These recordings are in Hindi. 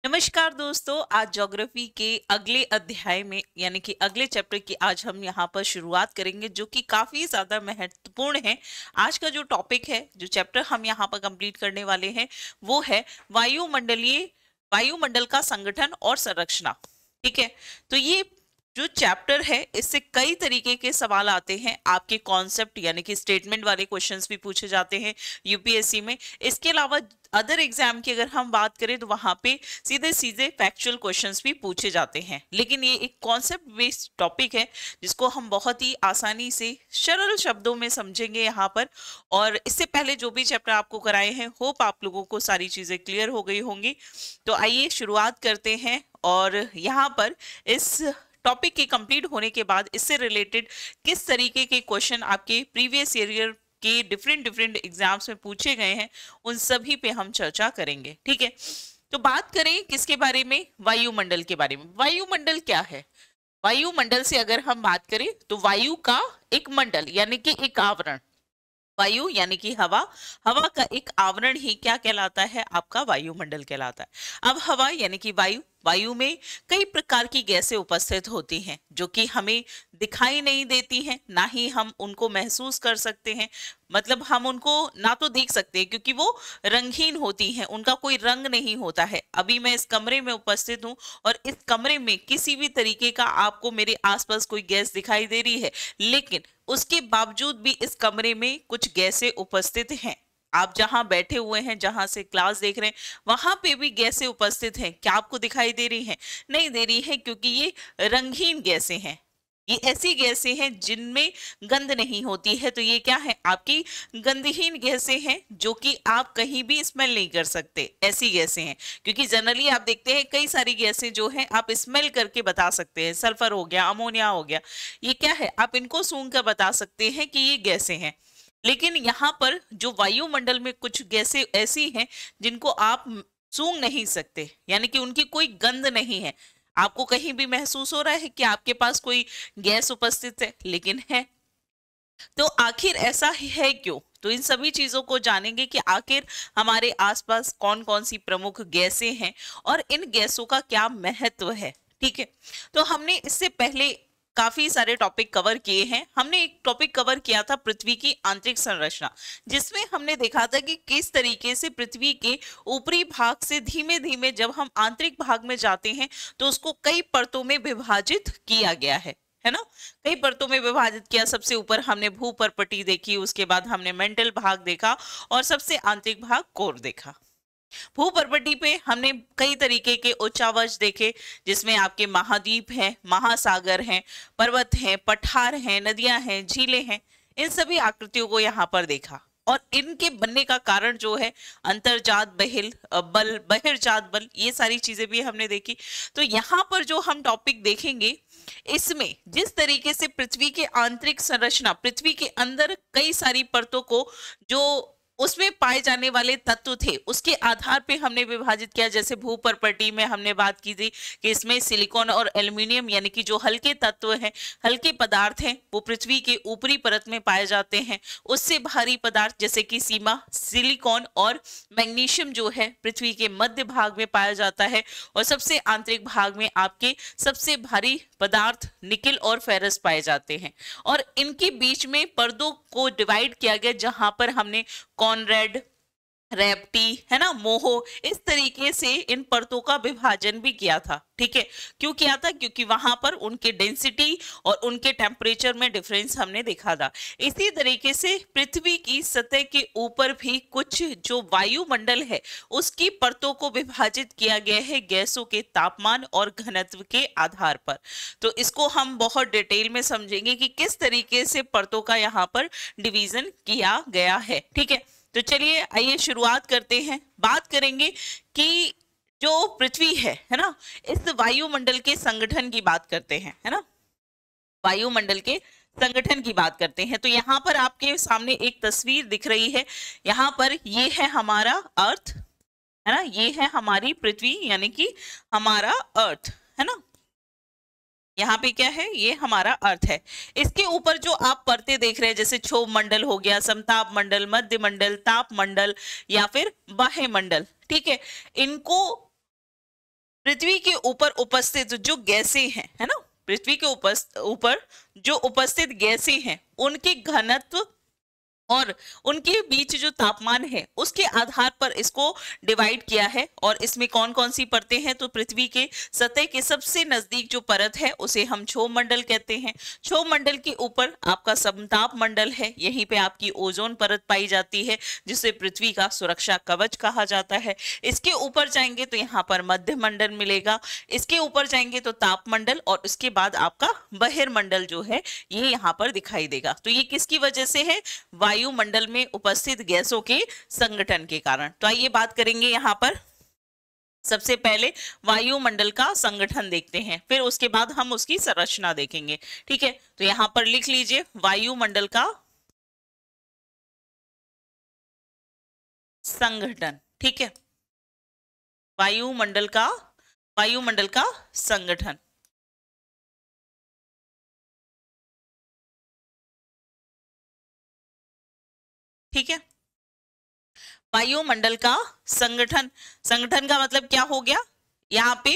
नमस्कार दोस्तों, आज ज्योग्राफी के अगले अध्याय में यानी कि अगले चैप्टर की आज हम यहाँ पर शुरुआत करेंगे जो कि काफी ज्यादा महत्वपूर्ण है। आज का जो टॉपिक है, जो चैप्टर हम यहाँ पर कंप्लीट करने वाले हैं वो है वायुमंडलीय वायुमंडल का संगठन और संरचना। ठीक है, तो ये जो चैप्टर है इससे कई तरीके के सवाल आते हैं, आपके कॉन्सेप्ट यानी कि स्टेटमेंट वाले क्वेश्चंस भी पूछे जाते हैं यूपीएससी में। इसके अलावा अदर एग्जाम की अगर हम बात करें तो वहां पे सीधे सीधे फैक्चुअल क्वेश्चंस भी पूछे जाते हैं, लेकिन ये एक कॉन्सेप्ट बेस्ड टॉपिक है जिसको हम बहुत ही आसानी से सरल शब्दों में समझेंगे यहाँ पर। और इससे पहले जो भी चैप्टर आपको कराए हैं, होप आप लोगों को सारी चीजें क्लियर हो गई होंगी। तो आइए शुरुआत करते हैं। और यहाँ पर इस टॉपिक के कंप्लीट होने के बाद इससे रिलेटेड किस तरीके के क्वेश्चन आपके प्रीवियस ईयर के डिफरेंट डिफरेंट एग्जाम्स में पूछे गए हैं, उन सभी पे हम चर्चा करेंगे। ठीक है, तो बात करें किसके बारे में? वायुमंडल के बारे में। वायुमंडल क्या है? वायुमंडल से अगर हम बात करें तो वायु का एक मंडल यानी कि एक आवरण, वायु यानी कि हवा, हवा का एक आवरण ही क्या कहलाता है? आपका वायुमंडल कहलाता है। अब हवा यानी कि वायु, वायु में कई प्रकार की गैसें उपस्थित होती हैं जो कि हमें दिखाई नहीं देती हैं, ना ही हम उनको महसूस कर सकते हैं। मतलब हम उनको ना तो देख सकते हैं क्योंकि वो रंगहीन होती हैं, उनका कोई रंग नहीं होता है। अभी मैं इस कमरे में उपस्थित हूँ और इस कमरे में किसी भी तरीके का आपको मेरे आसपास कोई गैस दिखाई दे रही है, लेकिन उसके बावजूद भी इस कमरे में कुछ गैसें उपस्थित हैं। आप जहां बैठे हुए हैं, जहां से क्लास देख रहे हैं, वहां पे भी गैसें उपस्थित हैं। क्या आपको दिखाई दे रही हैं? नहीं दे रही है, क्योंकि ये रंगहीन गैसें हैं। ये ऐसी गैसें हैं जिनमें गंध नहीं होती है। तो ये क्या है? आपकी गंधहीन गैसें हैं जो कि आप कहीं भी स्मेल नहीं कर सकते, ऐसी गैसें हैं। क्योंकि जनरली आप देखते हैं कई सारी गैसें जो हैं आप स्मेल करके बता सकते हैं, सल्फर हो गया, अमोनिया हो गया, ये क्या है? आप इनको सूंघ कर बता सकते हैं कि ये गैसें हैं। लेकिन यहाँ पर जो वायुमंडल में कुछ गैसें ऐसी हैं जिनको आप सूंघ नहीं सकते, यानी कि उनकी कोई गंध नहीं है। आपको कहीं भी महसूस हो रहा है कि आपके पास कोई गैस उपस्थित है, लेकिन है। तो आखिर ऐसा है क्यों? तो इन सभी चीजों को जानेंगे कि आखिर हमारे आसपास कौन कौन सी प्रमुख गैसें हैं और इन गैसों का क्या महत्व है। ठीक है, तो हमने इससे पहले काफी सारे टॉपिक कवर किए हैं। हमने एक टॉपिक कवर किया था पृथ्वी की आंतरिक संरचना, जिसमें हमने देखा था कि किस तरीके से पृथ्वी के ऊपरी भाग से धीमे धीमे जब हम आंतरिक भाग में जाते हैं तो उसको कई परतों में विभाजित किया गया है ना? कई परतों में विभाजित किया। सबसे ऊपर हमने भूपर्पटी देखी, उसके बाद हमने मेंटल भाग देखा और सबसे आंतरिक भाग कोर देखा। भूपर्पटी पे हमने कई तरीके के उच्चावच देखे, जिसमें आपके महाद्वीप हैं, महासागर हैं, पर्वत हैं, पठार हैं, नदियां हैं, झीलें हैं। इन सभी आकृतियों को यहाँ पर देखा और इनके बनने का कारण जो है अंतर्जात बल, बहिर्जात बल, ये सारी चीजें भी हमने देखी। तो यहाँ पर जो हम टॉपिक देखेंगे, इसमें जिस तरीके से पृथ्वी के आंतरिक संरचना, पृथ्वी के अंदर कई सारी परतों को जो उसमें पाए जाने वाले तत्व थे उसके आधार पे हमने विभाजित किया। जैसे भूपर्पटी में हमने बात की थी कि इसमें सिलिकॉन और एल्यूमिनियम यानी कि जो हल्के तत्व हैं, हल्के पदार्थ हैं, वो पृथ्वी के ऊपरी परत में पाए जाते हैं। उससे भारी पदार्थ जैसे कि सीमा, सिलिकॉन और मैग्नीशियम जो है पृथ्वी के मध्य भाग में पाया जाता है। और सबसे आंतरिक भाग में आपके सबसे भारी पदार्थ निकिल और फेरस पाए जाते हैं। और इनके बीच में परदों को डिवाइड किया गया, जहां पर हमने कॉनरेड, रेप्टी, है ना, मोहो, इस तरीके से इन परतों का विभाजन भी किया था। ठीक है, क्यों किया था? क्योंकि वहां पर उनके डेंसिटी और उनके टेम्परेचर में डिफरेंस हमने देखा था। इसी तरीके से पृथ्वी की सतह के ऊपर भी कुछ जो वायुमंडल है उसकी परतों को विभाजित किया गया है गैसों के तापमान और घनत्व के आधार पर। तो इसको हम बहुत डिटेल में समझेंगे कि किस तरीके से परतों का यहाँ पर डिवीजन किया गया है। ठीक है, तो चलिए आइए शुरुआत करते हैं। बात करेंगे कि जो पृथ्वी है ना, इस वायुमंडल के संगठन की बात करते हैं, है ना, वायुमंडल के संगठन की बात करते हैं। तो यहाँ पर आपके सामने एक तस्वीर दिख रही है। यहाँ पर ये है हमारा अर्थ, है ना, ये है हमारी पृथ्वी यानी कि हमारा अर्थ, है ना। यहाँ पे क्या है? ये हमारा अर्थ है। इसके ऊपर जो आप परतें देख रहे हैं, जैसे क्षोभ मंडल हो गया, समताप मंडल, मध्य मंडल, ताप मंडल या फिर बाह्य मंडल, ठीक है, इनको पृथ्वी के ऊपर उपस्थित जो गैसें हैं, है ना, पृथ्वी के ऊपर जो उपस्थित गैसें हैं उनके घनत्व और उनके बीच जो तापमान है उसके आधार पर इसको डिवाइड किया है। और इसमें कौन कौन सी परतें हैं, तो पृथ्वी के सतह के सबसे नजदीक जो परत है उसे हम क्षोभ मंडल कहते हैं। क्षोभ मंडल के ऊपर आपका समताप मंडल है, यहीं पे आपकी ओजोन परत पाई जाती है जिसे पृथ्वी का सुरक्षा कवच कहा जाता है। इसके ऊपर जाएंगे तो यहाँ पर मध्य मंडल मिलेगा, इसके ऊपर जाएंगे तो ताप मंडल, और उसके बाद आपका बहिर्मंडल जो है ये यहाँ पर दिखाई देगा। तो ये किसकी वजह से है, वायुमंडल में उपस्थित गैसों के संगठन के कारण। तो आइए बात करेंगे यहाँ पर सबसे पहले वायुमंडल का संगठन देखते हैं, फिर उसके बाद हम उसकी संरचना देखेंगे। ठीक है, तो यहाँ पर लिख लीजिए वायुमंडल का संगठन। ठीक है, वायुमंडल का संगठन। ठीक है, वायुमंडल का संगठन, संगठन का मतलब क्या हो गया, यहाँ पे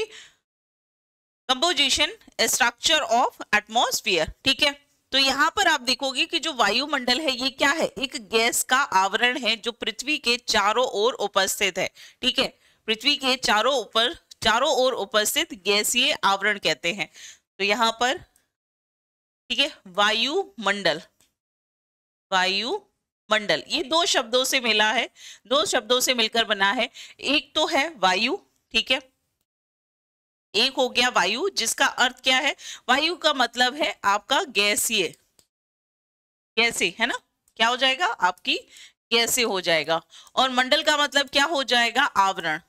कंपोजिशन स्ट्रक्चर ऑफ एटमॉस्फेयर। ठीक है, तो यहाँ पर आप देखोगे कि जो वायुमंडल है ये क्या है, एक गैस का आवरण है जो पृथ्वी के चारों ओर उपस्थित है। ठीक है, पृथ्वी के चारों ओर उपस्थित गैसीय आवरण कहते हैं। तो यहाँ पर ठीक है, वायुमंडल ये दो शब्दों से मिला है, दो शब्दों से मिलकर बना है। एक तो है वायु, ठीक है, एक हो गया वायु जिसका अर्थ क्या है, वायु का मतलब है आपका गैसीय, गैसे, है ना, क्या हो जाएगा आपकी गैसे हो जाएगा। और मंडल का मतलब क्या हो जाएगा, आवरण,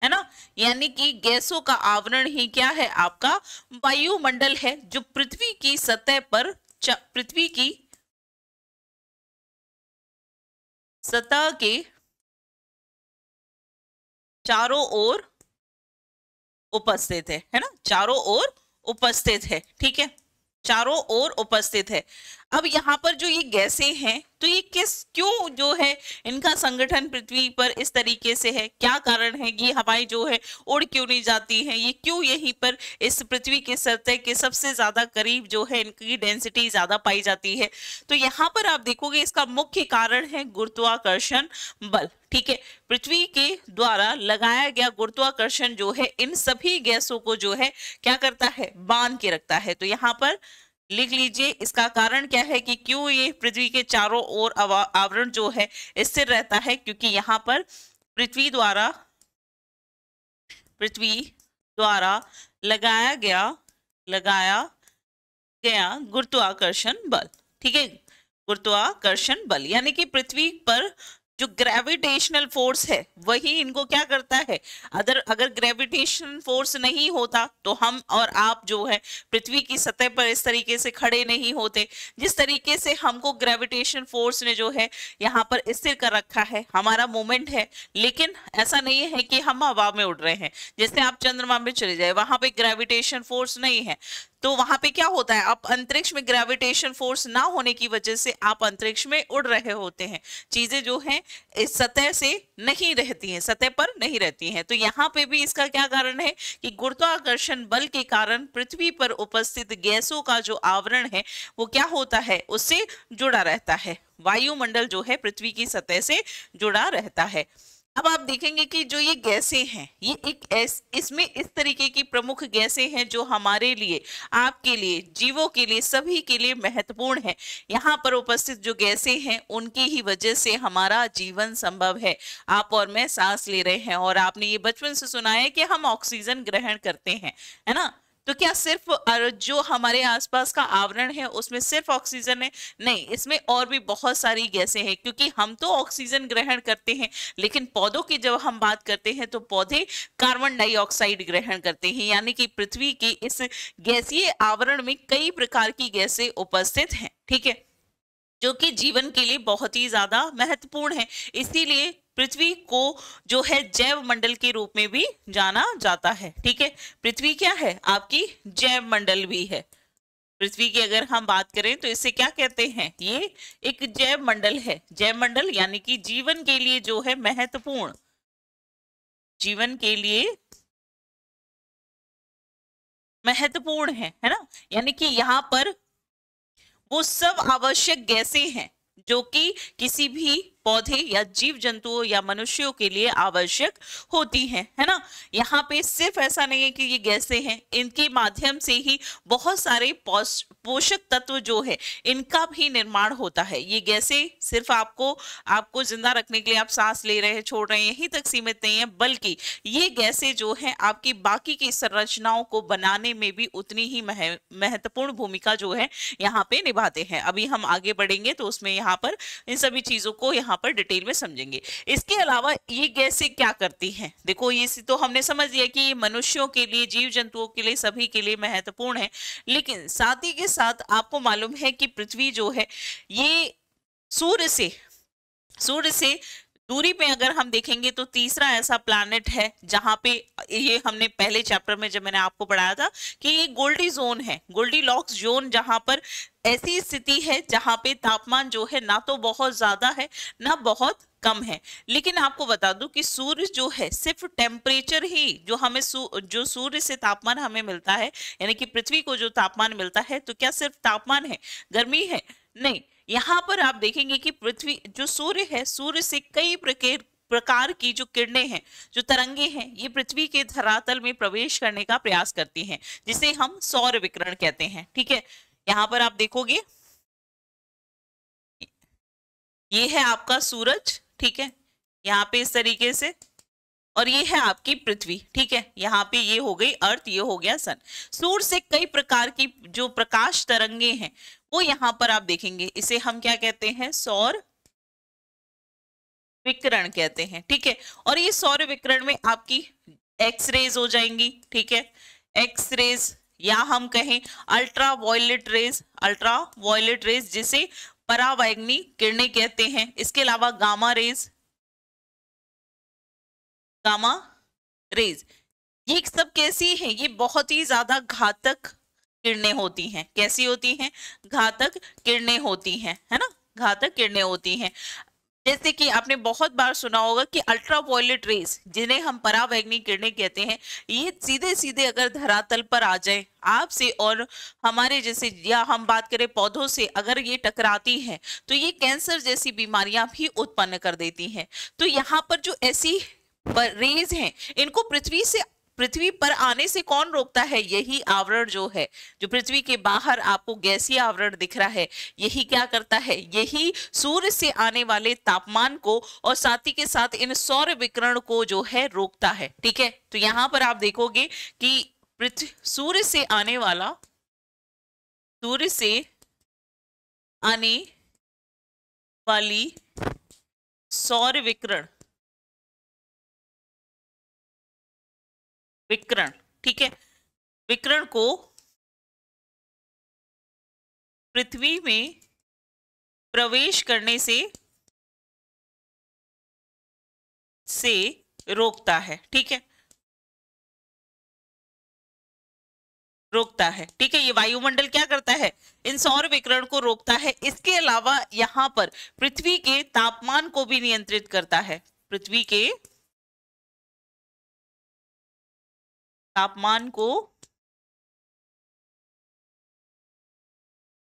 है ना, यानी कि गैसों का आवरण ही क्या है आपका वायुमंडल है, जो पृथ्वी की सतह पर पृथ्वी की सतह के चारों ओर उपस्थित है ना, चारों ओर उपस्थित है। ठीक है, चारों ओर उपस्थित है। अब यहाँ पर जो ये गैसें हैं तो ये क्यों जो है इनका संगठन पृथ्वी पर इस तरीके से है, क्या कारण है, ये हवाएं जो है उड़ क्यों नहीं जाती हैं, ये क्यों यहीं पर इस पृथ्वी के सतह के सबसे ज्यादा करीब जो है इनकी डेंसिटी ज्यादा पाई जाती है। तो यहाँ पर आप देखोगे इसका मुख्य कारण है गुरुत्वाकर्षण बल। ठीक है, पृथ्वी के द्वारा लगाया गया गुरुत्वाकर्षण जो है इन सभी गैसों को जो है क्या करता है, बांध के रखता है। तो यहाँ पर लिख लीजिए इसका कारण क्या है कि क्यों ये पृथ्वी के चारों ओर आवरण जो है स्थिर रहता है, क्योंकि यहाँ पर पृथ्वी द्वारा लगाया गया गुरुत्वाकर्षण बल। ठीक है, गुरुत्वाकर्षण बल यानी कि पृथ्वी पर जो ग्रेविटेशनल फोर्स है वही इनको क्या करता है, अगर ग्रेविटेशन फोर्स नहीं होता तो हम और आप जो है पृथ्वी की सतह पर इस तरीके से खड़े नहीं होते। जिस तरीके से हमको ग्रेविटेशन फोर्स ने जो है यहाँ पर स्थिर कर रखा है, हमारा मूवमेंट है, लेकिन ऐसा नहीं है कि हम हवा में उड़ रहे हैं। जैसे आप चंद्रमा में चले जाए, वहां पे ग्रेविटेशन फोर्स नहीं है, तो वहां पे क्या होता है, आप अंतरिक्ष में ग्रेविटेशन फोर्स ना होने की वजह से आप अंतरिक्ष में उड़ रहे होते हैं, चीजें जो हैं इस सतह से नहीं रहती हैं, सतह पर नहीं रहती हैं। तो यहाँ पे भी इसका क्या कारण है कि गुरुत्वाकर्षण बल के कारण पृथ्वी पर उपस्थित गैसों का जो आवरण है वो क्या होता है, उससे जुड़ा रहता है। वायुमंडल जो है पृथ्वी की सतह से जुड़ा रहता है। अब आप देखेंगे कि जो ये गैसें हैं ये इसमें इस तरीके की प्रमुख गैसें हैं जो हमारे लिए, आपके लिए, जीवों के लिए, सभी के लिए महत्वपूर्ण है। यहाँ पर उपस्थित जो गैसें हैं उनकी ही वजह से हमारा जीवन संभव है। आप और मैं सांस ले रहे हैं और आपने ये बचपन से सुना है कि हम ऑक्सीजन ग्रहण करते हैं, है ना। तो क्या सिर्फ जो हमारे आसपास का आवरण है उसमें सिर्फ ऑक्सीजन है? नहीं, इसमें और भी बहुत सारी गैसें हैं, क्योंकि हम तो ऑक्सीजन ग्रहण करते हैं लेकिन पौधों की जब हम बात करते हैं तो पौधे कार्बन डाइऑक्साइड ग्रहण करते हैं। यानी कि पृथ्वी के इस गैसीय आवरण में कई प्रकार की गैसें उपस्थित हैं, ठीक है, जो कि जीवन के लिए बहुत ही ज्यादा महत्वपूर्ण है। इसीलिए पृथ्वी को जो है जैव मंडल के रूप में भी जाना जाता है। ठीक है, पृथ्वी क्या है, आपकी जैव मंडल भी है। पृथ्वी की अगर हम बात करें तो इसे क्या कहते हैं, ये एक जैव मंडल है। जैव मंडल यानी कि जीवन के लिए जो है महत्वपूर्ण, जीवन के लिए महत्वपूर्ण है ना, यानी कि यहाँ पर वो सब आवश्यक गैसें हैं जो कि किसी भी पौधे या जीव जंतुओं या मनुष्यों के लिए आवश्यक होती हैं, है ना। यहाँ पे सिर्फ ऐसा नहीं है कि ये गैसें हैं, इनके माध्यम से ही बहुत सारे पोषक तत्व जो है इनका भी निर्माण होता है। ये गैसें सिर्फ आपको जिंदा रखने के लिए आप सांस ले रहे हैं, छोड़ रहे हैं, यहीं तक सीमित नहीं है, बल्कि ये गैसें जो है आपकी बाकी की संरचनाओं को बनाने में भी उतनी ही महत्वपूर्ण भूमिका जो है यहाँ पे निभाते हैं। अभी हम आगे बढ़ेंगे तो उसमें यहाँ पर इन सभी चीजों को यहाँ पर डिटेल में समझेंगे। इसके अलावा ये गैसें क्या करती हैं, देखो ये तो हमने समझ लिया कि ये मनुष्यों के लिए, जीव जंतुओं के लिए, सभी के लिए महत्वपूर्ण है। लेकिन साथ ही के साथ आपको मालूम है कि पृथ्वी जो है ये सूर्य से दूरी पे अगर हम देखेंगे तो तीसरा ऐसा प्लैनेट है जहां पे, ये हमने पहले चैप्टर में जब मैंने आपको पढ़ाया था कि ये गोल्डी जोन है, गोल्डी लॉक्स जोन, जहां पर ऐसी स्थिति है जहां पे तापमान जो है ना तो बहुत ज्यादा है ना बहुत कम है। लेकिन आपको बता दूं कि सूर्य जो है सिर्फ टेम्परेचर ही जो हमें जो सूर्य से तापमान हमें मिलता है, यानी कि पृथ्वी को जो तापमान मिलता है, तो क्या सिर्फ तापमान है, गर्मी है? नहीं, यहाँ पर आप देखेंगे कि पृथ्वी जो सूर्य है, सूर्य से कई प्रकार की जो किरणें हैं, जो तरंगे हैं, ये पृथ्वी के धरातल में प्रवेश करने का प्रयास करती हैं, जिसे हम सौर विकिरण कहते हैं। ठीक है, यहाँ पर आप देखोगे ये है आपका सूरज, ठीक है, यहाँ पे इस तरीके से, और ये है आपकी पृथ्वी। ठीक है, यहाँ पे ये हो गई अर्थ, ये हो गया सन। सूर्य से कई प्रकार की जो प्रकाश तरंगे हैं वो यहाँ पर आप देखेंगे, इसे हम क्या कहते हैं, सौर विकिरण कहते हैं। ठीक है, और ये सौर विकिरण में आपकी एक्स रेज हो जाएंगी। ठीक है, एक्स रेज या हम कहें अल्ट्रा वायलेट रेज जिसे परावैंगनी किरणें कहते हैं। इसके अलावा गामा रेज ये सब कैसी हैं, ये बहुत ही ज्यादा घातक किरणें होती हैं। कैसी होती हैं? घातक किरणें होती हैं, है ना, घातक किरणें होती हैं। जैसे कि आपने बहुत बार सुना होगा कि अल्ट्रावायलेट रेज, जिन्हें हम परावैंगनी किरणें कहते हैं, ये सीधे सीधे अगर धरातल पर आ जाए आपसे और हमारे जैसे, या हम बात करें पौधों से, अगर ये टकराती हैं तो ये कैंसर जैसी बीमारियां भी उत्पन्न कर देती हैं। तो यहाँ पर जो ऐसी रेज हैं, इनको पृथ्वी पर आने से कौन रोकता है? यही आवरण जो है, जो पृथ्वी के बाहर आपको गैसीय आवरण दिख रहा है, यही क्या करता है? यही सूर्य से आने वाले तापमान को और साथ ही के साथ इन सौर विकिरण को जो है रोकता है। ठीक है, तो यहां पर आप देखोगे कि सूर्य से आने वाली सौर विकिरण, ठीक है, विकिरण को पृथ्वी में प्रवेश करने से रोकता है। ठीक है, रोकता है। ठीक है, ये वायुमंडल क्या करता है? इन सौर विकिरण को रोकता है। इसके अलावा यहां पर पृथ्वी के तापमान को भी नियंत्रित करता है, पृथ्वी के तापमान को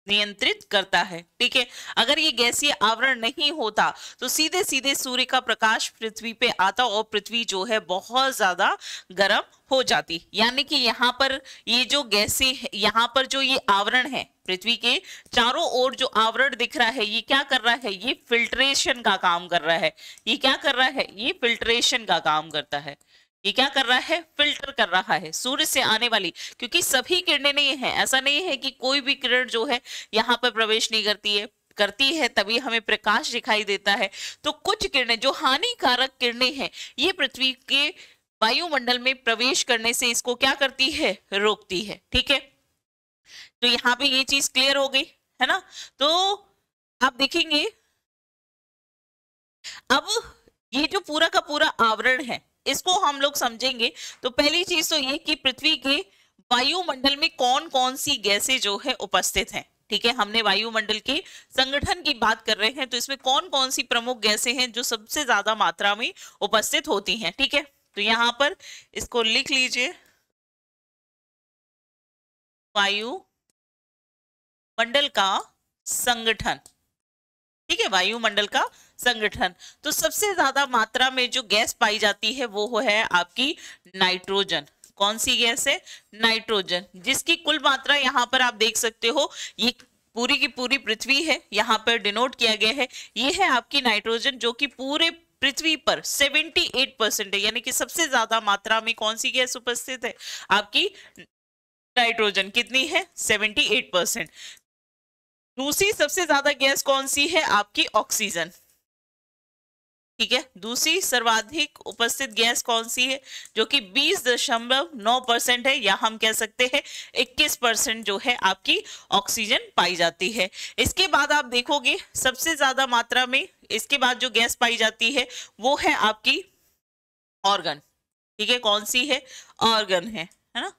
नियंत्रित करता है। ठीक है, अगर ये गैसीय आवरण नहीं होता तो सीधे सीधे सूर्य का प्रकाश पृथ्वी पे आता और पृथ्वी जो है बहुत ज्यादा गर्म हो जाती। यानी कि यहाँ पर ये जो गैसें, यहाँ पर जो ये आवरण है, पृथ्वी के चारों ओर जो आवरण दिख रहा है, ये क्या कर रहा है? ये फिल्ट्रेशन का काम कर रहा है। ये क्या कर रहा है? ये फिल्ट्रेशन का काम करता है। ये क्या कर रहा है? फिल्टर कर रहा है सूर्य से आने वाली, क्योंकि सभी किरणें नहीं है, ऐसा नहीं है कि कोई भी किरण जो है यहाँ पर प्रवेश नहीं करती है तभी हमें प्रकाश दिखाई देता है। तो कुछ किरणें जो हानिकारक किरणें हैं, ये पृथ्वी के वायुमंडल में प्रवेश करने से इसको क्या करती है? रोकती है। ठीक है, तो यहाँ पे ये चीज क्लियर हो गई है ना। तो आप देखेंगे अब ये जो पूरा का पूरा आवरण है, इसको हम लोग समझेंगे तो पहली चीज तो ये कि पृथ्वी के वायुमंडल में कौन कौन सी गैसें जो है उपस्थित हैं। ठीक है, हमने वायुमंडल के संगठन की बात कर रहे हैं, तो इसमें कौन कौन सी प्रमुख गैसें हैं जो सबसे ज्यादा मात्रा में उपस्थित होती हैं। ठीक है, तो यहाँ पर इसको लिख लीजिए, वायुमंडल का संगठन, ठीक है, वायुमंडल का संगठन। तो सबसे ज्यादा मात्रा में जो गैस पाई जाती है वो है आपकी नाइट्रोजन। कौन सी गैस है? नाइट्रोजन, जिसकी कुल मात्रा यहाँ पर आप देख सकते हो, ये पूरी की पूरी पृथ्वी है, यहाँ पर डिनोट किया गया है। ये है आपकी नाइट्रोजन जो कि पूरे पृथ्वी पर 78% है, यानी कि सबसे ज्यादा मात्रा में कौन सी गैस उपस्थित है? आपकी नाइट्रोजन। कितनी है? 78%। दूसरी सबसे ज्यादा गैस कौन सी है? आपकी ऑक्सीजन, ठीक है। दूसरी सर्वाधिक उपस्थित गैस कौन सी है? जो कि 20.9% है, या हम कह सकते हैं 21% जो है आपकी ऑक्सीजन पाई जाती है। इसके बाद आप देखोगे सबसे ज्यादा मात्रा में इसके बाद जो गैस पाई जाती है वो है आपकी ऑर्गन, ठीक है। कौन सी है? ऑर्गन है ना,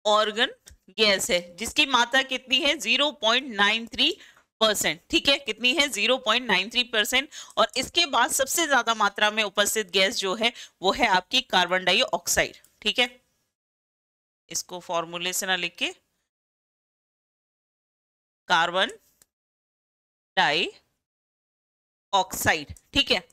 ऑर्गन गैस है, जिसकी मात्रा कितनी है? 0.93%, ठीक है। कितनी है? 0.93%। और इसके बाद सबसे ज्यादा मात्रा में उपस्थित गैस जो है वो है आपकी कार्बन डाइऑक्साइड, ठीक है। इसको फॉर्मूले से ना लिख के, कार्बन डाइऑक्साइड, ठीक है।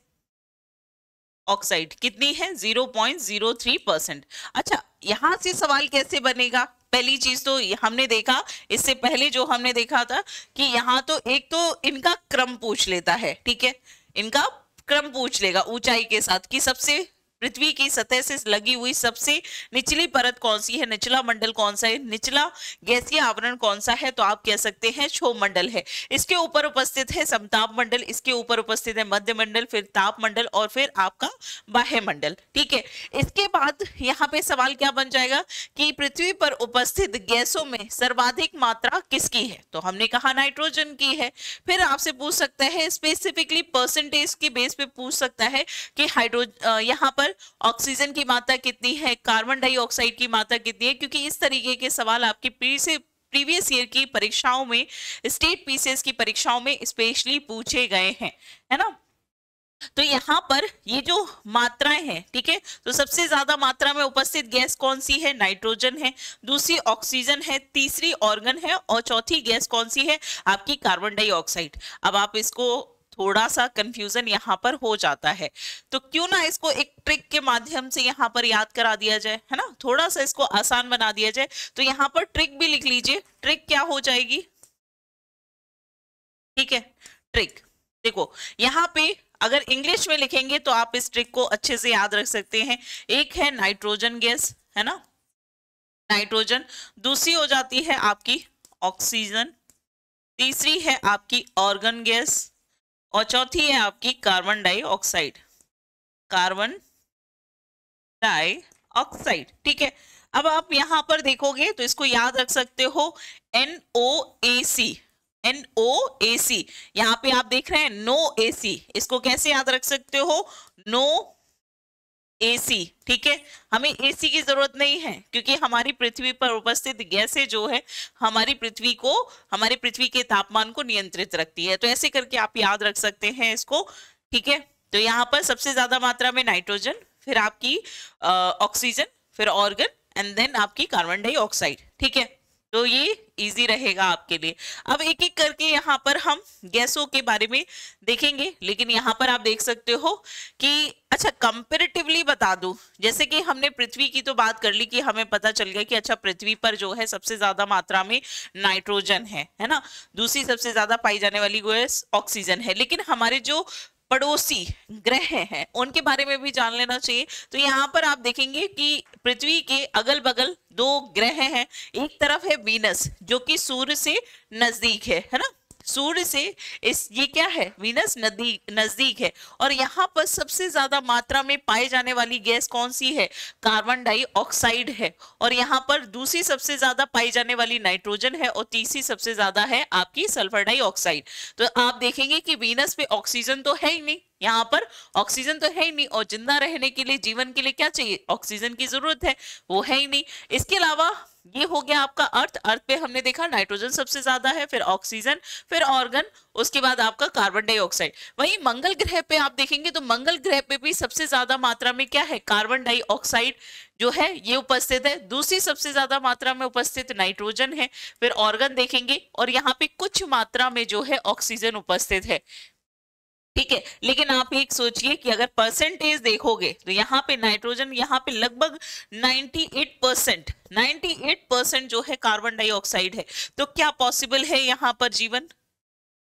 ऑक्साइड कितनी है? 0.03%। अच्छा, यहां से सवाल कैसे बनेगा? पहली चीज तो हमने देखा, इससे पहले जो हमने देखा था कि यहाँ तो एक तो इनका क्रम पूछ लेता है, ठीक है। इनका क्रम पूछ लेगा ऊंचाई के साथ कि सबसे पृथ्वी की सतह से लगी हुई सबसे निचली परत कौन सी है, निचला मंडल कौन सा है, निचला गैसीय आवरण कौन सा है? तो आप कह सकते हैं क्षोभ मंडल है। इसके ऊपर उपस्थित है समताप मंडल, इसके ऊपर उपस्थित है मध्य मंडल, फिर ताप मंडल और फिर आपका बाह्य मंडल, ठीक है। इसके बाद यहाँ पे सवाल क्या बन जाएगा कि पृथ्वी पर उपस्थित गैसों में सर्वाधिक मात्रा किसकी है? तो हमने कहा नाइट्रोजन की है। फिर आपसे पूछ सकता है स्पेसिफिकली परसेंटेज के बेस पे पूछ सकता है कि यहाँ पर ऑक्सीजन की मात्रा कितनी है, कार्बन डाइऑक्साइड की मात्रा कितनी है, क्योंकि इस तरीके के सवाल आपकी प्रीवियस ईयर की परीक्षाओं में, स्टेट पीसीएस की परीक्षाओं में स्पेशली पूछे गए हैं, है ना। तो यहाँ पर ये जो मात्राएं हैं, ठीक है, तो सबसे ज्यादा मात्रा में उपस्थित गैस कौन सी है? नाइट्रोजन है, दूसरी ऑक्सीजन है, तीसरी ऑर्गन है और चौथी गैस कौन सी है? आपकी कार्बन डाइऑक्साइड। अब आप इसको थोड़ा सा कंफ्यूजन यहाँ पर हो जाता है, तो क्यों ना इसको एक ट्रिक के माध्यम से यहाँ पर याद करा दिया जाए, है ना, थोड़ा सा इसको आसान बना दिया जाए। तो यहाँ पर ट्रिक भी लिख लीजिए। ट्रिक क्या हो जाएगी? ठीक है, ट्रिक देखो यहाँ पे अगर इंग्लिश में लिखेंगे तो आप इस ट्रिक को अच्छे से याद रख सकते हैं। एक है नाइट्रोजन गैस, है ना, नाइट्रोजन। दूसरी हो जाती है आपकी ऑक्सीजन, तीसरी है आपकी ऑर्गन गैस और चौथी है आपकी कार्बन डाइऑक्साइड, कार्बन डाइऑक्साइड, ठीक है। अब आप यहां पर देखोगे तो इसको याद रख सकते हो NOAC, NOAC। यहां पे आप देख रहे हैं नो AC, इसको कैसे याद रख सकते हो? नो AC, ठीक है। हमें AC की जरूरत नहीं है क्योंकि हमारी पृथ्वी पर उपस्थित गैसें जो है हमारी पृथ्वी के तापमान को नियंत्रित रखती है। तो ऐसे करके आप याद रख सकते हैं इसको, ठीक है। तो यहाँ पर सबसे ज्यादा मात्रा में नाइट्रोजन, फिर आपकी ऑक्सीजन, फिर ऑर्गन एंड देन आपकी कार्बन डाइऑक्साइड, ठीक है। तो ये इजी रहेगा आपके लिए। अब एक एक करके यहाँ पर हम गैसों के बारे में देखेंगे, लेकिन यहाँ पर आप देख सकते हो कि अच्छा कंपैरेटिवली बता दूं, जैसे कि हमने पृथ्वी की तो बात कर ली कि हमें पता चल गया कि अच्छा पृथ्वी पर जो है सबसे ज्यादा मात्रा में नाइट्रोजन है ना, दूसरी सबसे ज्यादा पाई जाने वाली गैस ऑक्सीजन है। लेकिन हमारे जो पड़ोसी ग्रह हैं उनके बारे में भी जान लेना चाहिए। तो यहाँ पर आप देखेंगे कि पृथ्वी के अगल बगल दो ग्रह हैं। एक तरफ है वीनस जो कि सूर्य से नजदीक है ना, सूर्य से ये क्या है? वीनस नजदीक है। और यहाँ पर सबसे ज्यादा मात्रा में पाए जाने वाली गैस कौन सी है? कार्बन डाइऑक्साइड है। और यहाँ पर दूसरी सबसे ज्यादा पाई जाने वाली नाइट्रोजन है और तीसरी सबसे ज्यादा है आपकी सल्फर डाइऑक्साइड। तो आप देखेंगे कि वीनस पे ऑक्सीजन तो है ही नहीं, यहाँ पर ऑक्सीजन तो है ही नहीं, और जिंदा रहने के लिए, जीवन के लिए क्या चाहिए? ऑक्सीजन की जरूरत है, वो है ही नहीं। इसके अलावा ये हो गया आपका अर्थ। अर्थ पे हमने देखा नाइट्रोजन सबसे ज्यादा है, फिर ऑक्सीजन, फिर ऑर्गन, उसके बाद आपका कार्बन डाइऑक्साइड। वहीं मंगल ग्रह पे आप देखेंगे तो मंगल ग्रह पे भी सबसे ज्यादा मात्रा में क्या है, कार्बन डाइऑक्साइड जो है ये उपस्थित है। दूसरी सबसे ज्यादा मात्रा में उपस्थित नाइट्रोजन है, फिर ऑर्गन देखेंगे, और यहाँ पे कुछ मात्रा में जो है ऑक्सीजन उपस्थित है। ठीक है, लेकिन आप एक सोचिए कि अगर परसेंटेज देखोगे तो यहाँ पे नाइट्रोजन, यहाँ पे लगभग 98%, 98% जो है कार्बन डाइऑक्साइड है। तो क्या पॉसिबल है यहाँ पर जीवन?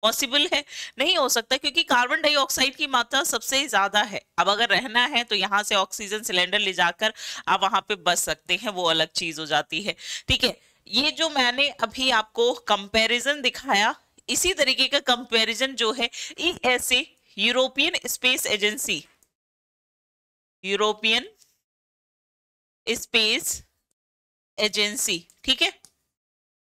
पॉसिबल है? नहीं हो सकता, क्योंकि कार्बन डाइऑक्साइड की मात्रा सबसे ज्यादा है। अब अगर रहना है तो यहाँ से ऑक्सीजन सिलेंडर ले जाकर आप वहां पे बच सकते हैं, वो अलग चीज हो जाती है। ठीक है, ये जो मैंने अभी आपको कंपैरिजन दिखाया, इसी तरीके का कंपैरिजन जो है ऐसे European space agency, European space agency, ठीक है,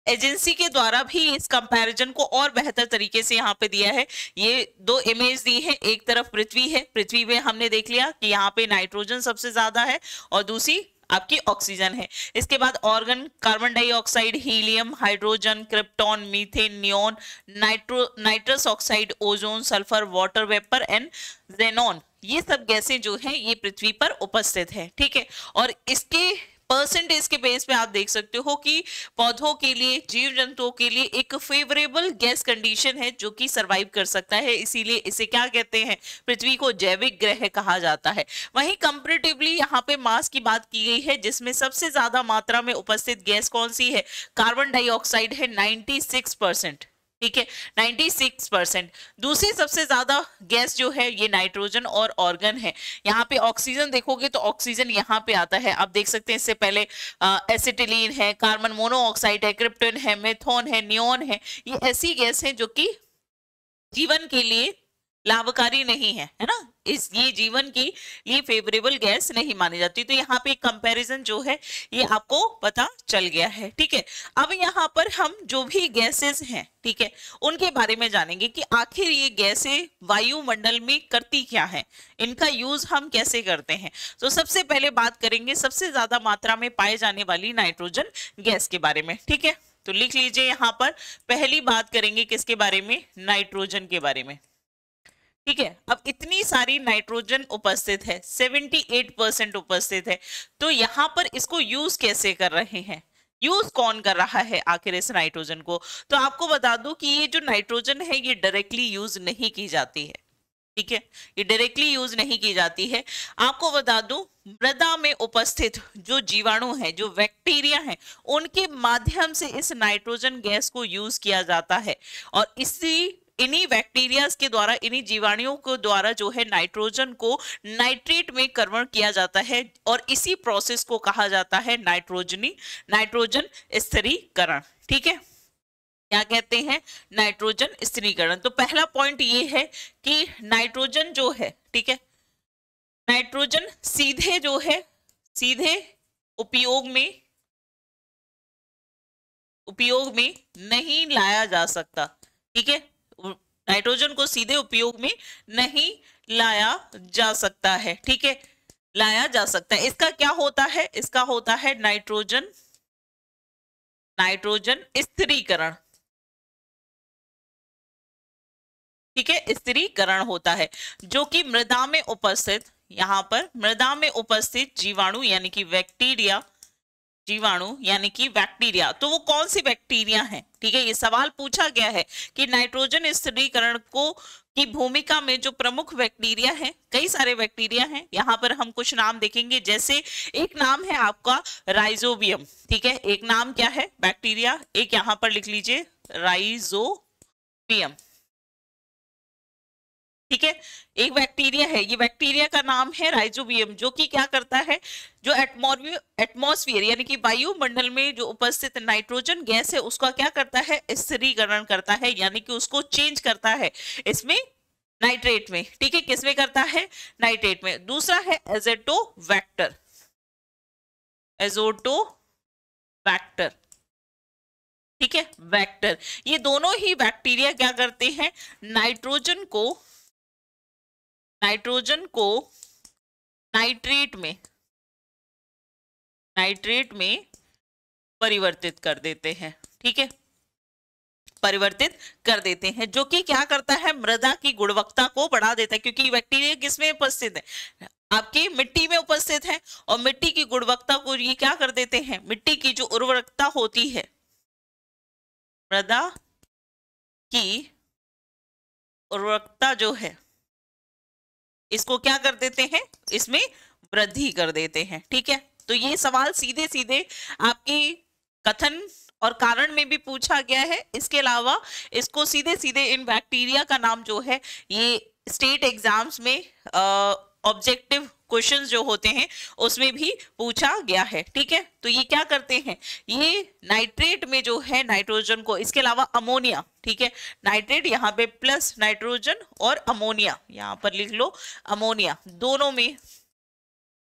एजेंसी के द्वारा भी इस कंपैरिजन को और बेहतर तरीके से यहाँ पे दिया है। ये दो इमेज दी है, एक तरफ पृथ्वी है, पृथ्वी में हमने देख लिया कि यहाँ पे नाइट्रोजन सबसे ज्यादा है, और दूसरी आपकी ऑक्सीजन है। इसके बाद organ, carbon dioxide, helium, hydrogen, krypton, methane, neon, nitrous oxide, ozone, sulphur, water vapour and xenon, ये सब गैसें जो हैं ये पृथ्वी पर उपस्थित है। ठीक है, और इसके परसेंटेज के बेस पे आप देख सकते हो कि पौधों के लिए, जीव जंतुओं के लिए एक फेवरेबल गैस कंडीशन है जो कि सरवाइव कर सकता है, इसीलिए इसे क्या कहते हैं, पृथ्वी को जैविक ग्रह कहा जाता है। वहीं कंपैरेटिवली यहाँ पे मास की बात की गई है, जिसमें सबसे ज्यादा मात्रा में उपस्थित गैस कौन सी है, कार्बन डाइऑक्साइड है 96%। ठीक है, 96%। दूसरी सबसे ज्यादा गैस जो है ये नाइट्रोजन और ऑर्गन है। यहाँ पे ऑक्सीजन देखोगे तो ऑक्सीजन यहाँ पे आता है, आप देख सकते हैं इससे पहले एसिटिलीन है, कार्बन मोनोऑक्साइड है, क्रिप्टन है, मेथोन है, नियोन है। ये ऐसी गैस है जो कि जीवन के लिए लाभकारी नहीं है ना, इस ये जीवन की ये फेवरेबल गैस नहीं मानी जाती। तो यहाँ पे कंपैरिजन जो है ये आपको पता चल गया है। ठीक है, अब यहाँ पर हम जो भी गैसेस हैं, ठीक है, उनके बारे में जानेंगे कि आखिर ये गैसें वायुमंडल में करती क्या है, इनका यूज हम कैसे करते हैं। तो सबसे पहले बात करेंगे सबसे ज्यादा मात्रा में पाए जाने वाली नाइट्रोजन गैस के बारे में। ठीक है, तो लिख लीजिए यहाँ पर पहली बात करेंगे किसके बारे में, नाइट्रोजन के बारे में। ठीक है, अब इतनी सारी नाइट्रोजन उपस्थित है, 78% उपस्थित है, तो यहां पर इसको यूज कैसे कर रहे हैं, यूज कौन कर रहा है आखिर इस नाइट्रोजन को। तो आपको बता दूं कि ये जो नाइट्रोजन है ये डायरेक्टली यूज नहीं की जाती है। ठीक है, ये डायरेक्टली यूज नहीं की जाती है। आपको बता दूं, मृदा में उपस्थित जो जीवाणु हैं, जो बैक्टीरिया हैं, उनके माध्यम से इस नाइट्रोजन गैस को यूज किया जाता है, और इन्हीं बैक्टीरिया के द्वारा, इन्हीं जीवाणुओं को द्वारा जो है नाइट्रोजन को नाइट्रेट में कन्वर्ट किया जाता है, और इसी प्रोसेस को कहा जाता है नाइट्रोजन स्थिरीकरण। ठीक है, क्या कहते हैं, नाइट्रोजन स्थिरीकरण। तो पहला पॉइंट ये है कि नाइट्रोजन जो है, ठीक है, नाइट्रोजन सीधे जो है, सीधे उपयोग में नहीं लाया जा सकता। ठीक है, नाइट्रोजन को सीधे उपयोग में नहीं लाया जा सकता है। ठीक है, लाया जा सकता है, इसका क्या होता है, इसका होता है नाइट्रोजन स्थिरीकरण। ठीक है, स्थिरीकरण होता है, जो कि मृदा में उपस्थित, यहां पर मृदा में उपस्थित जीवाणु यानी कि बैक्टीरिया, तो वो कौन सी बैक्टीरिया हैं। ठीक है, ये सवाल पूछा गया है कि नाइट्रोजन स्थिरीकरण को की भूमिका में जो प्रमुख बैक्टीरिया हैं, कई सारे बैक्टीरिया हैं, यहाँ पर हम कुछ नाम देखेंगे। जैसे एक नाम है आपका राइजोबियम। ठीक है, एक नाम क्या है बैक्टीरिया, एक यहाँ पर लिख लीजिए राइजोबियम। ठीक है, एक बैक्टीरिया है, ये बैक्टीरिया का नाम है राइजोबियम, जो कि क्या करता है, जो एटमॉस्फेयर यानी कि वायुमंडल में जो उपस्थित नाइट्रोजन गैस है उसका क्या करता है, स्थिरीकरण करता है, यानी कि उसको चेंज करता है इसमें नाइट्रेट में। ठीक है, किसमें करता है, नाइट्रेट में। दूसरा है एजोटोबैक्टर, ठीक है, बैक्टर। ये दोनों ही बैक्टीरिया क्या करते हैं, नाइट्रोजन को नाइट्रेट में परिवर्तित कर देते हैं। ठीक है, परिवर्तित कर देते हैं, जो कि क्या करता है, मृदा की गुणवत्ता को बढ़ा देता है, क्योंकि बैक्टीरिया किसमें उपस्थित है, आपकी मिट्टी में उपस्थित है, और मिट्टी की गुणवत्ता को ये क्या कर देते हैं, मिट्टी की जो उर्वरकता होती है, मृदा की उर्वरकता जो है, इसको क्या कर देते हैं, इसमें वृद्धि कर देते हैं। ठीक है, तो ये सवाल सीधे सीधे आपकी कथन और कारण में भी पूछा गया है। इसके अलावा इसको सीधे सीधे इन बैक्टीरिया का नाम जो है, ये स्टेट एग्जाम्स में ऑब्जेक्टिव क्वेश्चंस जो होते हैं उसमें भी पूछा गया है। ठीक है, तो ये क्या करते हैं, ये नाइट्रेट में जो है नाइट्रोजन को, इसके अलावा अमोनिया, ठीक है, नाइट्रेट यहाँ पे प्लस नाइट्रोजन और अमोनिया, यहाँ पर लिख लो अमोनिया, दोनों में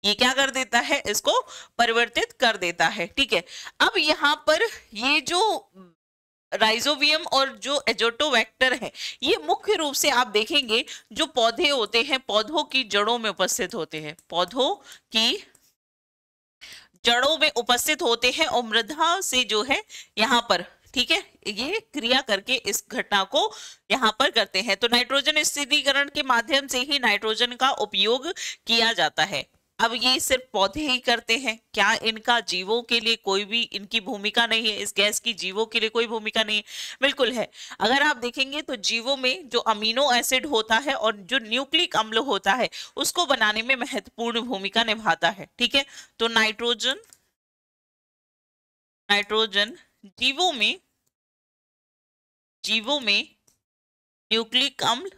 ये क्या कर देता है, इसको परिवर्तित कर देता है। ठीक है, अब यहाँ पर ये जो राइजोबियम और जो एजोटोबैक्टर है, ये मुख्य रूप से आप देखेंगे जो पौधे होते हैं, पौधों की जड़ों में उपस्थित होते हैं, पौधों की जड़ों में उपस्थित होते हैं, और मृदा से जो है यहाँ पर, ठीक है, ये क्रिया करके इस घटना को यहाँ पर करते हैं। तो नाइट्रोजन स्थिरीकरण के माध्यम से ही नाइट्रोजन का उपयोग किया जाता है। अब ये सिर्फ पौधे ही करते हैं क्या, इनका जीवों के लिए कोई भी इनकी भूमिका नहीं है, इस गैस की जीवों के लिए कोई भूमिका नहीं है? बिल्कुल है। अगर आप देखेंगे तो जीवों में जो अमीनो एसिड होता है और जो न्यूक्लिक अम्ल होता है, उसको बनाने में महत्वपूर्ण भूमिका निभाता है। ठीक है, तो नाइट्रोजन जीवों में न्यूक्लिक अम्ल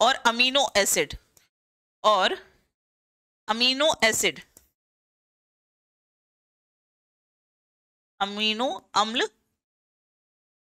और अमीनो अम्ल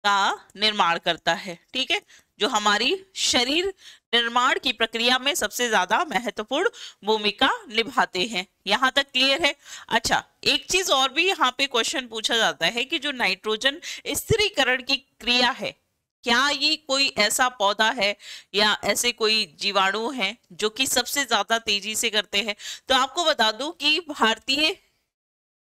का निर्माण करता है। ठीक है, जो हमारी शरीर निर्माण की प्रक्रिया में सबसे ज्यादा महत्वपूर्ण भूमिका निभाते हैं। यहां तक क्लियर है? अच्छा, एक चीज और भी यहाँ पे क्वेश्चन पूछा जाता है कि जो नाइट्रोजन स्थिरीकरण की क्रिया है, क्या ये कोई ऐसा पौधा है या ऐसे कोई जीवाणु हैं जो कि सबसे ज्यादा तेजी से करते हैं? तो आपको बता दूं कि भारतीय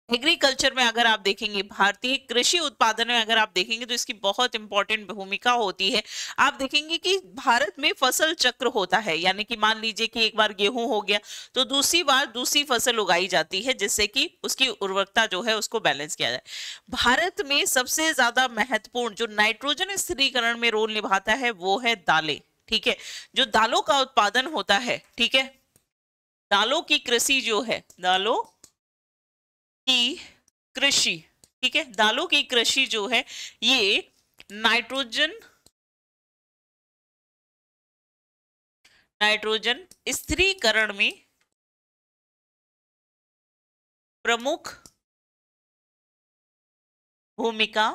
एग्रीकल्चर में अगर आप देखेंगे, भारतीय कृषि उत्पादन में अगर आप देखेंगे, तो इसकी बहुत इंपॉर्टेंट भूमिका होती है। आप देखेंगे कि भारत में फसल चक्र होता है, यानी कि मान लीजिए कि एक बार गेहूं हो गया तो दूसरी बार दूसरी फसल उगाई जाती है, जिससे कि उसकी उर्वरकता जो है उसको बैलेंस किया जाए। भारत में सबसे ज्यादा महत्वपूर्ण जो नाइट्रोजन स्थिरीकरण में रोल निभाता है वो है दालें। ठीक है, जो दालों का उत्पादन होता है, ठीक है, दालों की कृषि जो है, दालों की कृषि, ठीक है, दालों की कृषि जो है, ये नाइट्रोजन स्थिरीकरण में प्रमुख भूमिका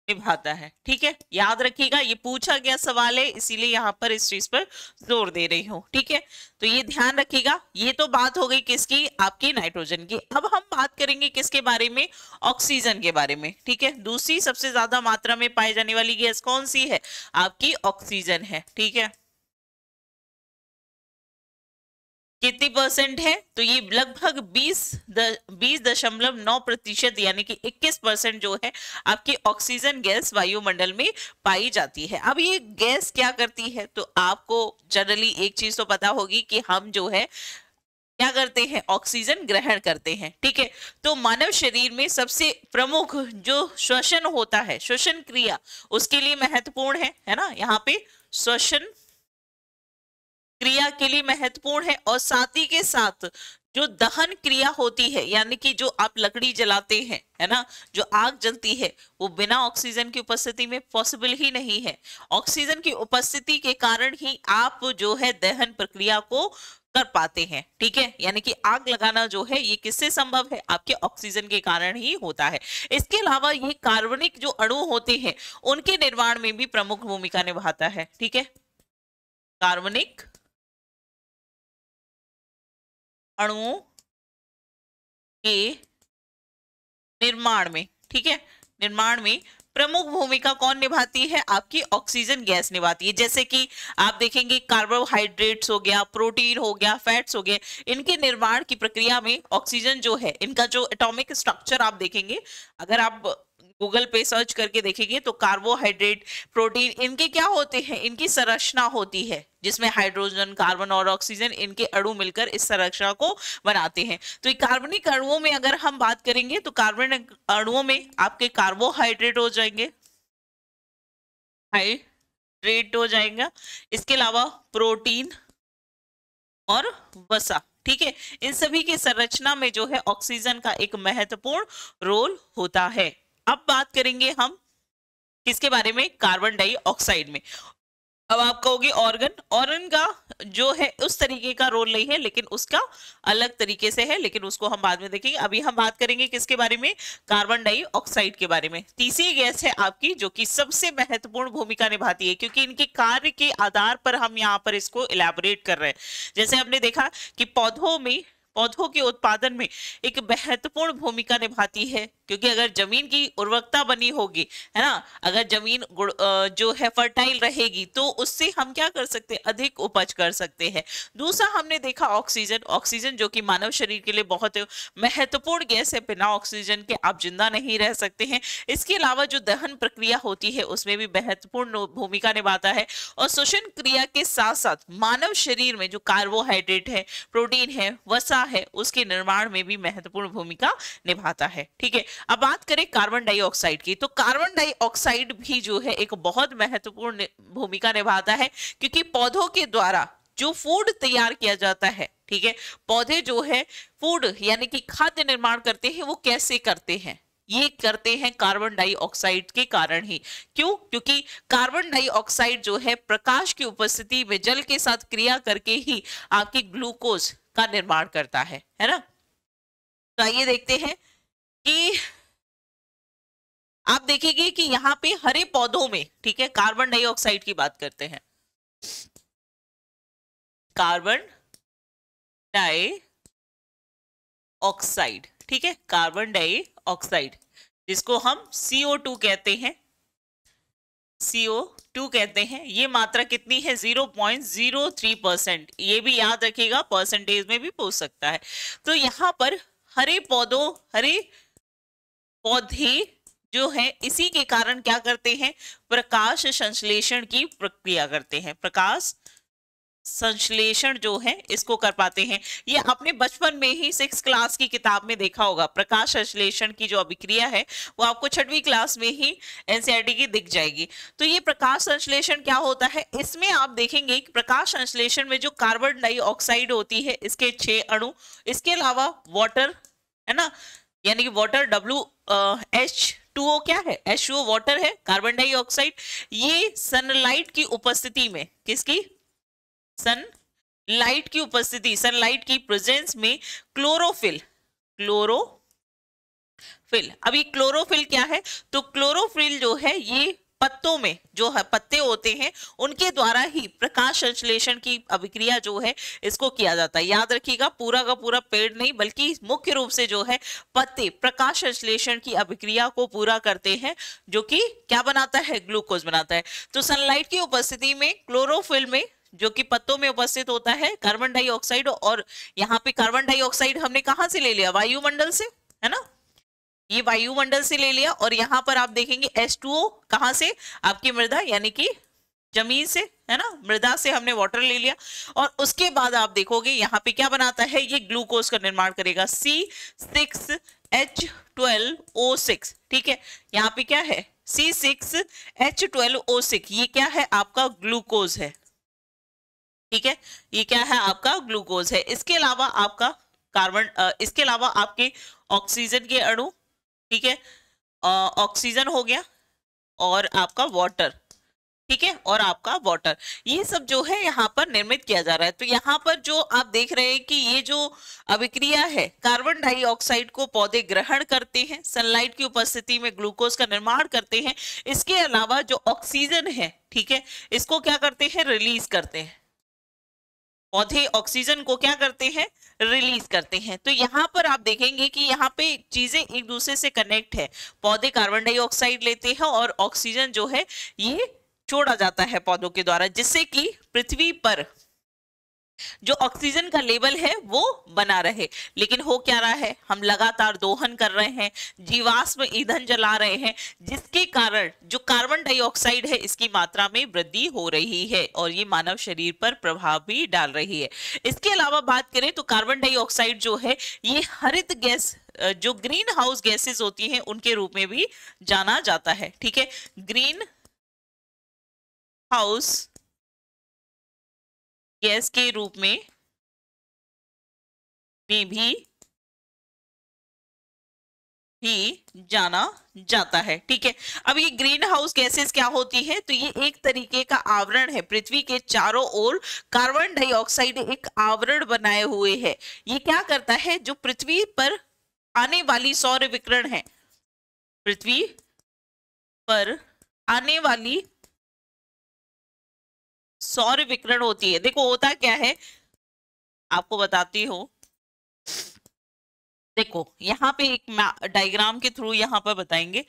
निभाता है। ठीक है, याद रखिएगा, ये पूछा गया सवाल है, इसीलिए यहां पर इस चीज पर जोर दे रही हूं। ठीक है, तो ये ध्यान रखिएगा। ये तो बात हो गई किसकी, आपकी नाइट्रोजन की। अब हम बात करेंगे किसके बारे में, ऑक्सीजन के बारे में। ठीक है, दूसरी सबसे ज्यादा मात्रा में पाई जाने वाली गैस कौन सी है, आपकी ऑक्सीजन है। ठीक है, कितनी परसेंट है, तो ये लगभग 20.9% यानी कि 21% जो है आपकी ऑक्सीजन गैस वायुमंडल में पाई जाती है। अब ये गैस क्या करती है, तो आपको जनरली एक चीज तो पता होगी कि हम जो है क्या करते हैं, ऑक्सीजन ग्रहण करते हैं। ठीक है, तो मानव शरीर में सबसे प्रमुख जो श्वसन होता है, श्वसन क्रिया उसके लिए महत्वपूर्ण है ना, यहाँ पे श्वसन क्रिया के लिए महत्वपूर्ण है, और साथ ही के साथ जो दहन क्रिया होती है, यानी कि जो आप लकड़ी जलाते हैं, है ना, जो आग जलती है, वो बिना ऑक्सीजन की उपस्थिति में पॉसिबल ही नहीं है। ऑक्सीजन की उपस्थिति के कारण ही आप जो है दहन प्रक्रिया को कर पाते हैं। ठीक है, यानी कि आग लगाना जो है ये किससे संभव है, आपके ऑक्सीजन के कारण ही होता है। इसके अलावा ये कार्बनिक जो अणु होते हैं उनके निर्माण में भी प्रमुख भूमिका निभाता है। ठीक है, कार्बनिक अणुओं के निर्माण में, ठीक है, निर्माण में प्रमुख भूमिका कौन निभाती है? आपकी ऑक्सीजन गैस निभाती है। जैसे कि आप देखेंगे कार्बोहाइड्रेट्स हो गया, प्रोटीन हो गया, फैट्स हो गए, इनके निर्माण की प्रक्रिया में ऑक्सीजन जो है, इनका जो एटॉमिक स्ट्रक्चर आप देखेंगे, अगर आप गूगल पे सर्च करके देखेंगे तो कार्बोहाइड्रेट, प्रोटीन, इनके क्या होते हैं, इनकी संरचना होती है जिसमें हाइड्रोजन, कार्बन और ऑक्सीजन, इनके अणु मिलकर इस संरचना को बनाते हैं। तो ये कार्बनिक अणुओं में अगर हम बात करेंगे तो कार्बनिक अणुओं में आपके कार्बोहाइड्रेट हो जाएंगे, हाइड्रेट हो जाएगा, इसके अलावा प्रोटीन और वसा। ठीक है, इन सभी की संरचना में जो है ऑक्सीजन का एक महत्वपूर्ण रोल होता है। अब बात करेंगे हम किसके बारे में? कार्बन डाइऑक्साइड में। अब आप कहोगे ऑर्गन, ऑर्गन का जो है उस तरीके का रोल नहीं है, लेकिन उसका अलग तरीके से है, लेकिन उसको हम बाद में देखेंगे। अभी हम बात करेंगे किसके बारे में? कार्बन डाइऑक्साइड के बारे में। तीसरी गैस है आपकी जो कि सबसे महत्वपूर्ण भूमिका निभाती है, क्योंकि इनके कार्य के आधार पर हम यहाँ पर इसको इलेबोरेट कर रहे हैं। जैसे हमने देखा कि पौधों के उत्पादन में एक महत्वपूर्ण भूमिका निभाती है, क्योंकि अगर जमीन की उर्वरकता बनी होगी, है ना, अगर जमीन जो है फर्टाइल रहेगी तो उससे हम क्या कर सकते हैं? अधिक उपज कर सकते हैं। दूसरा हमने देखा ऑक्सीजन, ऑक्सीजन जो कि मानव शरीर के लिए बहुत महत्वपूर्ण गैस है, बिना ऑक्सीजन के आप जिंदा नहीं रह सकते हैं। इसके अलावा जो दहन प्रक्रिया होती है उसमें भी महत्वपूर्ण भूमिका निभाता है, और श्वसन क्रिया के साथ साथ मानव शरीर में जो कार्बोहाइड्रेट है, प्रोटीन है, वसा है, उसके निर्माण में भी महत्वपूर्ण भूमिका निभाता है। ठीक है, अब बात करें कार्बन डाइऑक्साइड की, तो कार्बन डाइऑक्साइड भी जो है एक बहुत महत्वपूर्ण भूमिका निभाता है, क्योंकि पौधों के द्वारा जो फूड तैयार किया जाता है, ठीक है, पौधे जो है फूड यानी कि खाद्य निर्माण करते हैं, वो कैसे करते हैं? ये करते हैं कार्बन डाइऑक्साइड के कारण ही। क्यों? क्योंकि कार्बन डाइऑक्साइड जो है प्रकाश की उपस्थिति में जल के साथ क्रिया करके ही आपकी ग्लूकोज का निर्माण करता है ना। तो आइए देखते हैं कि आप देखेंगे कि यहाँ पे हरे पौधों में, ठीक है, कार्बन डाइऑक्साइड की बात करते हैं, कार्बन डाइऑक्साइड, ठीक है, कार्बन डाइऑक्साइड जिसको हम CO2 कहते हैं, CO2 कहते हैं, ये मात्रा कितनी है? 0.03%। ये भी याद रखिएगा, परसेंटेज में भी पूछ सकता है। तो यहाँ पर हरे पौधे जो है इसी के कारण क्या करते हैं? प्रकाश संश्लेषण की प्रक्रिया करते हैं, प्रकाश संश्लेषण जो है इसको कर पाते हैं। ये आपने बचपन में ही 6th क्लास की किताब में देखा होगा, प्रकाश संश्लेषण की जो अभिक्रिया है वो आपको 6वीं क्लास में ही एनसीईआरटी की दिख जाएगी। तो ये प्रकाश संश्लेषण क्या होता है? इसमें आप देखेंगे कि प्रकाश संश्लेषण में जो कार्बन डाइऑक्साइड होती है इसके 6 अणु, इसके अलावा वाटर, है ना, यानी कि वाटर H2O क्या है? H2O वाटर है, कार्बन डाइऑक्साइड ये सनलाइट की उपस्थिति में, किसकी? सनलाइट की उपस्थिति, सनलाइट की प्रेजेंस में क्लोरोफिल, अभी क्लोरोफिल क्या है? तो क्लोरोफिल जो है ये पत्तों में जो है पत्ते होते हैं उनके द्वारा ही प्रकाश संश्लेषण की अभिक्रिया जो है इसको किया जाता है। याद रखिएगा, पूरा का पूरा पेड़ नहीं बल्कि मुख्य रूप से जो है पत्ते प्रकाश संश्लेषण की अभिक्रिया को पूरा करते हैं, जो कि क्या बनाता है? ग्लूकोज बनाता है। तो सनलाइट की उपस्थिति में क्लोरोफिल में जो कि पत्तों में उपस्थित होता है कार्बन डाइऑक्साइड, और यहाँ पे कार्बन डाइऑक्साइड हमने कहां से ले लिया? वायुमंडल से, है ना, ये वायुमंडल से ले लिया। और यहाँ पर आप देखेंगे H2O कहां से? आपकी मृदा यानी कि जमीन से, है ना, मृदा से हमने वाटर ले लिया। और उसके बाद आप देखोगे यहाँ पे क्या बनाता है? ये ग्लूकोज का निर्माण करेगा, C6H12O6, ठीक है, यहाँ पे क्या है? C6H12O6, ये क्या है? आपका ग्लूकोज है, ठीक है, ये क्या है? आपका ग्लूकोज है। इसके अलावा आपका इसके अलावा आपके ऑक्सीजन के अणु, ठीक है, ऑक्सीजन हो गया, और आपका वाटर, ठीक है, और आपका वाटर, ये सब जो है यहाँ पर निर्मित किया जा रहा है। तो यहाँ पर जो आप देख रहे हैं कि ये जो अभिक्रिया है, कार्बन डाइऑक्साइड को पौधे ग्रहण करते हैं, सनलाइट की उपस्थिति में ग्लूकोज का निर्माण करते हैं, इसके अलावा जो ऑक्सीजन है, ठीक है, इसको क्या करते हैं? रिलीज करते हैं, पौधे ऑक्सीजन को क्या करते हैं, रिलीज करते हैं। तो यहाँ पर आप देखेंगे कि यहाँ पे चीजें एक दूसरे से कनेक्ट है। पौधे कार्बन डाइऑक्साइड लेते हैं और ऑक्सीजन जो है ये छोड़ा जाता है पौधों के द्वारा, जिससे कि पृथ्वी पर जो ऑक्सीजन का लेवल है वो बना रहे। लेकिन हो क्या रहा है, हम लगातार दोहन कर रहे हैं, जीवाश्म ईंधन जला रहे हैं, जिसके कारण जो कार्बन डाइऑक्साइड है इसकी मात्रा में वृद्धि हो रही है और ये मानव शरीर पर प्रभाव भी डाल रही है। इसके अलावा बात करें तो कार्बन डाइऑक्साइड जो है ये हरित गैस, जो ग्रीन हाउस गैसेस होती हैं उनके रूप में भी जाना जाता है। ठीक है, ग्रीन हाउस गैस के रूप में भी जाना जाता है। ठीक है, अब ये ग्रीन हाउस गैसेस क्या होती है, तो ये एक तरीके का आवरण है। पृथ्वी के चारों ओर कार्बन डाइऑक्साइड एक आवरण बनाए हुए है। ये क्या करता है, जो पृथ्वी पर आने वाली सौर विकिरण है, पृथ्वी पर आने वाली सौर विकिरण होती है। देखो होता क्या है, आपको बताती हूं। देखो यहाँ पे एक डायग्राम के थ्रू यहाँ पर बताएंगे।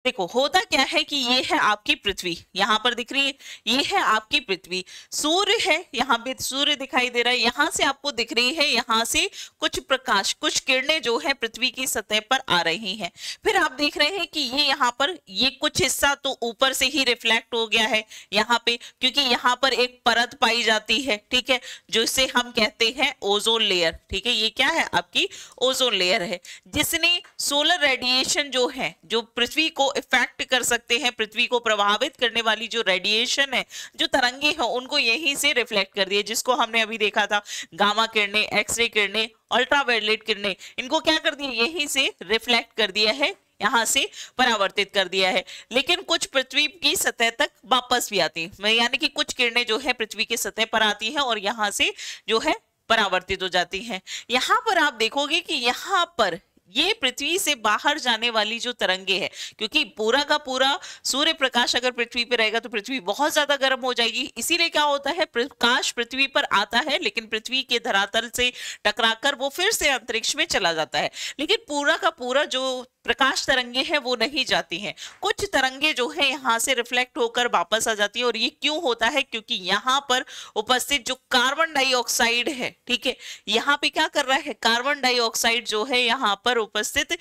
देखो होता क्या है कि ये है आपकी पृथ्वी, यहाँ पर दिख रही है, ये है आपकी पृथ्वी। सूर्य है, यहाँ पे सूर्य दिखाई दे रहा है, यहाँ से आपको दिख रही है, यहाँ से कुछ प्रकाश, कुछ किरणें जो है पृथ्वी की सतह पर आ रही हैं। फिर आप देख रहे हैं कि ये यहाँ पर ये कुछ हिस्सा तो ऊपर से ही रिफ्लेक्ट हो गया है यहाँ पे, क्योंकि यहाँ पर एक परत पाई जाती है। ठीक है, जो इसे हम कहते हैं ओजोन लेयर। ठीक है, ये क्या है, आपकी ओजोन लेयर है, जिसने सोलर रेडिएशन जो है, जो पृथ्वी को इफेक्ट कर सकते हैं, पृथ्वी को प्रभावित करने वाली जो रेडिएशन है, जो तरंगे हैं, उनको यहीं से रिफ्लेक्ट कर दिया, जिसको हमने अभी देखा था, गामा किरणें, एक्सरे किरणें, अल्ट्रावायलेट किरणें, इनको क्या कर दिया, यहीं से रिफ्लेक्ट कर दिया है, यहां से परावर्तित कर दिया है। लेकिन कुछ पृथ्वी की सतह तक वापस भी आती है, यानी कि कुछ किरणें जो है पृथ्वी की सतह पर आती हैं और यहां से जो है परावर्तित हो जाती हैं। यहां पर आप देखोगे कि यहां पर ये पृथ्वी से बाहर जाने वाली जो तरंगे है, क्योंकि पूरा का पूरा सूर्य प्रकाश अगर पृथ्वी पे रहेगा तो पृथ्वी बहुत ज्यादा गर्म हो जाएगी। इसीलिए क्या होता है, प्रकाश पृथ्वी पर आता है लेकिन पृथ्वी के धरातल से टकराकर वो फिर से अंतरिक्ष में चला जाता है। लेकिन पूरा का पूरा जो प्रकाश तरंगे हैं वो नहीं जाती हैं, कुछ तरंगे जो है यहाँ से रिफ्लेक्ट होकर वापस आ जाती है। और ये क्यों होता है, क्योंकि यहाँ पर उपस्थित जो कार्बन डाइऑक्साइड है, ठीक है, यहाँ पे क्या कर रहा है, कार्बन डाइऑक्साइड जो है यहाँ पर उपस्थित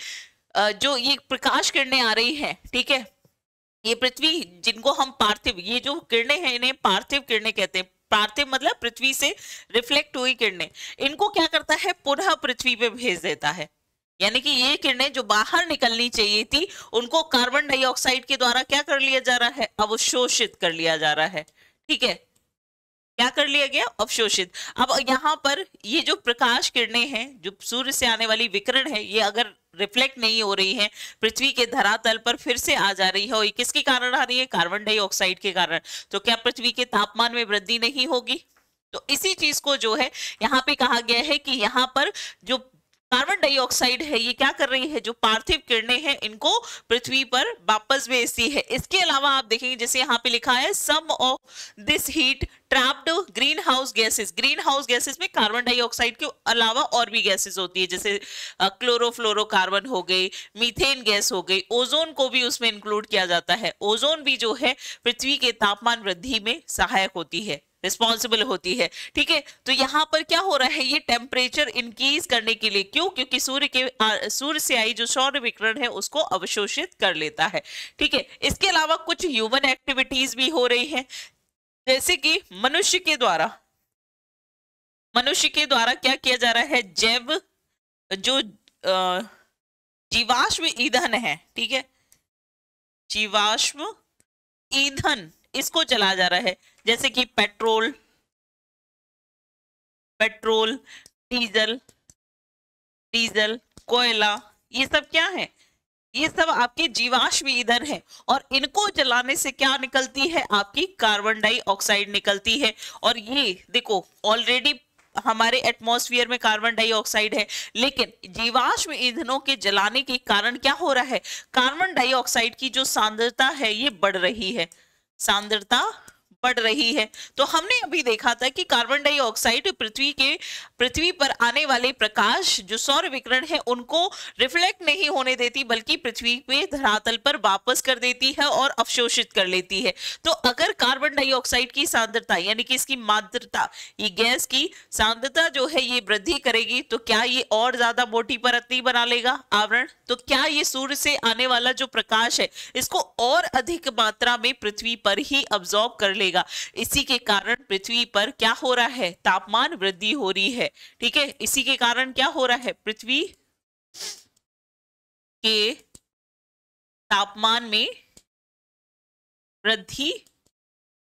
जो ये प्रकाश किरणें आ रही हैं, ठीक है, ये पृथ्वी, जिनको हम पार्थिव, ये जो किरणें हैं इन्हें पार्थिव किरणें कहते हैं। पार्थिव मतलब पृथ्वी से रिफ्लेक्ट हुई किरणें, इनको क्या करता है, पुनः पृथ्वी पे भेज देता है। यानी कि ये किरणें जो बाहर निकलनी चाहिए थी उनको कार्बन डाइऑक्साइड के द्वारा क्या कर लिया जा रहा है, अवशोषित कर लिया जा रहा है। ठीक है, क्या कर लिया गया, अवशोषित। अब यहाँ पर ये जो प्रकाश किरणें हैं, जो सूर्य से आने वाली विकिरण है, ये अगर रिफ्लेक्ट नहीं हो रही है, पृथ्वी के धरातल पर फिर से आ जा रही है, और ये किसके कारण आ रही है, कार्बन डाइऑक्साइड के कारण, तो क्या पृथ्वी के तापमान में वृद्धि नहीं होगी। तो इसी चीज को जो है यहाँ पे कहा गया है कि यहाँ पर जो कार्बन डाइऑक्साइड है ये क्या कर रही है, जो पार्थिव किरणें हैं इनको पृथ्वी पर वापस भेजती है। इसके अलावा आप देखेंगे जैसे यहाँ पे लिखा है, sum of this heat trapped green house gases. Green house gases में कार्बन डाइऑक्साइड के अलावा और भी गैसेस होती है, जैसे क्लोरोफ्लोरोकार्बन हो गई, मीथेन गैस हो गई, ओजोन को भी उसमें इंक्लूड किया जाता है। ओजोन भी जो है पृथ्वी के तापमान वृद्धि में सहायक होती है, रिस्पॉन्सिबल होती है। ठीक है, तो यहाँ पर क्या हो रहा है, ये टेम्परेचर इंक्रीज करने के लिए, क्यों, क्योंकि सूर्य से आई जो सौर विकिरण है उसको अवशोषित कर लेता है। ठीक है, इसके अलावा कुछ ह्यूमन एक्टिविटीज भी हो रही है, जैसे कि मनुष्य के द्वारा क्या किया जा रहा है, जैव जो जीवाश्म ईंधन है, ठीक है, जीवाश्म ईंधन इसको चला जा रहा है, जैसे कि पेट्रोल, डीजल, कोयला, ये सब क्या है, ये सब आपके जीवाश्म ईंधन है। और इनको जलाने से क्या निकलती है, आपकी कार्बन डाइऑक्साइड निकलती है। और ये देखो ऑलरेडी हमारे एटमॉस्फेयर में कार्बन डाइऑक्साइड है, लेकिन जीवाश्म ईंधनों के जलाने के कारण क्या हो रहा है, कार्बन डाइऑक्साइड की जो सांद्रता है ये बढ़ रही है, सांद्रता बढ़ रही है। तो हमने अभी देखा था कि कार्बन डाइऑक्साइड पृथ्वी पर आने वाले प्रकाश जो सौर विकिरण है उनको रिफ्लेक्ट नहीं होने देती, बल्कि पृथ्वी पे धरातल पर वापस कर देती है और अवशोषित कर लेती है। तो अगर कार्बन डाइऑक्साइड की सांद्रता यानी कि इसकी मात्रा, ये गैस की सांद्रता जो है ये वृद्धि करेगी, तो क्या ये और ज्यादा मोटी परत नहीं बना लेगा आवरण? तो क्या ये सूर्य से आने वाला जो प्रकाश है इसको और अधिक मात्रा में पृथ्वी पर ही अब्सॉर्ब कर लेगा। इसी के कारण पृथ्वी पर क्या हो रहा है, तापमान वृद्धि हो रही है। ठीक है, इसी के कारण क्या हो रहा है, पृथ्वी के तापमान में वृद्धि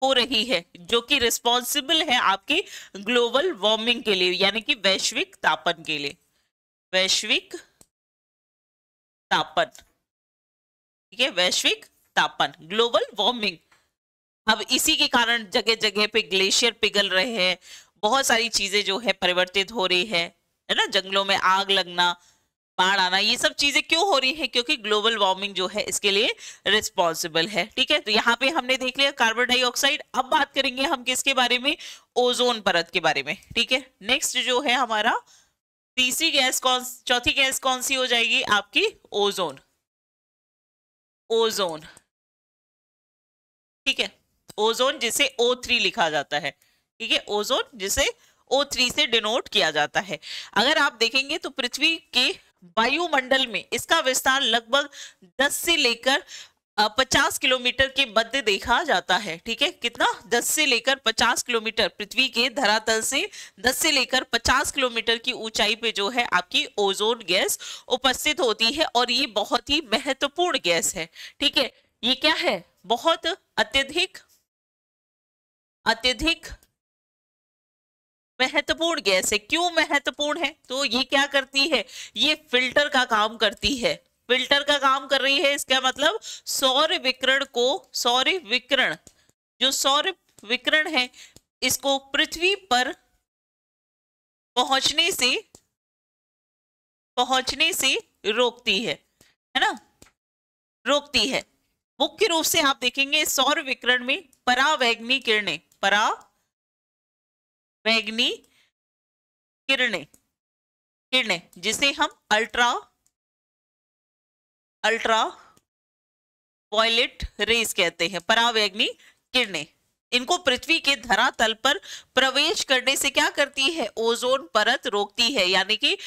हो रही है, जो कि रिस्पॉन्सिबल है आपके ग्लोबल वार्मिंग के लिए, यानी कि वैश्विक तापन के लिए, वैश्विक तापन। ठीक है, वैश्विक तापन, ग्लोबल वार्मिंग। अब इसी के कारण जगह जगह पे ग्लेशियर पिघल रहे हैं, बहुत सारी चीजें जो है परिवर्तित हो रही है ना, जंगलों में आग लगना, बाढ़ आना, ये सब चीजें क्यों हो रही है, क्योंकि ग्लोबल वार्मिंग जो है इसके लिए रिस्पॉन्सिबल है। ठीक है, तो यहाँ पे हमने देख लिया कार्बन डाइऑक्साइड। अब बात करेंगे हम किसके बारे में, ओजोन परत के बारे में। ठीक है, नेक्स्ट जो है हमारा चौथी गैस कौन सी हो जाएगी आपकी, ओजोन। ओजोन, ठीक है, ओजोन जिसे O3 लिखा जाता है। ठीक है, ओजोन जिसे O3 से डिनोट किया जाता है। अगर आप देखेंगे तो पृथ्वी के वायुमंडल में इसका विस्तार लगभग 10 से लेकर 50 किलोमीटर के मध्य देखा जाता है। ठीक है, कितना, 10 से लेकर 50 किलोमीटर, पृथ्वी के धरातल से 10 से लेकर 50 किलोमीटर की ऊंचाई पे जो है आपकी ओजोन गैस उपस्थित होती है, और ये बहुत ही महत्वपूर्ण गैस है। ठीक है, ये क्या है, बहुत अत्यधिक महत्वपूर्ण गैस है। क्यों महत्वपूर्ण है, तो ये क्या करती है, ये फिल्टर का काम करती है, फिल्टर का काम कर रही है। इसका मतलब सौर विकिरण है इसको पृथ्वी पर पहुंचने से रोकती है ना, रोकती है। मुख्य रूप से आप देखेंगे सौर विकिरण में परावैंगनी किरणें जिसे हम अल्ट्रा वायलेट रेज कहते हैं, परावैंगनी किरणें, इनको पृथ्वी के धरातल पर प्रवेश करने से क्या करती है, ओजोन परत रोकती है, यानी कि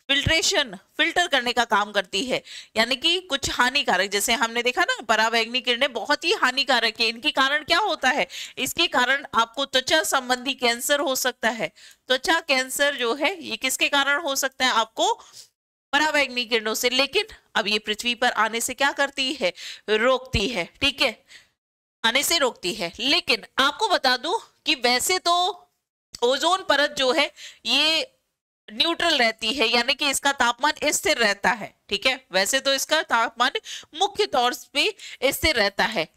फिल्टर करने का काम करती है। यानी कि कुछ हानिकारक, जैसे हमने देखा ना परावैंगनी किरणें बहुत ही हानिकारक है। इनके कारण क्या होता है, इसके कारण आपको त्वचा संबंधी कैंसर हो सकता है। त्वचा कैंसर जो है ये किसके कारण हो सकता है, आपको परावैंगनी किरणों से। लेकिन अब ये पृथ्वी पर आने से क्या करती है, रोकती है। ठीक है, आने से रोकती है। लेकिन आपको बता दूं कि वैसे तो ओजोन परत जो है ये न्यूट्रल रहती है, यानी कि इसका तापमान स्थिर रहता है। ठीक है, वैसे तो इसका तापमान मुख्य तौर पे स्थिर रहता है,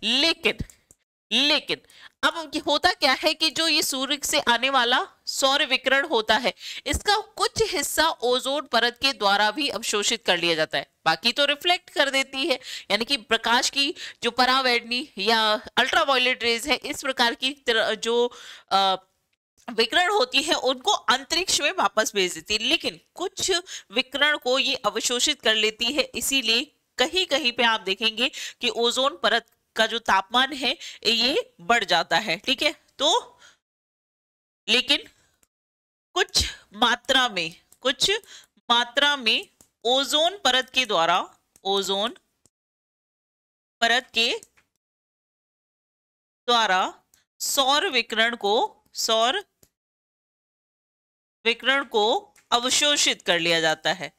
लेकिन अब होता क्या है कि जो ये सूर्य से आने वाला सौर विकिरण होता है इसका कुछ हिस्सा ओजोन परत के द्वारा भी अवशोषित कर लिया जाता है, बाकी तो रिफ्लेक्ट कर देती है। यानी कि प्रकाश की जो परावैंगनी या अल्ट्रावायलेट रेज है, इस प्रकार की जो विकिरण होती है उनको अंतरिक्ष में वापस भेज देती है, लेकिन कुछ विकिरण को ये अवशोषित कर लेती है। इसीलिए कहीं कहीं पे आप देखेंगे कि ओजोन परत का जो तापमान है ये बढ़ जाता है। ठीक है, तो लेकिन कुछ मात्रा में ओजोन परत के द्वारा सौर विकिरण को अवशोषित कर लिया जाता है,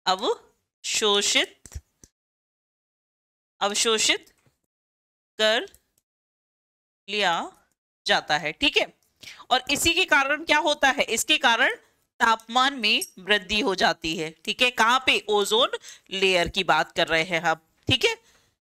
अवशोषित कर लिया जाता है। ठीक है, और इसी के कारण क्या होता है, इसके कारण तापमान में वृद्धि हो जाती है। ठीक है, कहां पे, ओजोन लेयर की बात कर रहे हैं हम। ठीक है,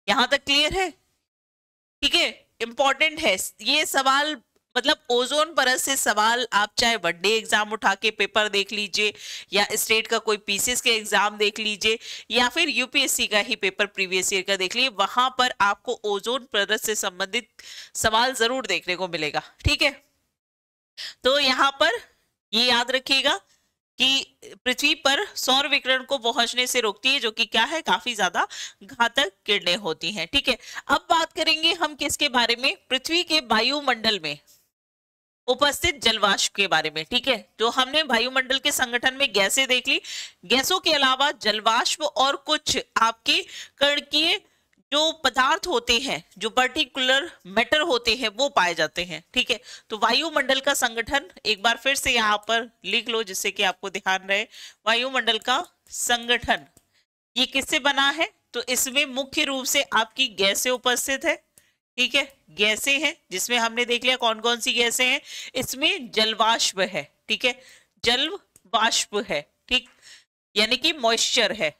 यहां तक क्लियर है। ठीक है, इंपॉर्टेंट है ये सवाल, मतलब ओजोन परत से सवाल आप चाहे वनडे एग्जाम उठा के पेपर देख लीजिए, या स्टेट का कोई पीसीएस के एग्जाम देख लीजिए, या फिर यूपीएससी का ही पेपर प्रीवियस ईयर का देख लीजिए, वहां पर आपको ओजोन परत से संबंधित सवाल जरूर देखने को मिलेगा। ठीक है, तो यहाँ पर ये याद रखिएगा कि पृथ्वी पर सौर विकिरण को पहुंचने से रोकती है, जो कि क्या है, काफी ज्यादा घातक किरणें होती हैं। ठीक है, अब बात करेंगे हम किसके बारे में, पृथ्वी के वायुमंडल में उपस्थित जलवाष्प के बारे में। ठीक है, तो हमने वायुमंडल के संगठन में गैसें देख ली, गैसों के अलावा जलवाष्प और कुछ आपके कणकीय जो पदार्थ होते हैं, जो पर्टिकुलर मैटर होते हैं, वो पाए जाते हैं। ठीक है, तो वायुमंडल का संगठन एक बार फिर से यहाँ पर लिख लो जिससे कि आपको ध्यान रहे। वायुमंडल का संगठन ये किससे बना है, तो इसमें मुख्य रूप से आपकी गैसें उपस्थित है। ठीक है, गैसें हैं जिसमें हमने देख लिया कौन कौन सी गैसें हैं, इसमें जलवाष्प है। ठीक है, जल वाष्प है, ठीक, यानी कि मॉइस्चर है।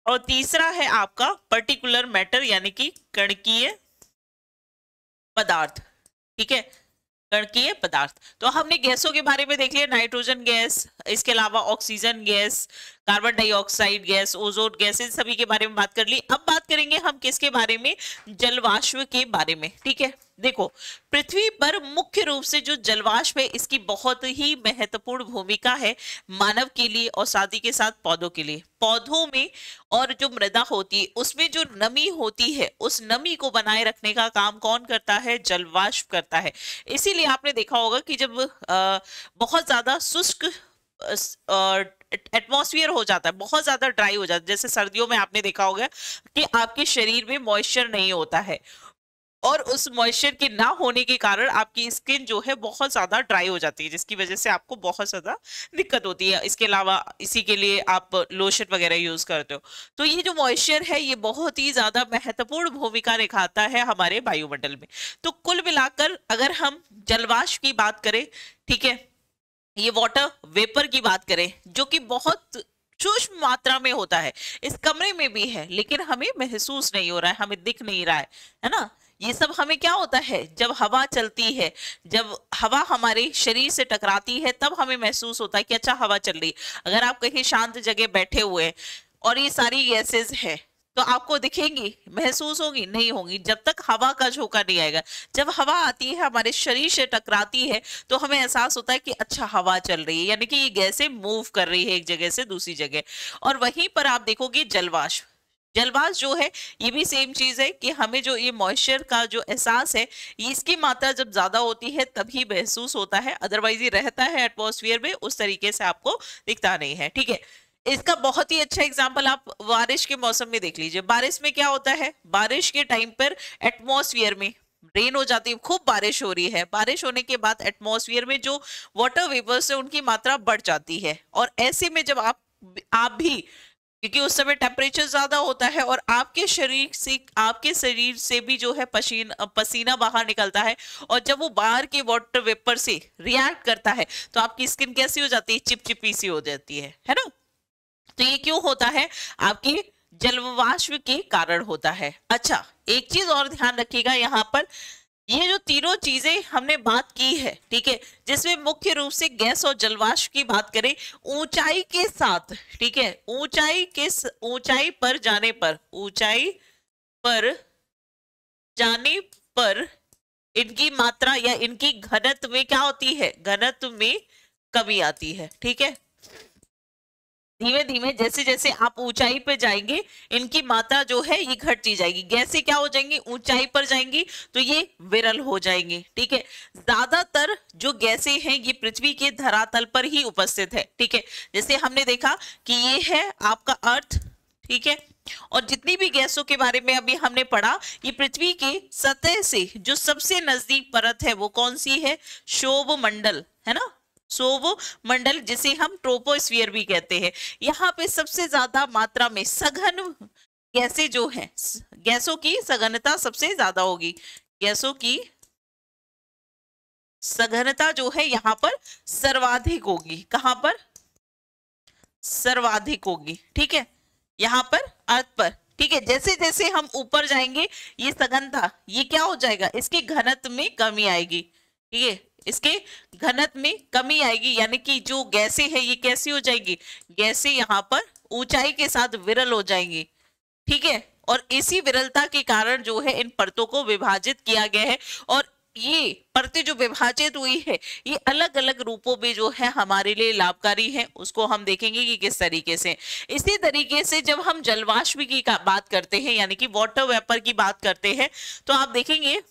और तीसरा है आपका पर्टिकुलर मैटर, यानी कि कणकीय पदार्थ। ठीक है, कणकीय पदार्थ। तो हमने गैसों के बारे में देख लिया, नाइट्रोजन गैस, इसके अलावा oxygen gas, carbon dioxide gas, ozone gas, इन सभी के बारे में बात कर ली। अब बात करेंगे हम किसके बारे में, जलवाष्प के बारे में। ठीक है, देखो पृथ्वी पर मुख्य रूप से जो जलवाष्प है, इसकी बहुत ही महत्वपूर्ण भूमिका है मानव के लिए और साथ ही के साथ पौधों के लिए। पौधों में और जो मृदा होती है उसमें जो नमी होती है, उस नमी को बनाए रखने का काम कौन करता है, जलवाष्प करता है। इसीलिए आपने देखा होगा कि जब बहुत ज्यादा शुष्क एटमॉस्फेयर हो जाता है, बहुत ज्यादा ड्राई हो जाता है, जैसे सर्दियों में आपने देखा होगा कि आपके शरीर में मॉइस्चर नहीं होता है, और उस मॉइस्चर के ना होने के कारण आपकी स्किन जो है बहुत ज्यादा ड्राई हो जाती है, जिसकी वजह से आपको बहुत ज्यादा दिक्कत होती है। इसके अलावा इसी के लिए आप लोशन वगैरह यूज करते हो। तो ये जो मॉइस्चर है ये बहुत ही ज्यादा महत्वपूर्ण भूमिका निभाता है हमारे वायुमंडल में। तो कुल मिलाकर अगर हम जलवाष्प की बात करें, ठीक है, ये वाटर वेपर की बात करें, जो कि बहुत सूक्ष्म मात्रा में होता है, इस कमरे में भी है लेकिन हमें महसूस नहीं हो रहा है, हमें दिख नहीं रहा है ना। ये सब हमें क्या होता है, जब हवा चलती है, जब हवा हमारे शरीर से टकराती है, तब हमें महसूस होता है कि अच्छा हवा चल रही है। अगर आप कहीं शांत जगह बैठे हुए हैं और ये सारी गैसेस है, तो आपको दिखेंगी, महसूस होगी, नहीं होंगी, जब तक हवा का झोंका नहीं आएगा। जब हवा आती है, हमारे शरीर से टकराती है, तो हमें एहसास होता है कि अच्छा हवा चल रही है, यानी कि ये गैसें मूव कर रही है एक जगह से दूसरी जगह। और वहीं पर आप देखोगे जलवाष्प, जलवाष्प जो है ये भी सेम चीज है कि हमें जो ये मॉइस्चर का जो एहसास है, ये इसकी मात्रा जब ज्यादा होती है तभी महसूस होता है, अदरवाइज ये रहता है एटमॉस्फेयर में, उस तरीके से आपको दिखता नहीं है। ठीक है, इसका बहुत ही अच्छा एग्जांपल आप बारिश के मौसम में देख लीजिए। बारिश में क्या होता है, बारिश के टाइम पर एटमॉस्फेयर में रेन हो जाती है, खूब बारिश हो रही है, बारिश होने के बाद एटमॉस्फेयर में जो वाटर वेपर्स है उनकी मात्रा बढ़ जाती है, और ऐसे में जब आप भी, क्योंकि उस समय टेम्परेचर ज्यादा होता है और आपके शरीर से भी जो है पसीना बाहर निकलता है, और जब वो बाहर के वाटर वेपर से रिएक्ट करता है तो आपकी स्किन कैसी हो जाती है, चिपचिपी सी हो जाती है ना। तो ये क्यों होता है, आपकी जलवाष्प के कारण होता है। अच्छा, एक चीज और ध्यान रखिएगा यहाँ पर, ये जो तीनों चीजें हमने बात की है, ठीक है, जिसमें मुख्य रूप से गैस और जलवाष्प की बात करें, ऊंचाई के साथ, ठीक है, ऊंचाई पर जाने पर इनकी मात्रा या इनकी घनत्व में क्या होती है, घनत्व में कमी आती है। ठीक है, धीमे धीमे जैसे जैसे आप ऊंचाई पर जाएंगे, इनकी मात्रा जो है ये घटती जाएगी, गैसें क्या हो जाएंगी, ऊंचाई पर जाएंगी तो ये विरल हो जाएंगी। ठीक है, ज्यादातर जो गैसें हैं ये पृथ्वी के धरातल पर ही उपस्थित है। ठीक है, जैसे हमने देखा कि ये है आपका अर्थ, ठीक है, और जितनी भी गैसों के बारे में अभी हमने पढ़ा, ये पृथ्वी के सतह से जो सबसे नजदीक परत है वो कौन सी है, क्षोभ मंडल, है ना, क्षोभ मंडल, जिसे हम ट्रोपोस्फियर भी कहते हैं। यहाँ पे सबसे ज्यादा मात्रा में सघन गैसें जो हैं, गैसों की सघनता सबसे ज्यादा होगी, गैसों की सघनता जो है यहाँ पर सर्वाधिक होगी। कहां पर, सर्वाधिक होगी। ठीक है, यहाँ पर अर्थ पर। ठीक है, जैसे जैसे हम ऊपर जाएंगे ये सघनता, ये क्या हो जाएगा, इसके घनत्व में कमी आएगी। ठीक है, इसके घनत्व में कमी आएगी, यानी कि जो गैसें है ये कैसी हो जाएगी, गैसें यहाँ पर ऊंचाई के साथ विरल हो जाएंगी, ठीक है। और इसी विरलता के कारण जो है इन परतों को विभाजित किया गया है, और ये परतें जो विभाजित हुई है ये अलग अलग रूपों में जो है हमारे लिए लाभकारी है, उसको हम देखेंगे कि किस तरीके से। इसी तरीके से जब हम जलवाष्प की बात करते हैं, यानी कि वाटर वेपर की बात करते हैं, तो आप देखेंगे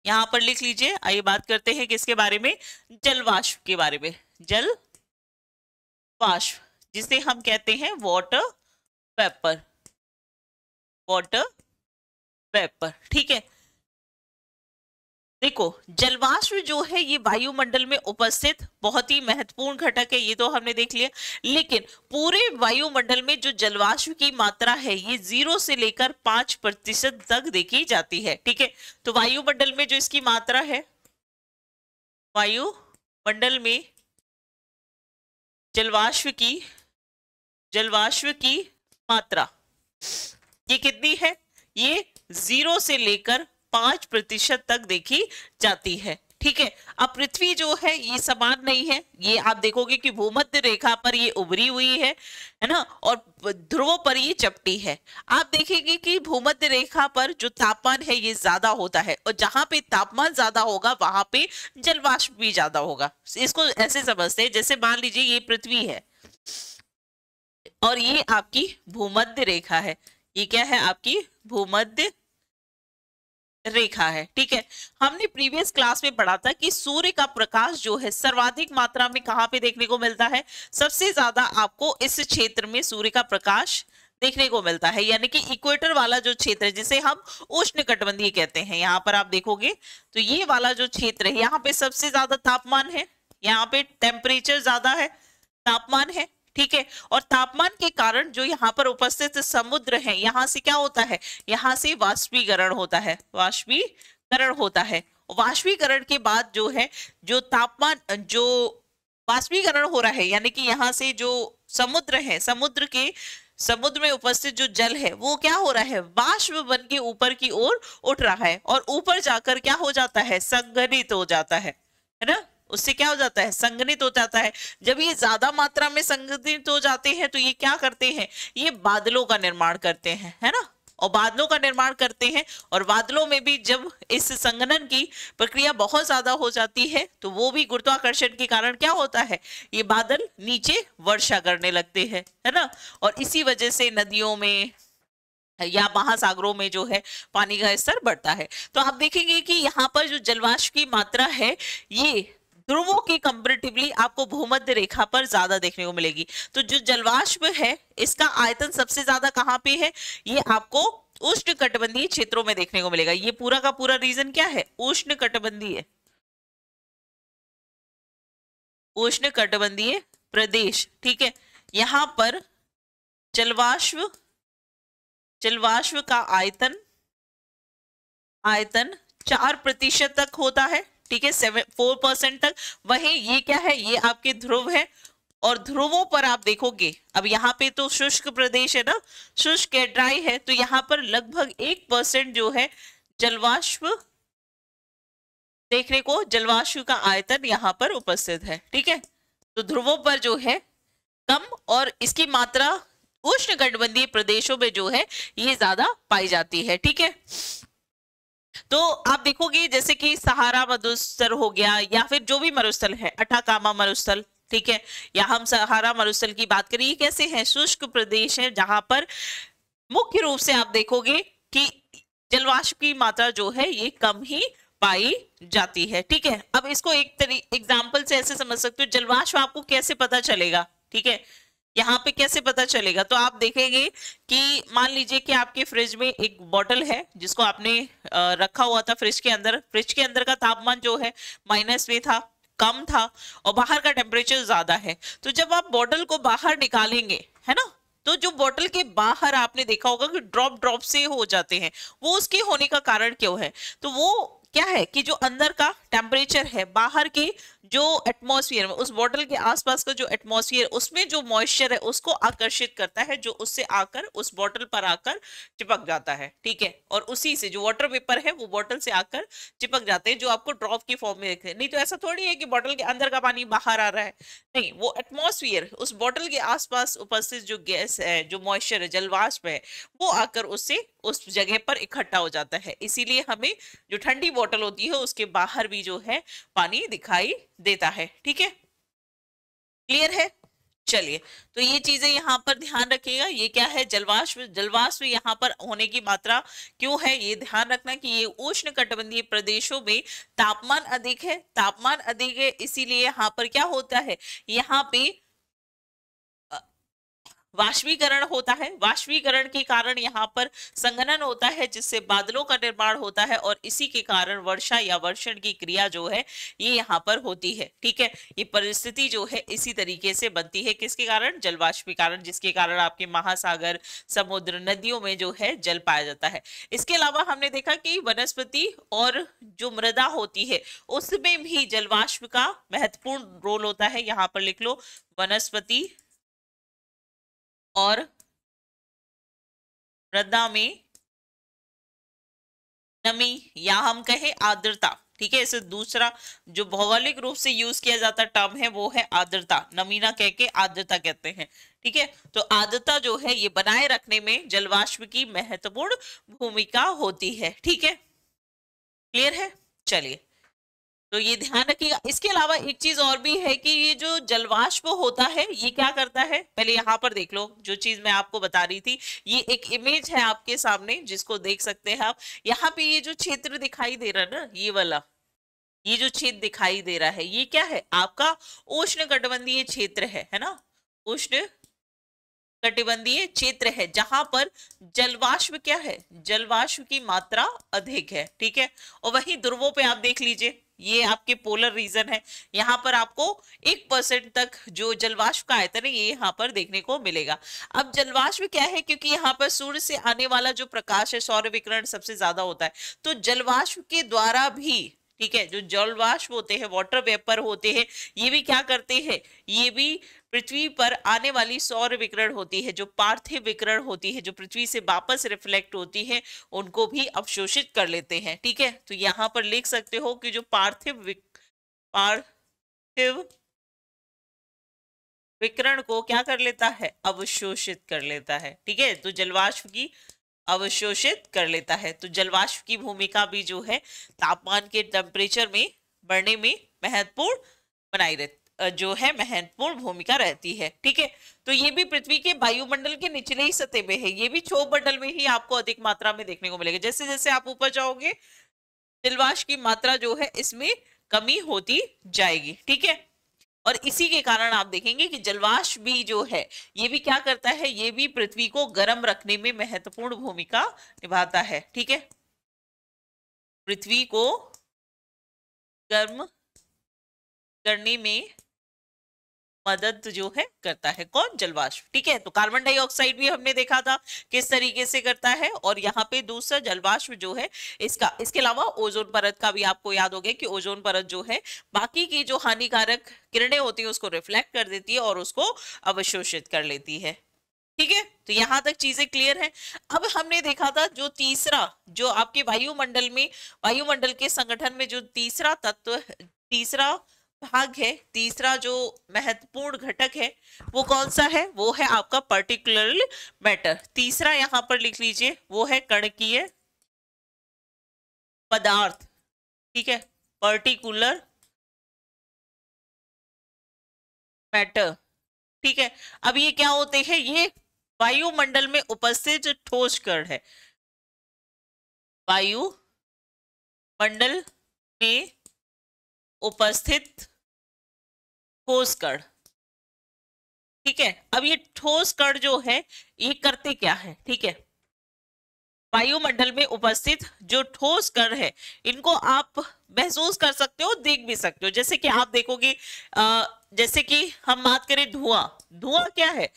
यहां पर लिख लीजिए। आइए बात करते हैं किसके बारे में, जलवाष्प के बारे में। जल वाष्प जिसे हम कहते हैं वाटर वेपर, वाटर वेपर, ठीक है। देखो जलवाष्प जो है ये वायुमंडल में उपस्थित बहुत ही महत्वपूर्ण घटक है, ये तो हमने देख लिया। लेकिन पूरे वायुमंडल में जो जलवाष्प की मात्रा है ये 0 से लेकर 5% तक देखी जाती है, ठीक है। तो वायुमंडल में जो इसकी मात्रा है, वायुमंडल में जलवाष्प की मात्रा ये कितनी है, ये 0 से लेकर 5% तक देखी जाती है, ठीक है। अब पृथ्वी जो है ये समान नहीं है, ये आप देखोगे कि भूमध्य रेखा पर ये उभरी हुई है ना, और ध्रुवों पर ये चपटी है। आप देखेंगे कि भूमध्य रेखा पर जो तापमान है ये ज्यादा होता है, और जहां पे तापमान ज्यादा होगा वहां पे जलवाष्प भी ज्यादा होगा। इसको ऐसे समझते हैं जैसे मान लीजिए ये पृथ्वी है और ये आपकी भूमध्य रेखा है, ये क्या है आपकी भूमध्य रेखा है, ठीक है। हमने प्रीवियस क्लास में पढ़ा था कि सूर्य का प्रकाश जो है सर्वाधिक मात्रा में कहां पे देखने को मिलता है, सबसे ज्यादा आपको इस क्षेत्र में सूर्य का प्रकाश देखने को मिलता है, यानी कि इक्वेटर वाला जो क्षेत्र है जिसे हम उष्णकटिबंधीय कहते हैं। यहाँ पर आप देखोगे तो ये वाला जो क्षेत्र है यहाँ पे सबसे ज्यादा तापमान है, यहाँ पे टेम्परेचर ज्यादा है, तापमान है, ठीक है। और तापमान के कारण जो यहाँ पर उपस्थित समुद्र है यहाँ से क्या होता है, यहाँ से वाष्पीकरण होता है, वाष्पीकरण होता है। वाष्पीकरण के बाद जो है जो तापमान जो वाष्पीकरण हो रहा है, यानी कि यहाँ से जो समुद्र है, समुद्र में उपस्थित जो जल है वो क्या हो रहा है, वाष्प बन के ऊपर की ओर उठ रहा है, और ऊपर जाकर क्या हो जाता है, संघनित हो जाता है ना। उससे क्या हो जाता है, संघनित हो जाता है। जब ये ज्यादा मात्रा में संघनित हो जाते हैं तो ये क्या करते हैं, ये बादलों का निर्माण करते हैं, है ना। और बादलों का निर्माण करते हैं, और बादलों में भी जब इस संघनन की प्रक्रिया बहुत ज्यादा हो जाती है तो वो भी गुरुत्वाकर्षण के कारण क्या होता है, ये बादल नीचे वर्षा करने लगते हैं, है ना। और इसी वजह से नदियों में या महासागरों में जो है पानी का स्तर बढ़ता है। तो आप देखेंगे कि यहाँ पर जो जलवाष्प की मात्रा है ये ध्रुवों की कंपैरेटिवली आपको भूमध्य रेखा पर ज्यादा देखने को मिलेगी। तो जो जलवाष्प है इसका आयतन सबसे ज्यादा कहाँ पे है, ये आपको उष्णकटिबंधीय क्षेत्रों में देखने को मिलेगा। ये पूरा का पूरा रीजन क्या है, उष्णकटिबंधीय प्रदेश, ठीक है। यहाँ पर जलवाष्प का आयतन 4% तक होता है, ठीक है, 4% तक। वहीं ये क्या है, ये आपके ध्रुव है, और ध्रुवों पर आप देखोगे अब यहाँ पे तो शुष्क प्रदेश है ना, शुष्क है, ड्राई है, तो यहाँ पर लगभग 1% जो है जलवाष्प देखने को, जलवाष्प का आयतन यहाँ पर उपस्थित है, ठीक है। तो ध्रुवों पर जो है कम, और इसकी मात्रा उष्णकटिबंधीय प्रदेशों में जो है ये ज्यादा पाई जाती है, ठीक है। तो आप देखोगे जैसे कि सहारा मरुस्थल हो गया, या फिर जो भी मरुस्थल है, अटाकामा मरुस्थल, ठीक है, या हम सहारा मरुस्थल की बात करें, ये कैसे हैं, शुष्क प्रदेश है जहां पर मुख्य रूप से आप देखोगे कि जलवाष्प की मात्रा जो है ये कम ही पाई जाती है, ठीक है। अब इसको एक एग्जाम्पल से ऐसे समझ सकते हो, जलवाष्प आपको कैसे पता चलेगा, ठीक है, यहाँ पे कैसे पता चलेगा। तो आप देखेंगे कि मान लीजिए कि आपके फ्रिज में एक बॉटल है जिसको आपने रखा हुआ था फ्रिज के अंदर का तापमान जो है माइनस में था, कम था, और बाहर का टेम्परेचर ज्यादा है। तो जब आप बॉटल को बाहर निकालेंगे, है ना, तो जो बॉटल के बाहर आपने देखा होगा कि ड्रॉप से हो जाते हैं, वो उसके होने का कारण क्यों है, तो वो क्या है कि जो अंदर का टेम्परेचर है, बाहर के जो एटमॉस्फेयर में, उस बॉटल के आसपास का जो एटमॉस्फेयर, उसमें जो मॉइस्चर है उसको आकर्षित करता है, जो उससे आकर उस बॉटल पर आकर चिपक जाता है। ठीक है, और उसी से जो वाटर वेपर है वो बॉटल से आकर चिपक जाते हैं, जो आपको ड्रॉप की फॉर्म में दिखते हैं। नहीं तो ऐसा थोड़ी है कि बॉटल के अंदर का पानी बाहर आ रहा है, नहीं, वो एटमॉस्फेयर, उस बॉटल के आसपास उपस्थित जो गैस है, जो मॉइस्चर है, जलवाष्प है, वो आकर उससे उस जगह पर इकट्ठा हो जाता है। इसीलिए हमें जो ठंडी बोतल होती है उसके बाहर भी जो है पानी दिखाई देता है। ठीक है, क्लियर है? चलिए, तो ये चीजें यहाँ पर ध्यान रखिएगा। ये क्या है? जलवाष्प। जलवाष्प यहाँ पर होने की मात्रा क्यों है, ये ध्यान रखना कि ये उष्ण कटिबंधीय प्रदेशों में तापमान अधिक है, तापमान अधिक है, इसीलिए यहाँ पर क्या होता है, यहाँ पे वाष्पीकरण होता है। वाष्पीकरण के कारण यहाँ पर संघनन होता है, जिससे बादलों का निर्माण होता है, और इसी के कारण वर्षा या वर्षण की क्रिया जो है ये यहाँ पर होती है। ठीक है, ये परिस्थिति जो है इसी तरीके से बनती है। किसके कारण? जलवाष्पीकरण, जिसके कारण आपके महासागर, समुद्र, नदियों में जो है जल पाया जाता है। इसके अलावा हमने देखा कि वनस्पति और जो मृदा होती है उसमें भी जलवाष्प का महत्वपूर्ण रोल होता है। यहाँ पर लिख लो, वनस्पति और मृदा में नमी, या हम कहें आर्द्रता। ठीक है, इसे दूसरा जो भौगोलिक रूप से यूज किया जाता टर्म है वो है आर्द्रता, नमी ना कह के आर्द्रता कहते हैं। ठीक है, तो आर्द्रता जो है ये बनाए रखने में जलवाष्प की महत्वपूर्ण भूमिका होती है। ठीक है, क्लियर है? चलिए, तो ये ध्यान रखिएगा। इसके अलावा एक चीज और भी है कि ये जो जलवाष्प होता है ये क्या करता है, पहले यहाँ पर देख लो, जो चीज मैं आपको बता रही थी, ये एक इमेज है आपके सामने जिसको देख सकते हैं आप। यहाँ पे ये जो क्षेत्र दिखाई दे रहा है ना, ये वाला, ये जो क्षेत्र दिखाई दे रहा है, ये क्या है? आपका उष्ण कटिबंधीय क्षेत्र है ना, उष्ण कटिबंधीय क्षेत्र है, जहां पर जलवाष्प क्या है, जलवाष्प की मात्रा अधिक है। ठीक है, और वहीं ध्रुवों पे आप देख लीजिए, ये आपके पोलर रीजन है, यहाँ पर आपको 1% तक जो जलवाष्प का आयतन है ये यहाँ पर देखने को मिलेगा। अब जलवाष्प क्या है, क्योंकि यहाँ पर सूर्य से आने वाला जो प्रकाश है, सौर विकिरण सबसे ज्यादा होता है, तो जलवाष्प के द्वारा भी, ठीक है, जो जलवाष्प होते हैं, वाटर वेपर होते हैं, ये भी क्या करते हैं, ये भी पृथ्वी पर आने वाली सौर विकिरण होती है, जो पार्थिव विकिरण होती है, जो पृथ्वी से वापस रिफ्लेक्ट होती है, उनको भी अवशोषित कर लेते हैं। ठीक है, तो यहाँ पर लिख सकते हो कि जो पार्थिव विकिरण को क्या कर लेता है, अवशोषित कर लेता है। ठीक है, तो जलवाष्प की अवशोषित कर लेता है। तो जलवाष्प की भूमिका भी जो है तापमान के टेम्परेचर में बढ़ने में महत्वपूर्ण बनाई रहती, जो है महत्वपूर्ण भूमिका रहती है। ठीक है, तो ये भी पृथ्वी के वायुमंडल के निचले ही सतह में है, ये भी क्षोभ मंडल में ही आपको अधिक मात्रा में देखने को मिलेगा। जैसे जैसे आप ऊपर जाओगे जलवाष्प की मात्रा जो है इसमें कमी होती जाएगी। ठीक है, और इसी के कारण आप देखेंगे कि जलवाष्प भी जो है ये भी क्या करता है, ये भी पृथ्वी को गर्म रखने में महत्वपूर्ण भूमिका निभाता है। ठीक है, पृथ्वी को गर्म करने में मदद जो है करता है कौन, जलवाष्प। ठीक है, तो कार्बन डाइऑक्साइड भी हमने देखा था किस तरीके से करता है, और यहाँ पे दूसरा जलवाष्प जो है इसका, इसके अलावा ओजोन परत का भी आपको याद हो गया कि ओजोन परत जो है बाकी की जो हानिकारक किरणें होती है उसको रिफ्लेक्ट कर देती है और उसको अवशोषित कर लेती है। ठीक है, तो यहां तक चीजें क्लियर है। अब हमने देखा था जो तीसरा, जो आपके वायुमंडल में, वायुमंडल के संगठन में जो तीसरा तत्व, तीसरा भाग है, तीसरा जो महत्वपूर्ण घटक है वो कौन सा है, वो है आपका पर्टिकुलर मैटर। तीसरा यहां पर लिख लीजिए, वो है कणकीय पदार्थ। ठीक है, पर्टिकुलर मैटर। ठीक है, अब ये क्या होते हैं, ये वायुमंडल में उपस्थित ठोस कण है, वायुमंडल में उपस्थित ठोस कण। ठीक है, अब ये ठोस कण जो है ये करते क्या है, ठीक है, वायुमंडल में उपस्थित जो ठोस कण है इनको आप महसूस कर सकते हो, देख भी सकते हो। जैसे कि आप देखोगे, जैसे कि हम बात करें धुआं, धुआं क्या है,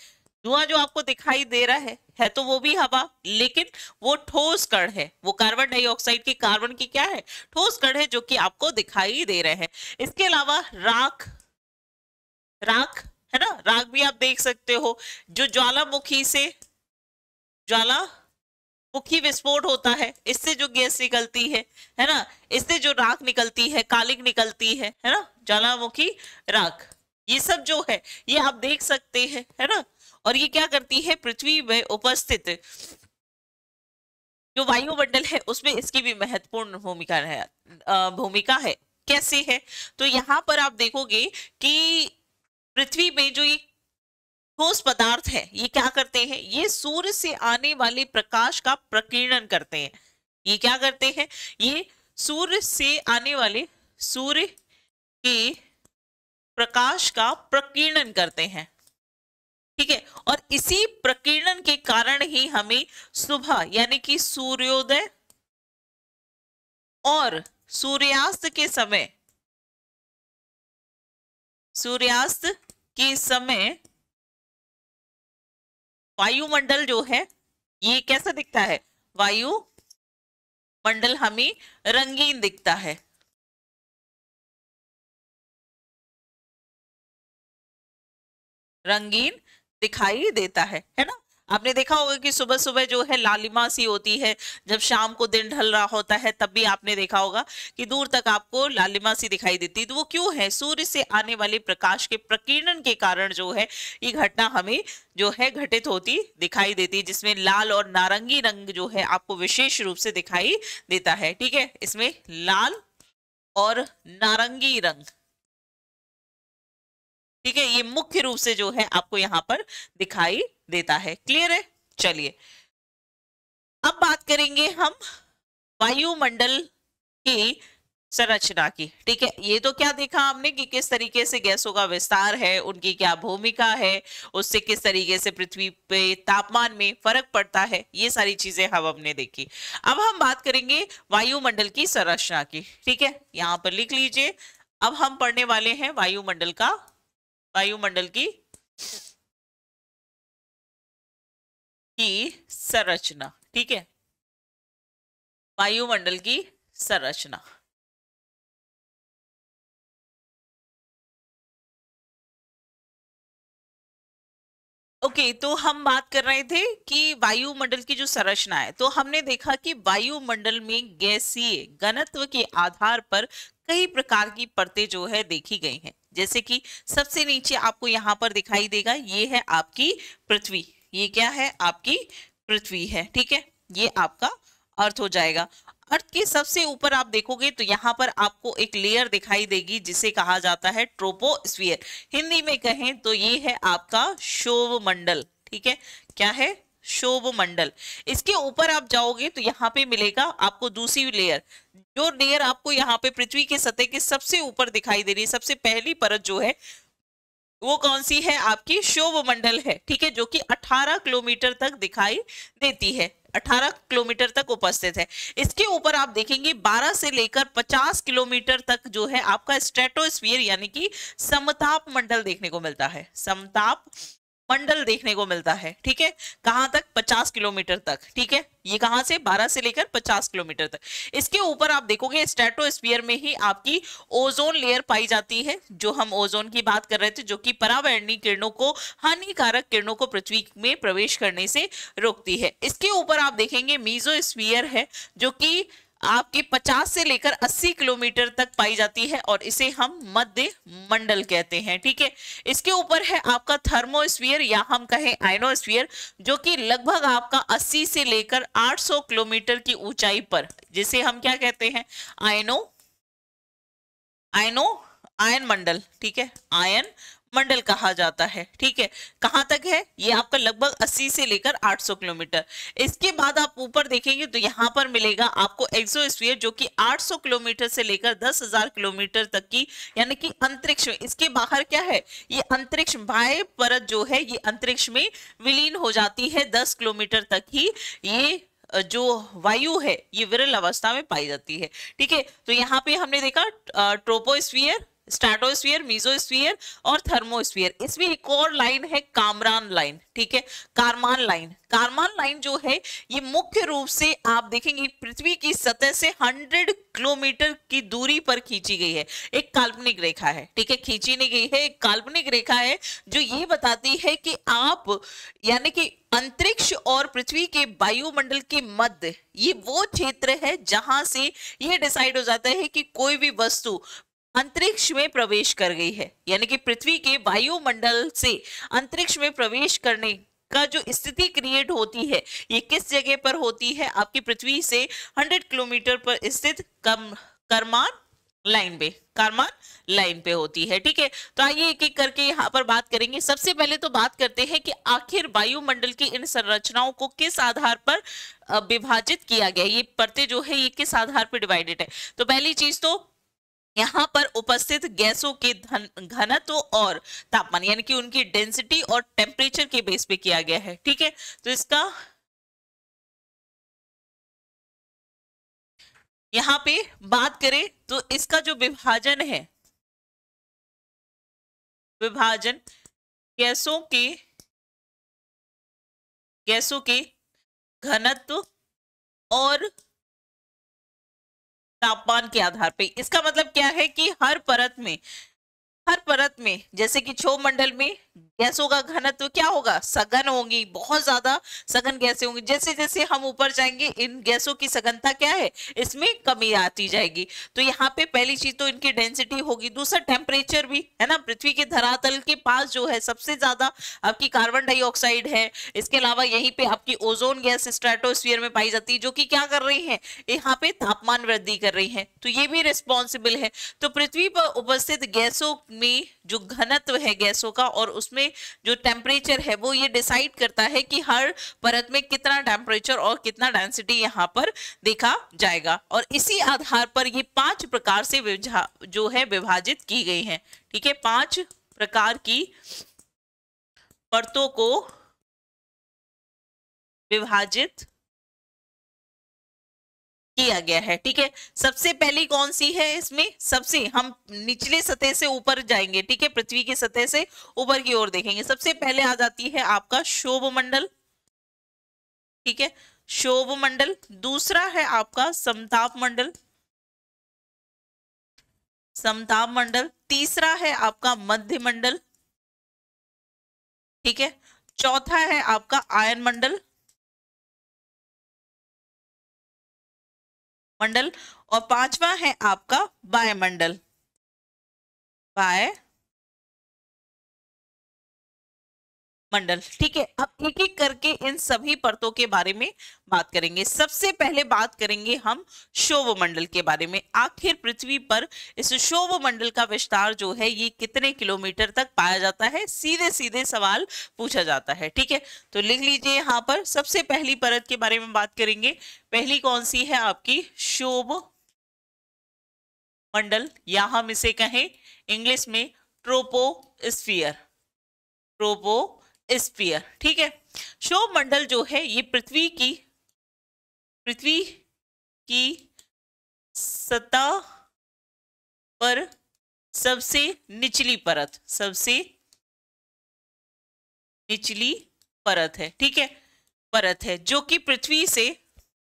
धुआं जो आपको दिखाई दे रहा है तो वो भी हवा, लेकिन वो ठोस कण है, वो कार्बन डाइऑक्साइड की, कार्बन की क्या है, ठोस कण है जो कि आपको दिखाई दे रहे हैं। इसके अलावा राख, राख है ना, राख भी आप देख सकते हो, जो ज्वालामुखी से, ज्वालामुखी विस्फोट होता है, इससे जो गैस निकलती है ना, इससे जो राख निकलती है, कालिक निकलती है ना, ज्वालामुखी राख, ये सब जो है ये आप देख सकते हैं, है ना। और ये क्या करती है, पृथ्वी में उपस्थित जो वायुमंडल है उसमें इसकी भी महत्वपूर्ण भूमिका है। कैसे है, तो यहाँ पर आप देखोगे कि पृथ्वी में जो ये ठोस पदार्थ है ये क्या करते हैं, ये सूर्य से आने वाले प्रकाश का प्रकीर्णन करते हैं। ये क्या करते हैं, ये सूर्य से आने वाले, सूर्य के प्रकाश का प्रकीर्णन करते हैं, ठीक है। और इसी प्रकीर्णन के कारण ही हमें सुबह यानी कि सूर्योदय और सूर्यास्त के समय, सूर्यास्त के समय वायुमंडल जो है ये कैसा दिखता है, वायुमंडल हमें रंगीन दिखता है, रंगीन दिखाई देता है ना। आपने देखा होगा कि सुबह सुबह जो है लालिमा सी होती है, जब शाम को दिन ढल रहा होता है तब भी आपने देखा होगा कि दूर तक आपको लालिमा सी दिखाई देती है। तो वो क्यों है, सूर्य से आने वाले प्रकाश के प्रकीर्णन के कारण जो है ये घटना हमें जो है घटित होती दिखाई देती है, जिसमें लाल और नारंगी रंग जो है आपको विशेष रूप से दिखाई देता है, ठीक है। इसमें लाल और नारंगी रंग, ठीक है, ये मुख्य रूप से जो है आपको यहाँ पर दिखाई देता है। क्लियर है, चलिए अब बात करेंगे हम वायुमंडल की संरचना की, ठीक है। ये तो क्या देखा हमने कि किस तरीके से गैसों का विस्तार है, उनकी क्या भूमिका है, उससे किस तरीके से पृथ्वी पे तापमान में फर्क पड़ता है, ये सारी चीजें हम हमने देखी। अब हम बात करेंगे वायुमंडल की संरचना की, ठीक है, यहाँ पर लिख लीजिए। अब हम पढ़ने वाले हैं वायुमंडल का, वायुमंडल की संरचना, ठीक है, वायुमंडल की संरचना। ओके तो हम बात कर रहे थे कि वायुमंडल की जो संरचना है, तो हमने देखा कि वायुमंडल में गैसीय घनत्व के आधार पर कई प्रकार की परतें जो है देखी गई हैं। जैसे कि सबसे नीचे आपको यहाँ पर दिखाई देगा, ये है आपकी पृथ्वी, ये क्या है, आपकी पृथ्वी है, ठीक है, ये आपका अर्थ हो जाएगा। अर्थ के सबसे ऊपर आप देखोगे तो यहाँ पर आपको एक लेयर दिखाई देगी जिसे कहा जाता है ट्रोपोस्फियर, हिंदी में कहें तो ये है आपका शोभ मंडल, ठीक है, क्या है, शोभ मंडल। इसके ऊपर आप जाओगे तो यहाँ पे मिलेगा आपको दूसरी लेयर, जो लेयर आपको यहाँ पे पृथ्वी के सतह के सबसे ऊपर दिखाई दे रही है, सबसे पहली परत जो है वो कौन सी है, आपकी शोभ मंडल है, ठीक है, जो कि 18 किलोमीटर तक दिखाई देती है, 18 किलोमीटर तक उपस्थित है। इसके ऊपर आप देखेंगे 12 से लेकर 50 किलोमीटर तक जो है आपका स्ट्रेटोस्फीयर यानी कि समताप मंडल देखने को मिलता है, समताप मंडल देखने को मिलता है, ठीक है, कहां तक, 50 किलोमीटर तक, ठीक है, ये कहां से, 12 से लेकर 50 किलोमीटर तक। इसके ऊपर आप देखोगे स्ट्रेटोस्फीयर में ही आपकी ओजोन लेयर पाई जाती है, जो हम ओजोन की बात कर रहे थे, जो कि पराबैंगनी किरणों को, हानिकारक किरणों को पृथ्वी में प्रवेश करने से रोकती है। इसके ऊपर आप देखेंगे मीजोस्फीयर है, जो कि आपके 50 से लेकर 80 किलोमीटर तक पाई जाती है और इसे हम मध्य मंडल कहते हैं, ठीक है। इसके ऊपर है आपका थर्मोस्फीयर या हम कहें आयनोस्फीयर, जो कि लगभग आपका 80 से लेकर 800 किलोमीटर की ऊंचाई पर, जिसे हम क्या कहते हैं, आयन मंडल, ठीक है, आयन मंडल कहा जाता है, ठीक है, कहां तक है, ये आपका लगभग 80 से लेकर 800 किलोमीटर। इसके बाद आप ऊपर देखेंगे तो यहां पर मिलेगा आपको एक्सोस्फीयर, जो कि 800 किलोमीटर से लेकर 10,000 किलोमीटर तक की, यानी कि अंतरिक्ष में, इसके बाहर क्या है, ये अंतरिक्ष बाह्य परत जो है ये अंतरिक्ष में विलीन हो जाती है, 10 किलोमीटर तक ही ये जो वायु है ये विरल अवस्था में पाई जाती है, ठीक है। तो यहाँ पे हमने देखा ट्रोपोस्फियर, स्ट्रेटोस्फीयर, मीजोस्फीयर और थर्मोस्फीयर। इसमें एक और लाइन है कामरान लाइन, ठीक है, कारमान लाइन। कारमान लाइन जो है ये मुख्य रूप से आप देखेंगे पृथ्वी की सतह से 100 किलोमीटर की दूरी पर खींची गई है। एक काल्पनिक रेखा है, ठीक है, खींची नहीं गई है, एक काल्पनिक रेखा है जो ये बताती है कि आप यानी कि अंतरिक्ष और पृथ्वी के वायुमंडल के मध्य ये वो क्षेत्र है जहां से यह डिसाइड हो जाता है कि कोई भी वस्तु अंतरिक्ष में प्रवेश कर गई है। यानी कि पृथ्वी के वायुमंडल से अंतरिक्ष में प्रवेश करने का जो स्थिति क्रिएट होती है ये किस जगह पर होती है, आपकी पृथ्वी से 100 किलोमीटर पर स्थित कारमान लाइन पे होती है, ठीक है। तो आइए एक एक करके यहाँ पर बात करेंगे। सबसे पहले तो बात करते हैं कि आखिर वायुमंडल की इन संरचनाओं को किस आधार पर विभाजित किया गया, ये परतें जो है ये किस आधार पर डिवाइडेड है। तो पहली चीज तो यहां पर उपस्थित गैसों के घनत्व और तापमान यानी कि उनकी डेंसिटी और टेम्परेचर के बेस पे किया गया है, ठीक है। तो इसका यहां पे बात करें तो इसका जो विभाजन है, विभाजन गैसों के घनत्व और तापमान के आधार पे। इसका मतलब क्या है कि हर परत में जैसे कि क्षोभ मंडल में गैसों का घनत्व क्या होगा, सघन होंगी, बहुत ज्यादा सघन गैसें होंगी। जैसे जैसे हम ऊपर जाएंगे इन गैसों की सघनता क्या है, इसमें कमी आती जाएगी। तो यहाँ पे पहली चीज तो इनकी डेंसिटी होगी, दूसरा टेम्परेचर भी है ना। पृथ्वी के धरातल के पास जो है सबसे ज्यादा आपकी कार्बन डाइऑक्साइड है। इसके अलावा यहीं पे आपकी ओजोन गैस स्ट्रेटोस्फीयर में पाई जाती है जो कि क्या कर रही है, यहाँ पे तापमान वृद्धि कर रही है, तो ये भी रिस्पॉन्सिबल है। तो पृथ्वी पर उपस्थित गैसों में जो घनत्व है गैसों का और उसमें जो टेम्परेचर है वो ये डिसाइड करता है कि हर परत में कितना टेम्परेचर और कितना डेंसिटी यहां पर देखा जाएगा। और इसी आधार पर ये 5 प्रकार से जो है विभाजित की गई है, ठीक है। 5 प्रकार की परतों को विभाजित किया गया है, ठीक है। सबसे पहली कौन सी है, इसमें सबसे हम निचले सतह से ऊपर जाएंगे, ठीक है, पृथ्वी की सतह से ऊपर की ओर देखेंगे। सबसे पहले आ जाती है आपका क्षोभ मंडल, ठीक है, क्षोभ मंडल। दूसरा है आपका समताप मंडल, समताप मंडल। तीसरा है आपका मध्य मंडल, ठीक है। चौथा है आपका आयन मंडल और पांचवा है आपका वायुमंडल, मंडल, ठीक है। अब एक एक करके इन सभी परतों के बारे में बात करेंगे। सबसे पहले बात करेंगे हम क्षोभ मंडल के बारे में। आखिर पृथ्वी पर इस क्षोभ मंडल का विस्तार जो है ये कितने किलोमीटर तक पाया जाता है, सीधे सीधे सवाल पूछा जाता है, ठीक है। तो लिख लीजिए यहाँ पर सबसे पहली परत के बारे में बात करेंगे। पहली कौन सी है आपकी, क्षोभ मंडल, या हम इसे कहें इंग्लिश में ट्रोपोस्फियर, ट्रोपोस्फियर, ठीक है। क्षोभ मंडल जो है ये पृथ्वी की सतह पर सबसे निचली परत है, ठीक है, परत है जो कि पृथ्वी से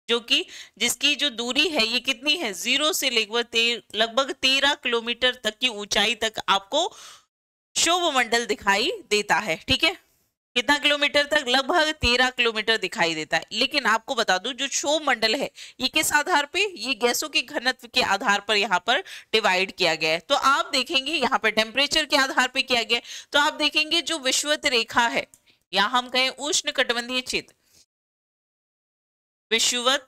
जिसकी जो दूरी है ये कितनी है, 0 से लगभग 13 किलोमीटर तक की ऊंचाई तक आपको क्षोभ मंडल दिखाई देता है, ठीक है। कितना किलोमीटर तक, लगभग 13 किलोमीटर दिखाई देता है। लेकिन आपको बता दूं जो क्षोभ मंडल है ये किस आधार पे, ये गैसों के घनत्व के आधार पर यहाँ पर डिवाइड किया गया है। तो आप देखेंगे यहाँ पर टेम्परेचर के आधार पे किया गया है। तो आप देखेंगे जो विषुवत रेखा है या हम कहें उष्ण कटिबंधीय क्षेत्र, विषुवत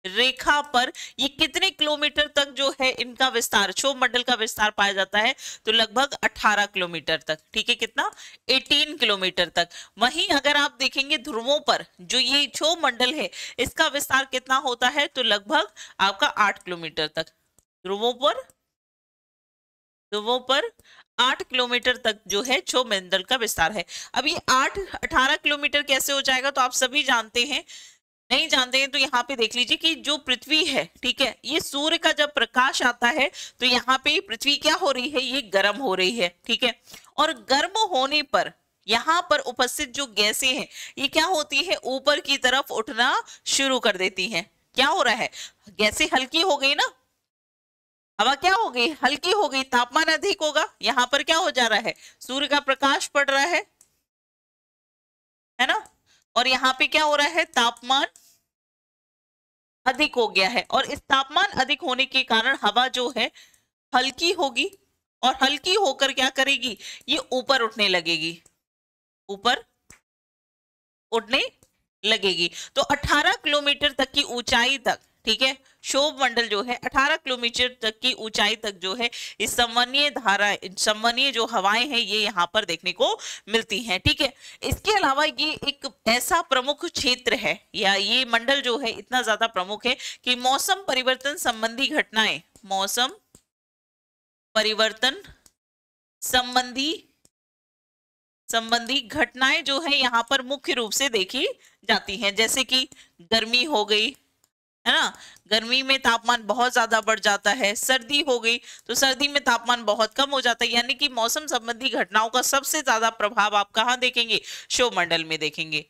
रेखा पर ये कितने किलोमीटर तक जो है इनका विस्तार, क्षोभ मंडल का विस्तार पाया जाता है, तो लगभग 18 किलोमीटर तक, ठीक है। कितना, 18 किलोमीटर तक। वहीं अगर आप देखेंगे ध्रुवों पर जो ये क्षोभ मंडल है इसका विस्तार कितना होता है, तो लगभग आपका 8 किलोमीटर तक। ध्रुवों पर 8 किलोमीटर तक जो है क्षोभ मंडल का विस्तार है। अब ये 18 किलोमीटर कैसे हो जाएगा, तो आप सभी जानते हैं नहीं जानते हैं तो यहाँ पे देख लीजिए कि जो पृथ्वी है, ठीक है, ये सूर्य का जब प्रकाश आता है तो यहाँ पे पृथ्वी क्या हो रही है, ये गर्म हो रही है, ठीक है। और गर्म होने पर यहाँ पर उपस्थित जो गैसें हैं ये क्या होती है, ऊपर की तरफ उठना शुरू कर देती हैं। क्या हो रहा है, गैसें हल्की हो गई ना, हवा क्या हो गई, हल्की हो गई, तापमान अधिक होगा। यहाँ पर क्या हो जा रहा है, सूर्य का प्रकाश पड़ रहा है ना, और यहाँ पे क्या हो रहा है, तापमान अधिक हो गया है। और इस तापमान अधिक होने के कारण हवा जो है हल्की होगी, और हल्की होकर क्या करेगी, ये ऊपर उठने लगेगी, ऊपर उठने लगेगी। तो 18 किलोमीटर तक की ऊंचाई तक, ठीक है, क्षोभ मंडल जो है 18 किलोमीटर तक की ऊंचाई तक जो है इस संवहनीय धारा, संवहनीय जो हवाएं हैं ये यहाँ पर देखने को मिलती हैं, ठीक है। इसके अलावा ये एक ऐसा प्रमुख क्षेत्र है, या ये मंडल जो है इतना ज्यादा प्रमुख है कि मौसम परिवर्तन संबंधी घटनाएं, मौसम परिवर्तन संबंधी घटनाएं जो है यहाँ पर मुख्य रूप से देखी जाती हैं। जैसे कि गर्मी हो गई, है ना, गर्मी में तापमान बहुत ज्यादा बढ़ जाता है। सर्दी हो गई तो सर्दी में तापमान बहुत कम हो जाता है। यानी कि मौसम संबंधी घटनाओं का सबसे ज्यादा प्रभाव आप कहाँ देखेंगे, क्षोभमंडल में देखेंगे।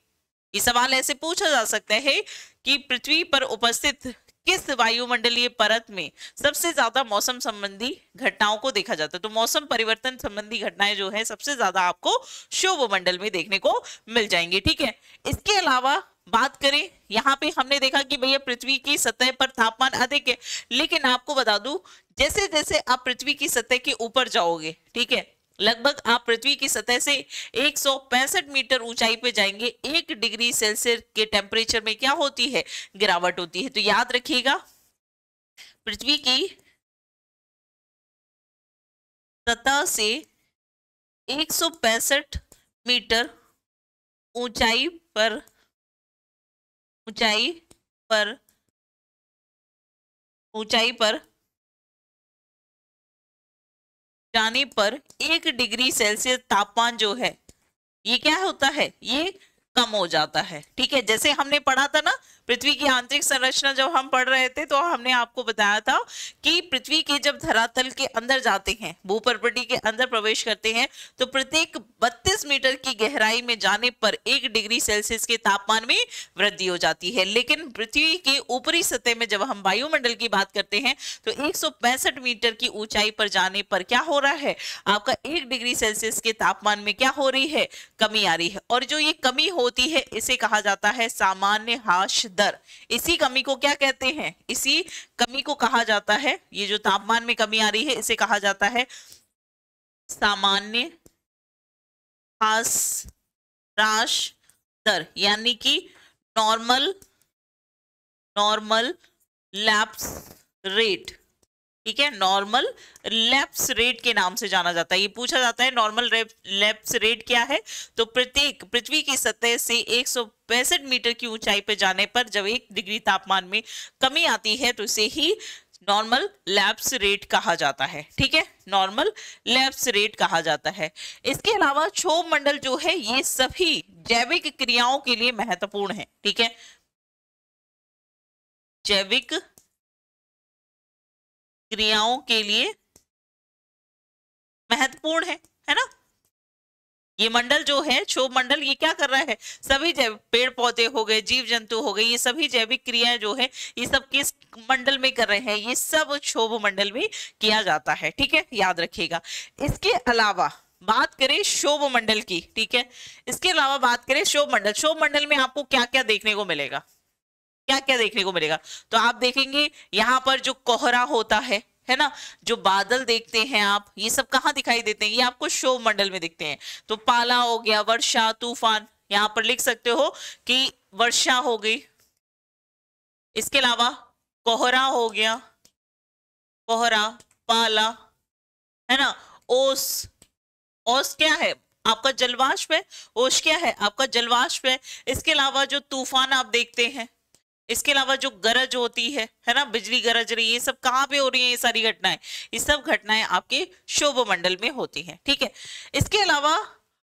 ये सवाल ऐसे पूछा जा सकता है कि पृथ्वी पर उपस्थित किस वायुमंडलीय परत में सबसे ज्यादा मौसम संबंधी घटनाओं को देखा जाता है। तो मौसम परिवर्तन संबंधी घटनाएं जो है सबसे ज्यादा आपको क्षोभमंडल में देखने को मिल जाएंगे, ठीक है। इसके अलावा बात करें, यहाँ पे हमने देखा कि भैया पृथ्वी की सतह पर तापमान अधिक है, लेकिन आपको बता दूं जैसे जैसे आप पृथ्वी की सतह के ऊपर जाओगे, ठीक है, लगभग आप पृथ्वी की सतह से 165 मीटर ऊंचाई पे जाएंगे, 1 डिग्री सेल्सियस के टेम्परेचर में क्या होती है, गिरावट होती है। तो याद रखिएगा, पृथ्वी की सतह से 165 मीटर ऊंचाई पर जाने पर 1 डिग्री सेल्सियस तापमान जो है ये क्या होता है, ये कम हो जाता है, ठीक है। जैसे हमने पढ़ा था ना, पृथ्वी की आंतरिक संरचना जब हम पढ़ रहे थे तो हमने आपको बताया था कि पृथ्वी के जब धरातल के अंदर जाते हैं, भूपर्वती के अंदर प्रवेश करते हैं, तो प्रत्येक 32 मीटर की गहराई में जाने पर 1 डिग्री सेल्सियस के तापमान में वृद्धि हो जाती है। लेकिन पृथ्वी के ऊपरी सतह में जब हम वायुमंडल की बात करते हैं तो 165 मीटर की ऊंचाई पर जाने पर क्या हो रहा है, आपका 1 डिग्री सेल्सियस के तापमान में क्या हो रही है, कमी आ रही है। और जो ये कमी होती है इसे कहा जाता है सामान्य ह्रास दर। इसी कमी को क्या कहते हैं, इसी कमी को कहा जाता है, ये जो तापमान में कमी आ रही है इसे कहा जाता है सामान्य ह्रास दर, यानी कि नॉर्मल लैप्स रेट, ठीक है, नॉर्मल लैप्स रेट के नाम से जाना जाता है। ये पूछा जाता है नॉर्मल लैप्स रेट क्या है, तो प्रत्येक पृथ्वी की सतह से 165 मीटर की ऊंचाई पर जाने पर जब 1 डिग्री तापमान में कमी आती है तो इसे ही नॉर्मल लैप्स रेट कहा जाता है, ठीक है, नॉर्मल लैप्स रेट कहा जाता है। इसके अलावा क्षोभ मंडल जो है ये सभी जैविक क्रियाओं के लिए महत्वपूर्ण है, ठीक है, जैविक क्रियाओं के लिए महत्वपूर्ण है ना। ये मंडल जो है क्षोभ मंडल, ये क्या कर रहा है, सभी पेड़ पौधे हो गए, जीव जंतु हो गए, ये सभी जैविक क्रियाएं जो है ये सब किस मंडल में कर रहे हैं, ये सब क्षोभ मंडल में किया जाता है, ठीक है, याद रखिएगा। इसके अलावा बात करें क्षोभ मंडल की, ठीक है, इसके अलावा बात करें क्षोभ मंडल में आपको क्या क्या देखने को मिलेगा, क्या क्या देखने को मिलेगा, तो आप देखेंगे यहाँ पर जो कोहरा होता है ना, जो बादल देखते हैं आप, ये सब कहाँ दिखाई देते हैं, ये आपको क्षोभ मंडल में दिखते हैं। तो पाला हो गया, वर्षा, तूफान, यहाँ पर लिख सकते हो कि वर्षा हो गई। इसके अलावा कोहरा हो गया, कोहरा, पाला, है ना, ओस क्या है, आपका जलवाष्प है, ओस क्या है, आपका जलवाष्प है। इसके अलावा जो तूफान आप देखते हैं, इसके अलावा जो गरज होती है ना, बिजली गरज रही है, ये सब कहाँ पे हो रही है, ये सारी घटनाएं, ये सब घटनाएं आपके क्षोभ मंडल में होती हैं, ठीक है। इसके अलावा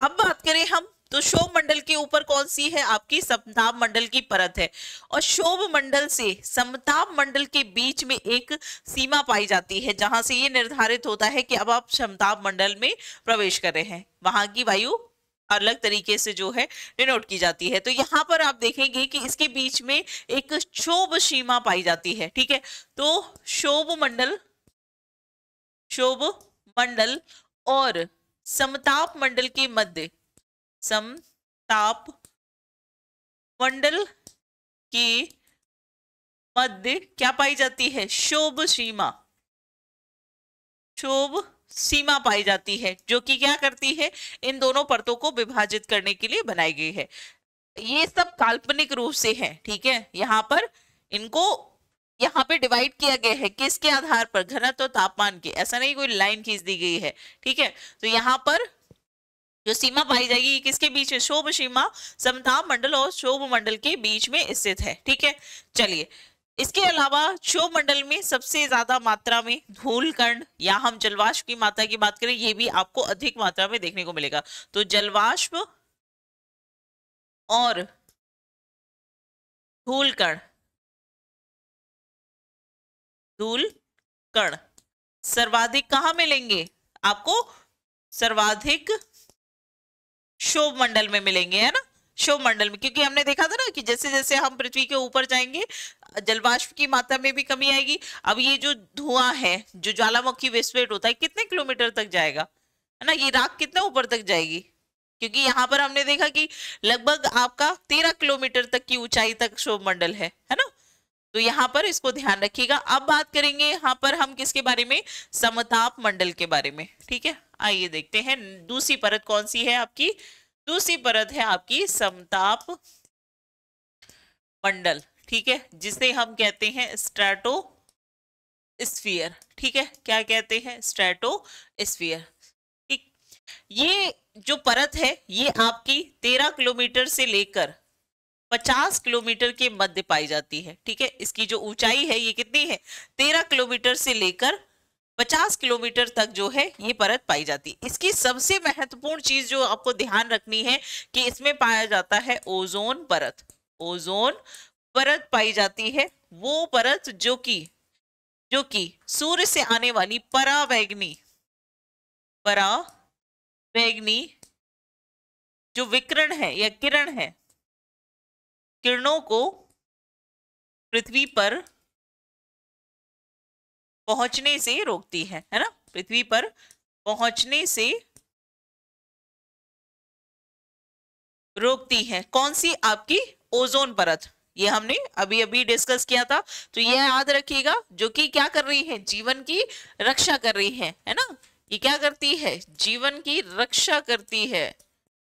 अब बात करें हम तो क्षोभ मंडल के ऊपर कौन सी है? आपकी समताप मंडल की परत है। और क्षोभ मंडल से समताप मंडल के बीच में एक सीमा पाई जाती है, जहां से ये निर्धारित होता है कि अब आप समताप मंडल में प्रवेश कर रहे हैं। वहां की वायु अलग तरीके से जो है डिनोट की जाती है। तो यहाँ पर आप देखेंगे कि इसके बीच में एक क्षोभ सीमा पाई जाती है। ठीक है, तो क्षोभ मंडल और समताप मंडल के मध्य, समताप मंडल के मध्य क्या पाई जाती है? क्षोभ सीमा पाई जाती है, जो कि क्या करती है? इन दोनों परतों को विभाजित करने के लिए बनाई गई है। ये सब काल्पनिक रूप से है, ठीक है। यहाँ पर इनको यहाँ पे डिवाइड किया गया है किसके आधार पर? घनत्व और तापमान के। ऐसा नहीं कोई लाइन खींच दी गई है, ठीक है। तो यहाँ पर जो सीमा पाई जाएगी ये किसके बीच है? क्षोभ सीमा समताप मंडल और क्षोभ मंडल के बीच में स्थित है, ठीक है। चलिए, इसके अलावा क्षोभ मंडल में सबसे ज्यादा मात्रा में धूल कण या हम जलवाष्प की मात्रा की बात करें, ये भी आपको अधिक मात्रा में देखने को मिलेगा। तो जलवाष्प और धूल कण सर्वाधिक कहां मिलेंगे? आपको सर्वाधिक क्षोभ मंडल में मिलेंगे, है ना। क्षोभ मंडल में, क्योंकि हमने देखा था ना कि जैसे जैसे हम पृथ्वी के ऊपर जाएंगे जलवाष्प की मात्रा में भी कमी आएगी। अब ये जो धुआं है, जो ज्वालामुखी विस्फोट होता है, कितने किलोमीटर तक जाएगा, है ना। ये राख कितने ऊपर तक जाएगी? क्योंकि यहाँ पर हमने देखा कि लगभग आपका 13 किलोमीटर तक की ऊंचाई तक क्षोभ मंडल है ना। तो यहाँ पर इसको ध्यान रखिएगा। अब बात करेंगे यहाँ पर हम किसके बारे में? समताप मंडल के बारे में, ठीक है। आइए देखते हैं दूसरी परत कौन सी है आपकी। दूसरी परत है आपकी समताप मंडल, ठीक है, जिसे हम कहते हैं स्ट्रेटोस्फीयर, ठीक है। क्या कहते हैं? स्ट्रेटोस्फीयर, ठीक। ये जो परत है ये आपकी 13 किलोमीटर से लेकर 50 किलोमीटर के मध्य पाई जाती है, ठीक है। इसकी जो ऊंचाई है ये कितनी है? 13 किलोमीटर से लेकर 50 किलोमीटर तक जो है ये परत पाई जाती है। इसकी सबसे महत्वपूर्ण चीज जो आपको ध्यान रखनी है कि इसमें पाया जाता है ओजोन परत। ओजोन परत पाई जाती है, वो परत जो कि सूर्य से आने वाली परावैंगनी जो विकिरण है या किरण है, किरणों को पृथ्वी पर पहुंचने से रोकती है ना। पृथ्वी पर पहुंचने से रोकती है कौन सी? आपकी ओजोन परत। ये हमने अभी अभी डिस्कस किया था, तो ये याद रखिएगा। जो कि क्या कर रही है? जीवन की रक्षा कर रही है ना। ये क्या करती है? जीवन की रक्षा करती है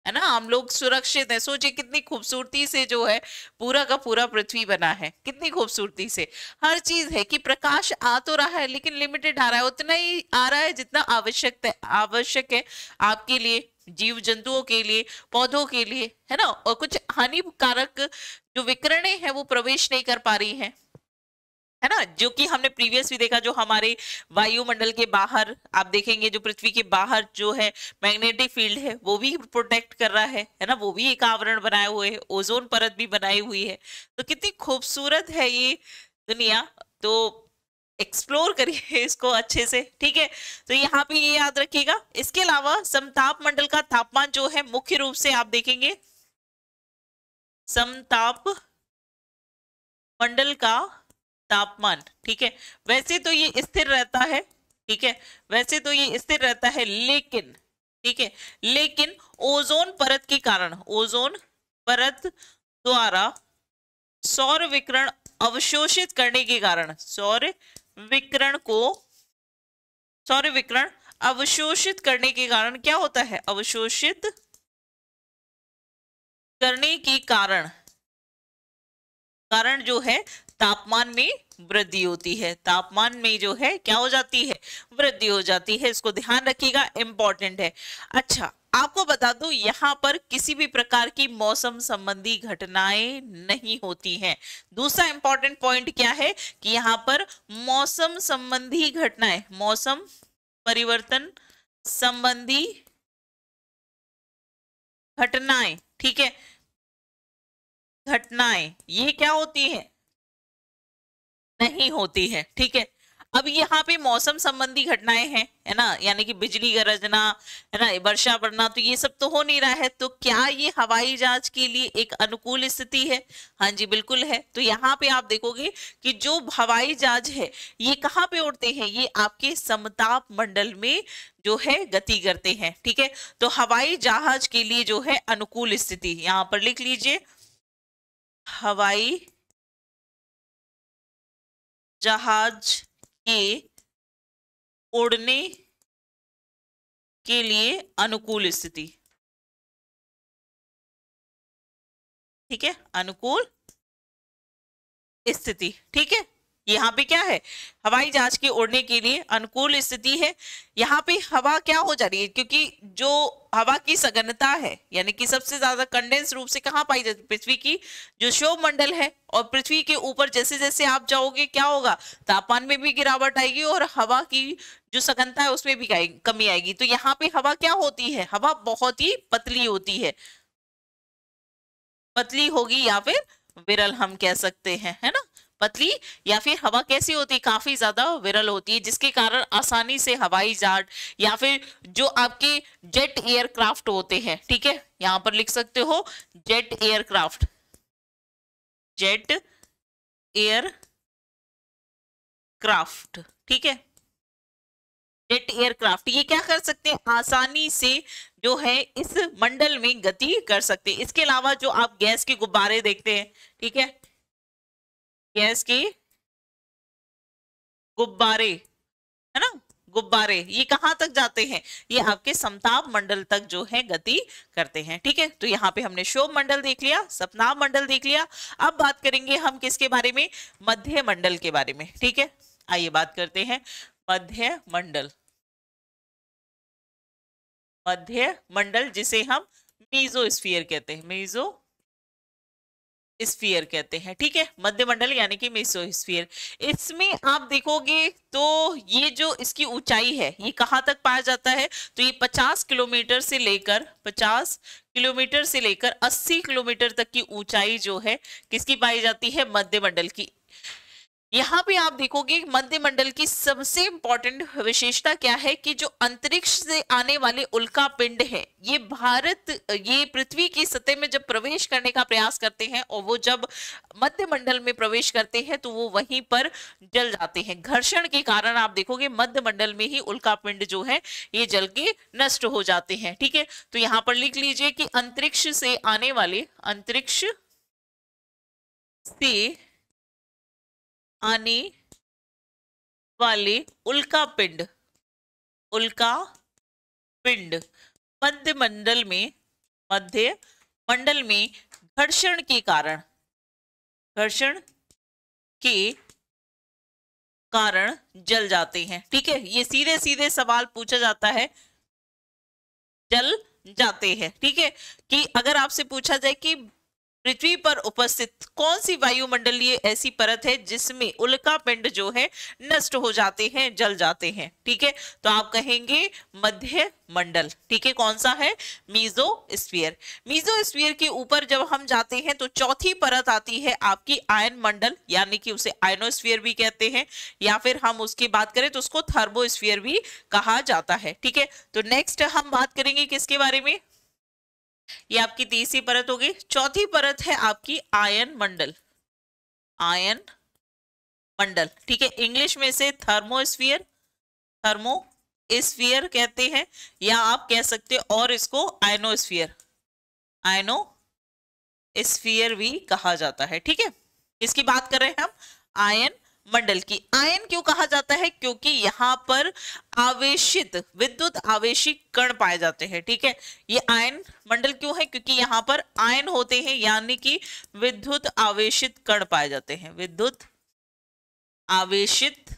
ना। हम लोग सुरक्षित है। सोचिए कितनी खूबसूरती से जो है पूरा का पूरा पृथ्वी बना है, कितनी खूबसूरती से हर चीज है कि प्रकाश आ तो रहा है लेकिन लिमिटेड आ रहा है, उतना ही आ रहा है जितना आवश्यक है आपके लिए, जीव जंतुओं के लिए, पौधों के लिए, है ना। और कुछ हानिकारक जो विकिरणें हैं वो प्रवेश नहीं कर पा रही हैं, है ना। जो कि हमने प्रीवियस भी देखा, जो हमारे वायुमंडल के बाहर आप देखेंगे, जो पृथ्वी के बाहर जो है मैग्नेटिक फील्ड है वो भी प्रोटेक्ट कर रहा है ना। वो भी एक आवरण बनाए हुए है, ओजोन परत भी बनाई हुई है। तो कितनी खूबसूरत है ये दुनिया। तो एक्सप्लोर करिए इसको अच्छे से, ठीक है। तो यहाँ पे ये याद रखिएगा। इसके अलावा समताप मंडल का तापमान जो है मुख्य रूप से आप देखेंगे, समताप मंडल का तापमान, ठीक है, वैसे तो ये स्थिर रहता है, ठीक है, वैसे तो ये स्थिर रहता है, लेकिन ठीक है, लेकिन ओजोन परत के कारण, ओजोन परत द्वारा सौर विकिरण अवशोषित करने के कारण, सौर विकिरण अवशोषित करने के कारण क्या होता है? अवशोषित करने के कारण जो है तापमान में वृद्धि होती है। तापमान में जो है क्या हो जाती है? वृद्धि हो जाती है। इसको ध्यान रखिएगा, इंपॉर्टेंट है। अच्छा, आपको बता दूं यहाँ पर किसी भी प्रकार की मौसम संबंधी घटनाएं नहीं होती हैं। दूसरा इंपॉर्टेंट पॉइंट क्या है कि यहाँ पर मौसम संबंधी घटनाएं, मौसम परिवर्तन संबंधी घटनाएं, ठीक है, घटनाएं ये क्या होती है, नहीं होती है, ठीक है। अब यहाँ पे मौसम संबंधी घटनाएं हैं, है ना, यानी कि बिजली गरजना, है ना, वर्षा पड़ना, तो ये सब तो हो नहीं रहा है, तो क्या ये हवाई जहाज के लिए एक अनुकूल स्थिति है? हाँ जी बिल्कुल है। तो यहाँ पे आप देखोगे कि जो हवाई जहाज है ये कहाँ पे उड़ते हैं, ये आपके समताप मंडल में जो है गति करते हैं, ठीक है। तो हवाई जहाज के लिए जो है अनुकूल स्थिति यहाँ पर लिख लीजिए, हवाई जहाज के उड़ने के लिए अनुकूल स्थिति, ठीक है, अनुकूल स्थिति, ठीक है। यहाँ पे क्या है, हवाई जहाज के उड़ने के लिए अनुकूल स्थिति है। यहाँ पे हवा क्या हो जा रही है, क्योंकि जो हवा की सघनता है, यानी कि सबसे ज्यादा कंडेंस रूप से कहाँ पाई जाती है, पृथ्वी की जो क्षोभ मंडल है, और पृथ्वी के ऊपर जैसे जैसे आप जाओगे क्या होगा, तापमान में भी गिरावट आएगी और हवा की जो सघनता है उसमें भी कमी आएगी। तो यहाँ पे हवा क्या होती है, हवा बहुत ही पतली होती है, पतली होगी या फिर विरल हम कह सकते हैं, है ना, पतली, या फिर हवा कैसी होती है, काफी ज्यादा विरल होती है, जिसके कारण आसानी से हवाई जहाज या फिर जो आपके जेट एयरक्राफ्ट होते हैं, ठीक है, यहां पर लिख सकते हो जेट एयरक्राफ्ट, जेट एयरक्राफ्ट, ठीक है, जेट एयरक्राफ्ट ये क्या कर सकते हैं, आसानी से जो है इस मंडल में गति कर सकते हैं। इसके अलावा जो आप गैस के गुब्बारे देखते हैं, ठीक है, गैस के गुब्बारे, है ना, गुब्बारे ये कहां तक जाते हैं, ये आपके समताप मंडल तक जो है गति करते हैं, ठीक है। तो यहाँ पे हमने क्षोभ मंडल देख लिया, सपनाभ मंडल देख लिया। अब बात करेंगे हम किसके बारे में, मध्य मंडल के बारे में, ठीक है। आइए बात करते हैं मध्य मंडल, मध्य मंडल जिसे हम मीजोस्फीयर कहते हैं, मीजो स्फीयर कहते हैं, ठीक है, मध्य मंडल यानी कि मेसोस्फीयर। इसमें आप देखोगे तो ये जो इसकी ऊंचाई है ये कहाँ तक पाया जाता है, तो ये 50 किलोमीटर से लेकर 50 किलोमीटर से लेकर 80 किलोमीटर तक की ऊंचाई जो है किसकी पाई जाती है, मध्य मंडल की। यहाँ पे आप देखोगे मध्य मंडल की सबसे इंपॉर्टेंट विशेषता क्या है कि जो अंतरिक्ष से आने वाले उल्का पिंड है ये पृथ्वी की सतह में जब प्रवेश करने का प्रयास करते हैं और वो जब मध्य मंडल में प्रवेश करते हैं तो वो वहीं पर जल जाते हैं, घर्षण के कारण आप देखोगे मध्य मंडल में ही उल्का पिंड जो है ये जल के नष्ट हो जाते हैं, ठीक है। तो यहाँ पर लिख लीजिए कि अंतरिक्ष से आने वाले, अंतरिक्ष से आने वाले उल्का पिंड, उल्का पिंड मध्य मंडल में, मध्य मंडल में घर्षण के कारण, घर्षण के कारण जल जाते हैं, ठीक है। ये सीधे सीधे सवाल पूछा जाता है, जल जाते हैं, ठीक है। कि अगर आपसे पूछा जाए कि पृथ्वी पर उपस्थित कौन सी वायुमंडलीय ऐसी परत है जिसमें उल्का पिंड जो है नष्ट हो जाते हैं, जल जाते हैं, ठीक है, तो आप कहेंगे मध्य मंडल, ठीक है। कौन सा है, मीजोस्फीयर। मीजोस्फीयर के ऊपर जब हम जाते हैं तो चौथी परत आती है आपकी आयन मंडल, यानी कि उसे आयनोस्फीयर भी कहते हैं, या फिर हम उसकी बात करें तो उसको थर्मोस्फीयर भी कहा जाता है, ठीक है। तो नेक्स्ट हम बात करेंगे किसके बारे में, ये आपकी तीसरी परत होगी। चौथी परत है आपकी आयन मंडल, आयन मंडल, ठीक है, इंग्लिश में से थर्मोस्फीयर, थर्मोस्फीयर कहते हैं, या आप कह सकते हो और इसको आयनोस्फीयर, आयनोस्फीयर भी कहा जाता है, ठीक है। इसकी बात कर रहे हैं हम आयन मंडल की। आयन क्यों कहा जाता है, क्योंकि यहाँ पर आवेशित, विद्युत आवेशित कण पाए जाते हैं, ठीक है। ये आयन मंडल क्यों है, क्योंकि यहाँ पर आयन होते हैं, यानी कि विद्युत आवेशित कण पाए जाते हैं, विद्युत आवेशित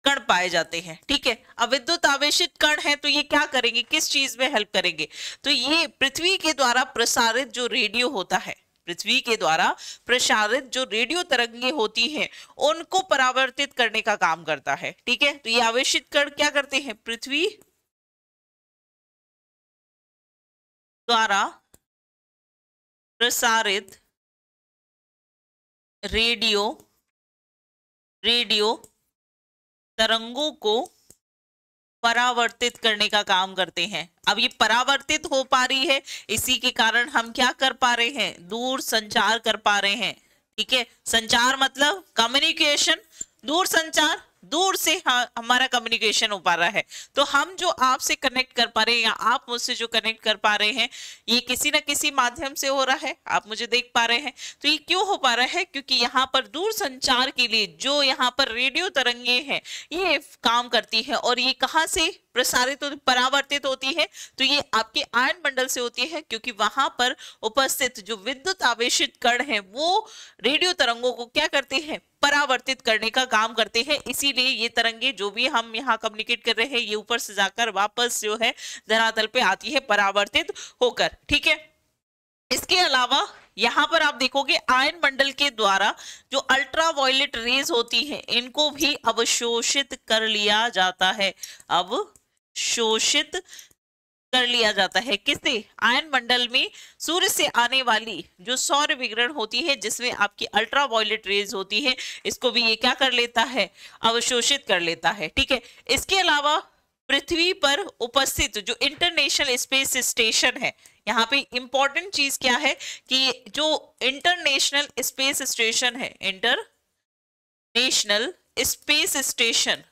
कण पाए जाते हैं, ठीक है। अब विद्युत आवेशित कण है तो ये क्या करेंगे, किस चीज में हेल्प करेंगे, तो ये पृथ्वी के द्वारा प्रसारित जो रेडियो होता है, पृथ्वी के द्वारा प्रसारित जो रेडियो तरंगे होती हैं उनको परावर्तित करने का काम करता है, ठीक है। तो ये आवेशित कण क्या करते हैं, पृथ्वी द्वारा प्रसारित रेडियो तरंगों को परावर्तित करने का काम करते हैं। अब ये परावर्तित हो पा रही है, इसी के कारण हम क्या कर पा रहे हैं, दूर संचार कर पा रहे हैं। ठीक है, संचार मतलब कम्युनिकेशन, दूर संचार, दूर से हमारा कम्युनिकेशन हो पा रहा है। तो हम जो आपसे कनेक्ट कर पा रहे हैं या आप मुझसे जो कनेक्ट कर पा रहे हैं, ये किसी ना किसी माध्यम से हो रहा है, आप मुझे देख पा रहे हैं। तो ये क्यों हो पा रहा है, क्योंकि यहाँ पर दूर संचार के लिए जो यहाँ पर रेडियो तरंगे हैं ये काम करती है, और ये कहाँ से प्रसारित परावर्तित होती है, तो ये आपके आयन मंडल से होती है, क्योंकि वहां पर उपस्थित जो विद्युत आवेशित कण हैं वो रेडियो तरंगों को क्या करते हैं, परावर्तित करने का काम करते हैं। इसीलिए ये तरंगे जो भी हम यहाँ कम्युनिकेट कर रहे हैं ये ऊपर से जाकर वापस जो है धरातल पे आती है परावर्तित होकर। ठीक है, इसके अलावा यहाँ पर आप देखोगे आयन मंडल के द्वारा जो अल्ट्रावायलेट रेज होती हैं इनको भी अवशोषित कर लिया जाता है, अवशोषित कर लिया जाता है। किससे, आयन मंडल में सूर्य से आने वाली जो सौर विकिरण होती है जिसमें आपकी अल्ट्रावायलेट रेज होती है, इसको भी ये क्या कर लेता है, अवशोषित कर लेता है। ठीक है, इसके अलावा पृथ्वी पर उपस्थित जो इंटरनेशनल स्पेस स्टेशन है, यहाँ पे इंपॉर्टेंट चीज क्या है कि जो इंटरनेशनल स्पेस स्टेशन है, इंटरनेशनल स्पेस स्टेशन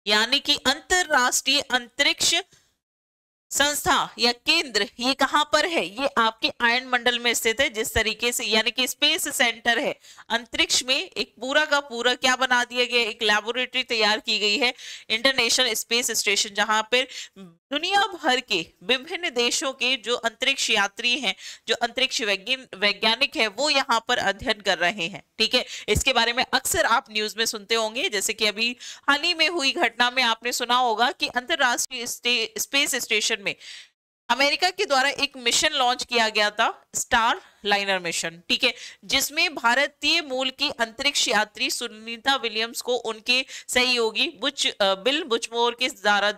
यानी कि अंतरराष्ट्रीय अंतरिक्ष संस्था या केंद्र, ये कहां पर है, ये आपके आयन मंडल में स्थित है। जिस तरीके से यानी कि स्पेस सेंटर है, अंतरिक्ष में एक पूरा का पूरा क्या बना दिया गया, एक लैबोरेटरी तैयार की गई है, इंटरनेशनल स्पेस स्टेशन, जहां पर दुनिया भर के विभिन्न देशों के जो अंतरिक्ष यात्री हैं, जो अंतरिक्ष वैज्ञानिक है, वो यहाँ पर अध्ययन कर रहे हैं। ठीक है, इसके बारे में अक्सर आप न्यूज में सुनते होंगे, जैसे कि अभी हाल ही में हुई घटना में आपने सुना होगा कि अंतरराष्ट्रीय स्पेस स्टेशन में अमेरिका के द्वारा एक मिशन लॉन्च किया गया था, स्टार लाइनर मिशन। ठीक है, जिसमें भारतीय मूल की अंतरिक्ष यात्री सुनीता विलियम्स को उनके सहयोगी बिल बुचमोर के द्वारा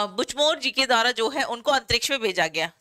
बुचमोर जी के द्वारा जो है उनको अंतरिक्ष में भेजा गया।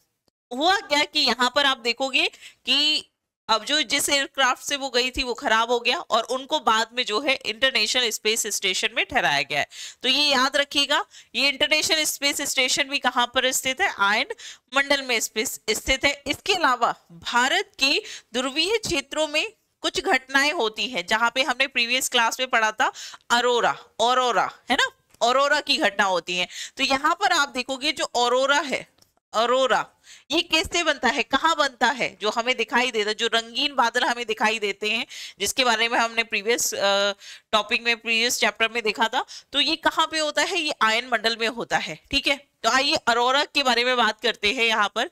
हुआ क्या कि यहाँ पर आप देखोगे कि अब जो जिस एयरक्राफ्ट से वो गई थी वो खराब हो गया और उनको बाद में जो है इंटरनेशनल स्पेस स्टेशन में ठहराया गया है। तो ये याद रखिएगा, ये इंटरनेशनल स्पेस स्टेशन भी कहां पर स्थित है, आयन मंडल में स्थित है। इसके अलावा भारत के ध्रुवीय क्षेत्रों में कुछ घटनाएं होती है, जहां पे हमने प्रीवियस क्लास में पढ़ा था ऑरोरा है ना, ऑरोरा की घटना होती है। तो यहाँ पर आप देखोगे जो ऑरोरा है, ऑरोरा ये कैसे बनता है, कहाँ बनता है, जो हमें दिखाई देता है, जो रंगीन बादल हमें दिखाई देते हैं, जिसके बारे में हमने प्रीवियस टॉपिक में प्रीवियस चैप्टर में देखा था, तो ये कहाँ पे होता है, ये आयन मंडल में होता है। ठीक है, तो आइए ऑरोरा के बारे में बात करते हैं। यहाँ पर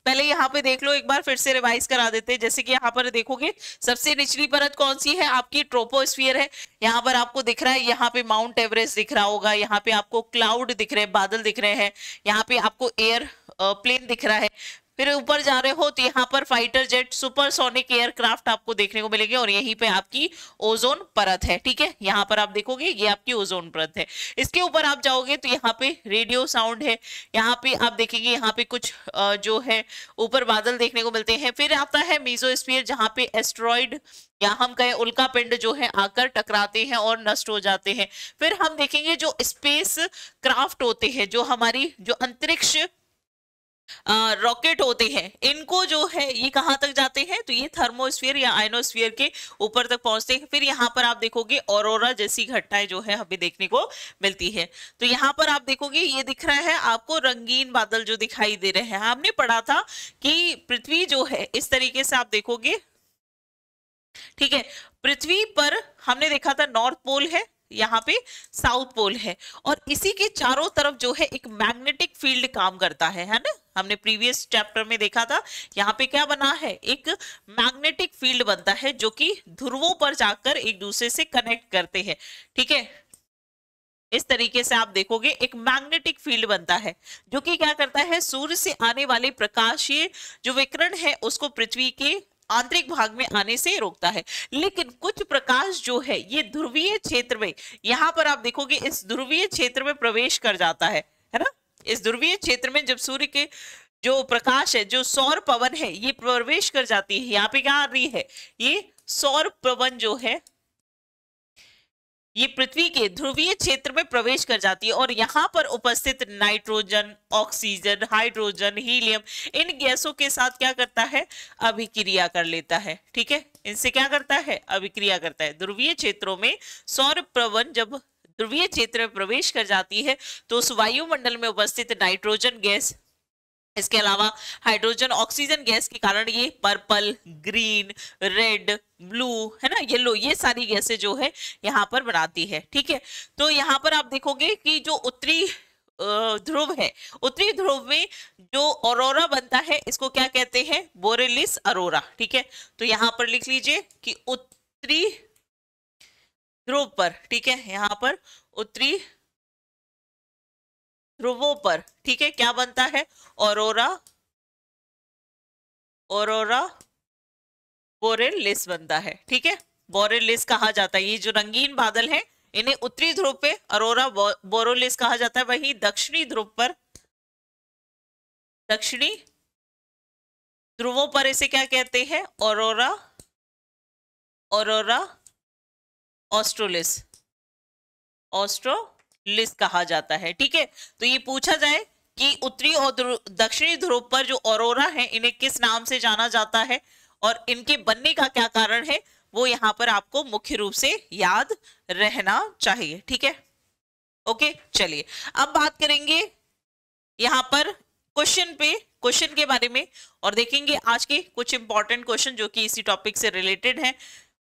पहले यहाँ पे देख लो, एक बार फिर से रिवाइज करा देते हैं। जैसे कि यहाँ पर देखोगे सबसे निचली परत कौन सी है, आपकी ट्रोपोस्फियर है। यहाँ पर आपको दिख रहा है, यहाँ पे माउंट एवरेस्ट दिख रहा होगा, यहाँ पे आपको क्लाउड दिख रहे हैं, बादल दिख रहे हैं, यहाँ पे आपको एयर प्लेन दिख रहा है। फिर ऊपर जा रहे हो तो यहाँ पर फाइटर जेट, सुपरसोनिक एयरक्राफ्ट आपको देखने को मिलेंगे, और यहीं पे आपकी ओजोन परत है। ठीक है, यहाँ पर आप देखोगे ये आपकी ओजोन परत है। इसके ऊपर आप जाओगे तो यहाँ पे रेडियो साउंड है, यहाँ पे आप देखेंगे यहाँ पे कुछ जो है ऊपर बादल देखने को मिलते हैं। फिर आता है मीजोस्फीयर, जहाँ पे एस्ट्रॉइड या हम कहें उल्का पिंड जो है आकर टकराते हैं और नष्ट हो जाते हैं। फिर हम देखेंगे जो स्पेस क्राफ्ट होते हैं, जो हमारी जो अंतरिक्ष रॉकेट होते हैं, इनको जो है ये कहां तक जाते हैं, तो ये थर्मोस्फीयर या आयनोस्फीयर के ऊपर तक पहुंचते हैं। फिर यहाँ पर आप देखोगे ऑरोरा जैसी घटनाएं जो है हमें देखने को मिलती है। तो यहाँ पर आप देखोगे ये दिख रहा है आपको रंगीन बादल जो दिखाई दे रहे हैं। हमने पढ़ा था कि पृथ्वी जो है इस तरीके से आप देखोगे, ठीक है, पृथ्वी पर हमने देखा था नॉर्थ पोल है, यहाँ पे साउथ पोल है, और इसी के चारों तरफ जो है एक मैग्नेटिक फील्ड काम करता है ना। हमने प्रीवियस चैप्टर में देखा था, यहाँ पे क्या बना है, एक मैग्नेटिक फील्ड बनता है जो कि ध्रुवों पर जाकर एक दूसरे से कनेक्ट करते हैं। ठीक है, इस तरीके से आप देखोगे एक मैग्नेटिक फील्ड बनता है जो कि क्या करता है, सूर्य से आने वाले प्रकाशीय जो विकिरण है उसको पृथ्वी के आंतरिक भाग में आने से रोकता है। लेकिन कुछ प्रकाश जो है ये ध्रुवीय क्षेत्र में, यहां पर आप देखोगे इस ध्रुवीय क्षेत्र में प्रवेश कर जाता है ना। इस ध्रुवीय क्षेत्र में जब सूर्य के जो प्रकाश है, जो सौर पवन है, ये प्रवेश कर जाती है, यहाँ पे क्या आ रही है, ये सौर पवन जो है ये पृथ्वी के ध्रुवीय क्षेत्र में प्रवेश कर जाती है और यहाँ पर उपस्थित नाइट्रोजन, ऑक्सीजन, हाइड्रोजन, हीलियम, इन गैसों के साथ क्या करता है, अभिक्रिया कर लेता है। ठीक है, इनसे क्या करता है, अभिक्रिया करता है। ध्रुवीय क्षेत्रों में सौर पवन जब ध्रुवीय क्षेत्र में प्रवेश कर जाती है तो उस वायुमंडल में उपस्थित नाइट्रोजन गैस, इसके अलावा हाइड्रोजन, ऑक्सीजन गैस के कारण ये पर्पल, ग्रीन, रेड, ब्लू, है ना, येलो, ये सारी गैसें जो है यहाँ पर बनाती है। ठीक है, तो यहाँ पर आप देखोगे कि जो उत्तरी ध्रुव है, उत्तरी ध्रुव में जो ऑरोरा बनता है इसको क्या कहते हैं, बोरेलिस अरोरा। ठीक है, तो यहाँ पर लिख लीजिए कि उत्तरी ध्रुव पर, ठीक है, यहाँ पर उत्तरी ध्रुवों पर, ठीक है, क्या बनता है, ऑरोरा, ऑरोरा बोरेलिस बनता है। ठीक है, बोरेलिस कहा जाता है। ये जो रंगीन बादल है इन्हें उत्तरी ध्रुव पे ऑरोरा बोरेलिस कहा जाता है, वहीं दक्षिणी ध्रुव पर, दक्षिणी ध्रुवों पर इसे क्या कहते हैं, ऑरोरा, ऑरोरा ऑस्ट्रोलिस, ऑस्ट्रोलिस कहा जाता है। ठीक है, तो ये पूछा जाए कि उत्तरी और दक्षिणी ध्रुव पर जो ऑरोरा है इन्हें किस नाम से जाना जाता है और इनके बनने का क्या कारण है, वो यहाँ पर आपको मुख्य रूप से याद रहना चाहिए। ठीक है, ओके, चलिए अब बात करेंगे यहाँ पर क्वेश्चन के बारे में और देखेंगे आज के कुछ इंपॉर्टेंट क्वेश्चन जो कि इसी टॉपिक से रिलेटेड हैं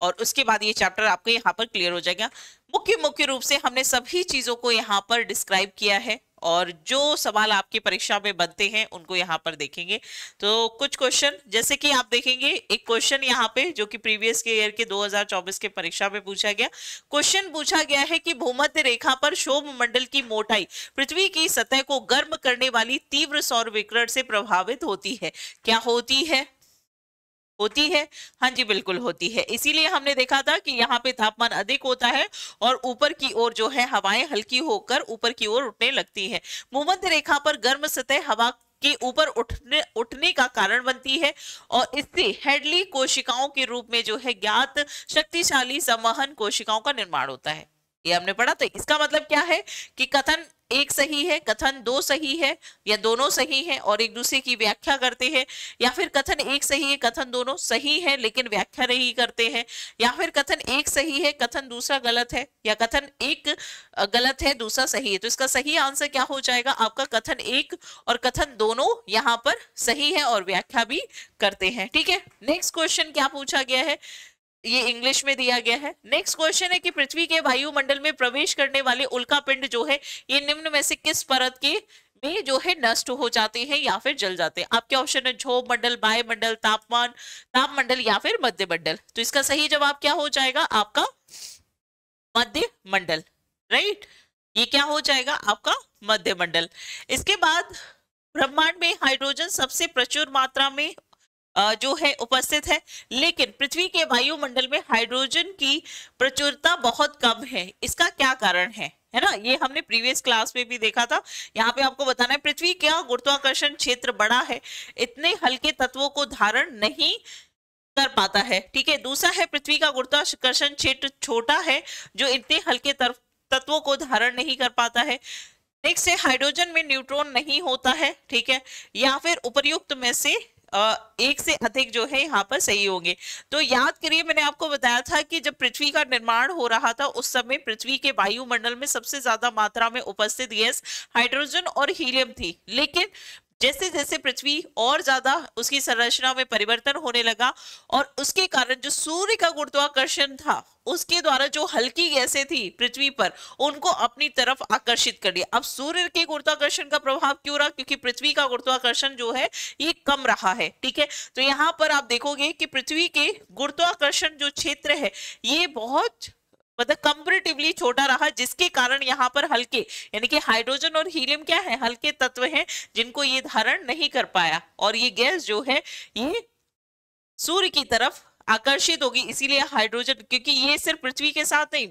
और उसके बाद ये चैप्टर आपको यहाँ पर क्लियर हो जाएगा। मुख्य रूप से हमने सभी चीजों को यहाँ पर डिस्क्राइब किया है और जो सवाल आपकी परीक्षा में बनते हैं उनको यहाँ पर देखेंगे। तो कुछ क्वेश्चन जैसे कि आप देखेंगे, एक क्वेश्चन यहाँ पे जो कि प्रीवियस के ईयर के 2024 के परीक्षा में पूछा गया, क्वेश्चन पूछा गया है कि भूमध्य रेखा पर क्षोभ मंडल की मोटाई पृथ्वी की सतह को गर्म करने वाली तीव्र सौर विकिरण से प्रभावित होती है। क्या होती है, होती है, हाँ जी बिल्कुल होती है। इसीलिए हमने देखा था कि यहाँ पे तापमान अधिक होता है और ऊपर की ओर जो है हवाएं हल्की होकर ऊपर की ओर उठने लगती है। भूमध्य रेखा पर गर्म सतह हवा के ऊपर उठने का कारण बनती है और इससे हेडली कोशिकाओं के रूप में जो है ज्ञात शक्तिशाली संवहन कोशिकाओं का निर्माण होता है। ये हमने पढ़ा था। इसका मतलब क्या है कि कथन एक सही है, कथन दो सही है या दोनों सही है और एक दूसरे की व्याख्या करते हैं, या फिर कथन एक सही है, कथन दोनों सही है लेकिन व्याख्या नहीं करते हैं, या फिर कथन एक सही है, कथन दूसरा गलत है, या कथन एक गलत है दूसरा सही है। तो इसका सही आंसर क्या हो जाएगा आपका, कथन एक और कथन दोनों यहाँ पर सही है और व्याख्या भी करते हैं। ठीक है, नेक्स्ट क्वेश्चन क्या पूछा गया है, ये इंग्लिश में दिया गया है। नेक्स्ट क्वेश्चन है कि पृथ्वी के वायुमंडल में प्रवेश करने वाले उल्कापिंड जो है ये निम्न में से किस परत के में जो है नष्ट हो जाते हैं या फिर जल जाते हैं। आपके ऑप्शन है क्षोभ मंडल, वायुमंडल, ताप मंडल या फिर मध्य मंडल। तो इसका सही जवाब क्या हो जाएगा आपका, मध्य मंडल, राइट, ये क्या हो जाएगा आपका मध्य मंडल। इसके बाद ब्रह्मांड में हाइड्रोजन सबसे प्रचुर मात्रा में जो है उपस्थित है, लेकिन पृथ्वी के वायुमंडल में हाइड्रोजन की प्रचुरता बहुत कम है। इसका क्या कारण है ना, ये हमने प्रीवियस क्लास में भी देखा था। यहाँ पे आपको बताना है पृथ्वी का गुरुत्वाकर्षण क्षेत्र बड़ा है, इतने हल्के तत्वों को धारण नहीं कर पाता है। ठीक है, दूसरा है पृथ्वी का गुरुत्वाकर्षण क्षेत्र छोटा है जो इतने हल्के तत्वों को धारण नहीं कर पाता है। नेक्स्ट है हाइड्रोजन में न्यूट्रॉन नहीं होता है। ठीक है, या फिर उपर्युक्त में से एक से अधिक जो है यहाँ पर सही होंगे। तो याद करिए, मैंने आपको बताया था कि जब पृथ्वी का निर्माण हो रहा था उस समय पृथ्वी के वायुमंडल में सबसे ज्यादा मात्रा में उपस्थित गैस हाइड्रोजन और हीलियम थी, लेकिन जैसे जैसे पृथ्वी और ज्यादा उसकी संरचना में परिवर्तन होने लगा और उसके कारण जो सूर्य का गुरुत्वाकर्षण था उसके द्वारा जो हल्की गैसें थी पृथ्वी पर उनको अपनी तरफ आकर्षित कर दिया। अब सूर्य के गुरुत्वाकर्षण का प्रभाव क्यों रहा, क्योंकि पृथ्वी का गुरुत्वाकर्षण जो है ये कम रहा है। ठीक है, तो यहाँ पर आप देखोगे कि पृथ्वी के गुरुत्वाकर्षण जो क्षेत्र है ये बहुत मतलब कंपैरेटिवली छोटा रहा, जिसके कारण यहाँ पर हल्के यानी कि हाइड्रोजन और हीलियम क्या है, हल्के तत्व हैं जिनको ये धारण नहीं कर पाया और ये गैस जो है ये सूर्य की तरफ आकर्षित होगी। इसीलिए हाइड्रोजन, क्योंकि ये सिर्फ पृथ्वी के साथ नहीं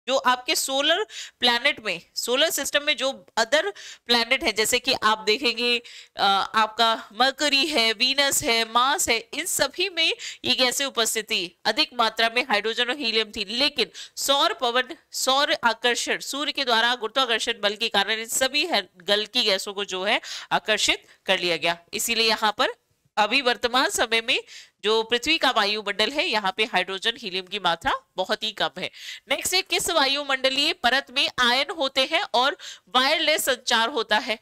जो आपके सोलर प्लैनेट में, सोलर सिस्टम में जो अदर प्लैनेट है, जैसे कि आप देखेंगे आपका मरकरी है, वीनस है, मार्स है, इन सभी में ये गैसें उपस्थिति अधिक मात्रा में हाइड्रोजन और हीलियम थी। लेकिन सौर पवन, सौर आकर्षण, सूर्य के द्वारा गुरुत्वाकर्षण बल के कारण इन सभी गल की गैसों को जो है आकर्षित कर लिया गया। इसीलिए यहाँ पर अभी वर्तमान समय में जो पृथ्वी का वायुमंडल है, यहाँ पे हाइड्रोजन हीलियम की मात्रा बहुत ही कम है। नेक्स्ट है, किस वायुमंडलीय परत में आयन होते हैं और वायरलेस संचार होता है?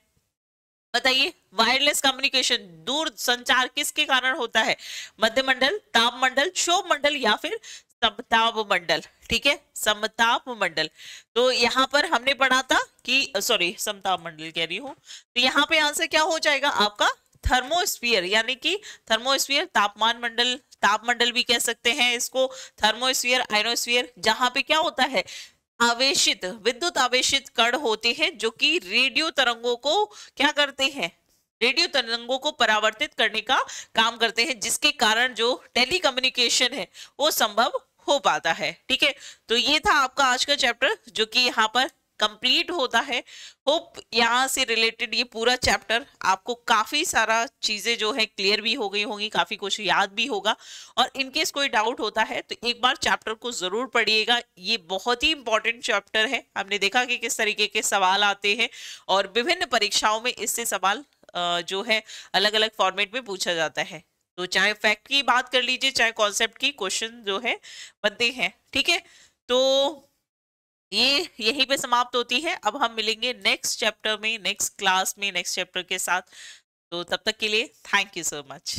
बताइए, वायरलेस कम्युनिकेशन, दूर संचार किसके कारण होता है? मध्यमंडल, तापमंडल, क्षोभमंडल या फिर समताप मंडल? ठीक है, समताप मंडल। तो यहाँ पर हमने पढ़ा था कि सॉरी, समताप मंडल कह रही हूँ, तो यहाँ पे आंसर क्या हो जाएगा आपका? थर्मोस्फीयर, यानी कि थर्मोस्फीयर, तापमान मंडल, ताप मंडल भी कह सकते हैं इसको, थर्मोस्फीयर, आयनोस्फीयर, जहां पे क्या होता है, आवेशित, विद्युत आवेशित कण होते हैं जो कि रेडियो तरंगों को क्या करते हैं, रेडियो तरंगों को परावर्तित करने का काम करते हैं, जिसके कारण जो टेलीकम्युनिकेशन है वो संभव हो पाता है। ठीक है, तो ये था आपका आज का चैप्टर जो कि यहाँ पर कंप्लीट होता है। होप यहाँ से रिलेटेड ये पूरा चैप्टर आपको काफी सारा चीजें जो है क्लियर भी हो गई होंगी, काफी कुछ याद भी होगा। और इनकेस कोई डाउट होता है तो एक बार चैप्टर को जरूर पढ़िएगा, ये बहुत ही इंपॉर्टेंट चैप्टर है। हमने देखा कि किस तरीके के सवाल आते हैं और विभिन्न परीक्षाओं में इससे सवाल जो है अलग अलग फॉर्मेट में पूछा जाता है। तो चाहे फैक्ट की बात कर लीजिए, चाहे कॉन्सेप्ट की, क्वेश्चन जो है बनते हैं। ठीक है, तो ये यहीं पे समाप्त होती है। अब हम मिलेंगे नेक्स्ट चैप्टर में, नेक्स्ट क्लास में, नेक्स्ट चैप्टर के साथ। तो तब तक के लिए थैंक यू सो मच।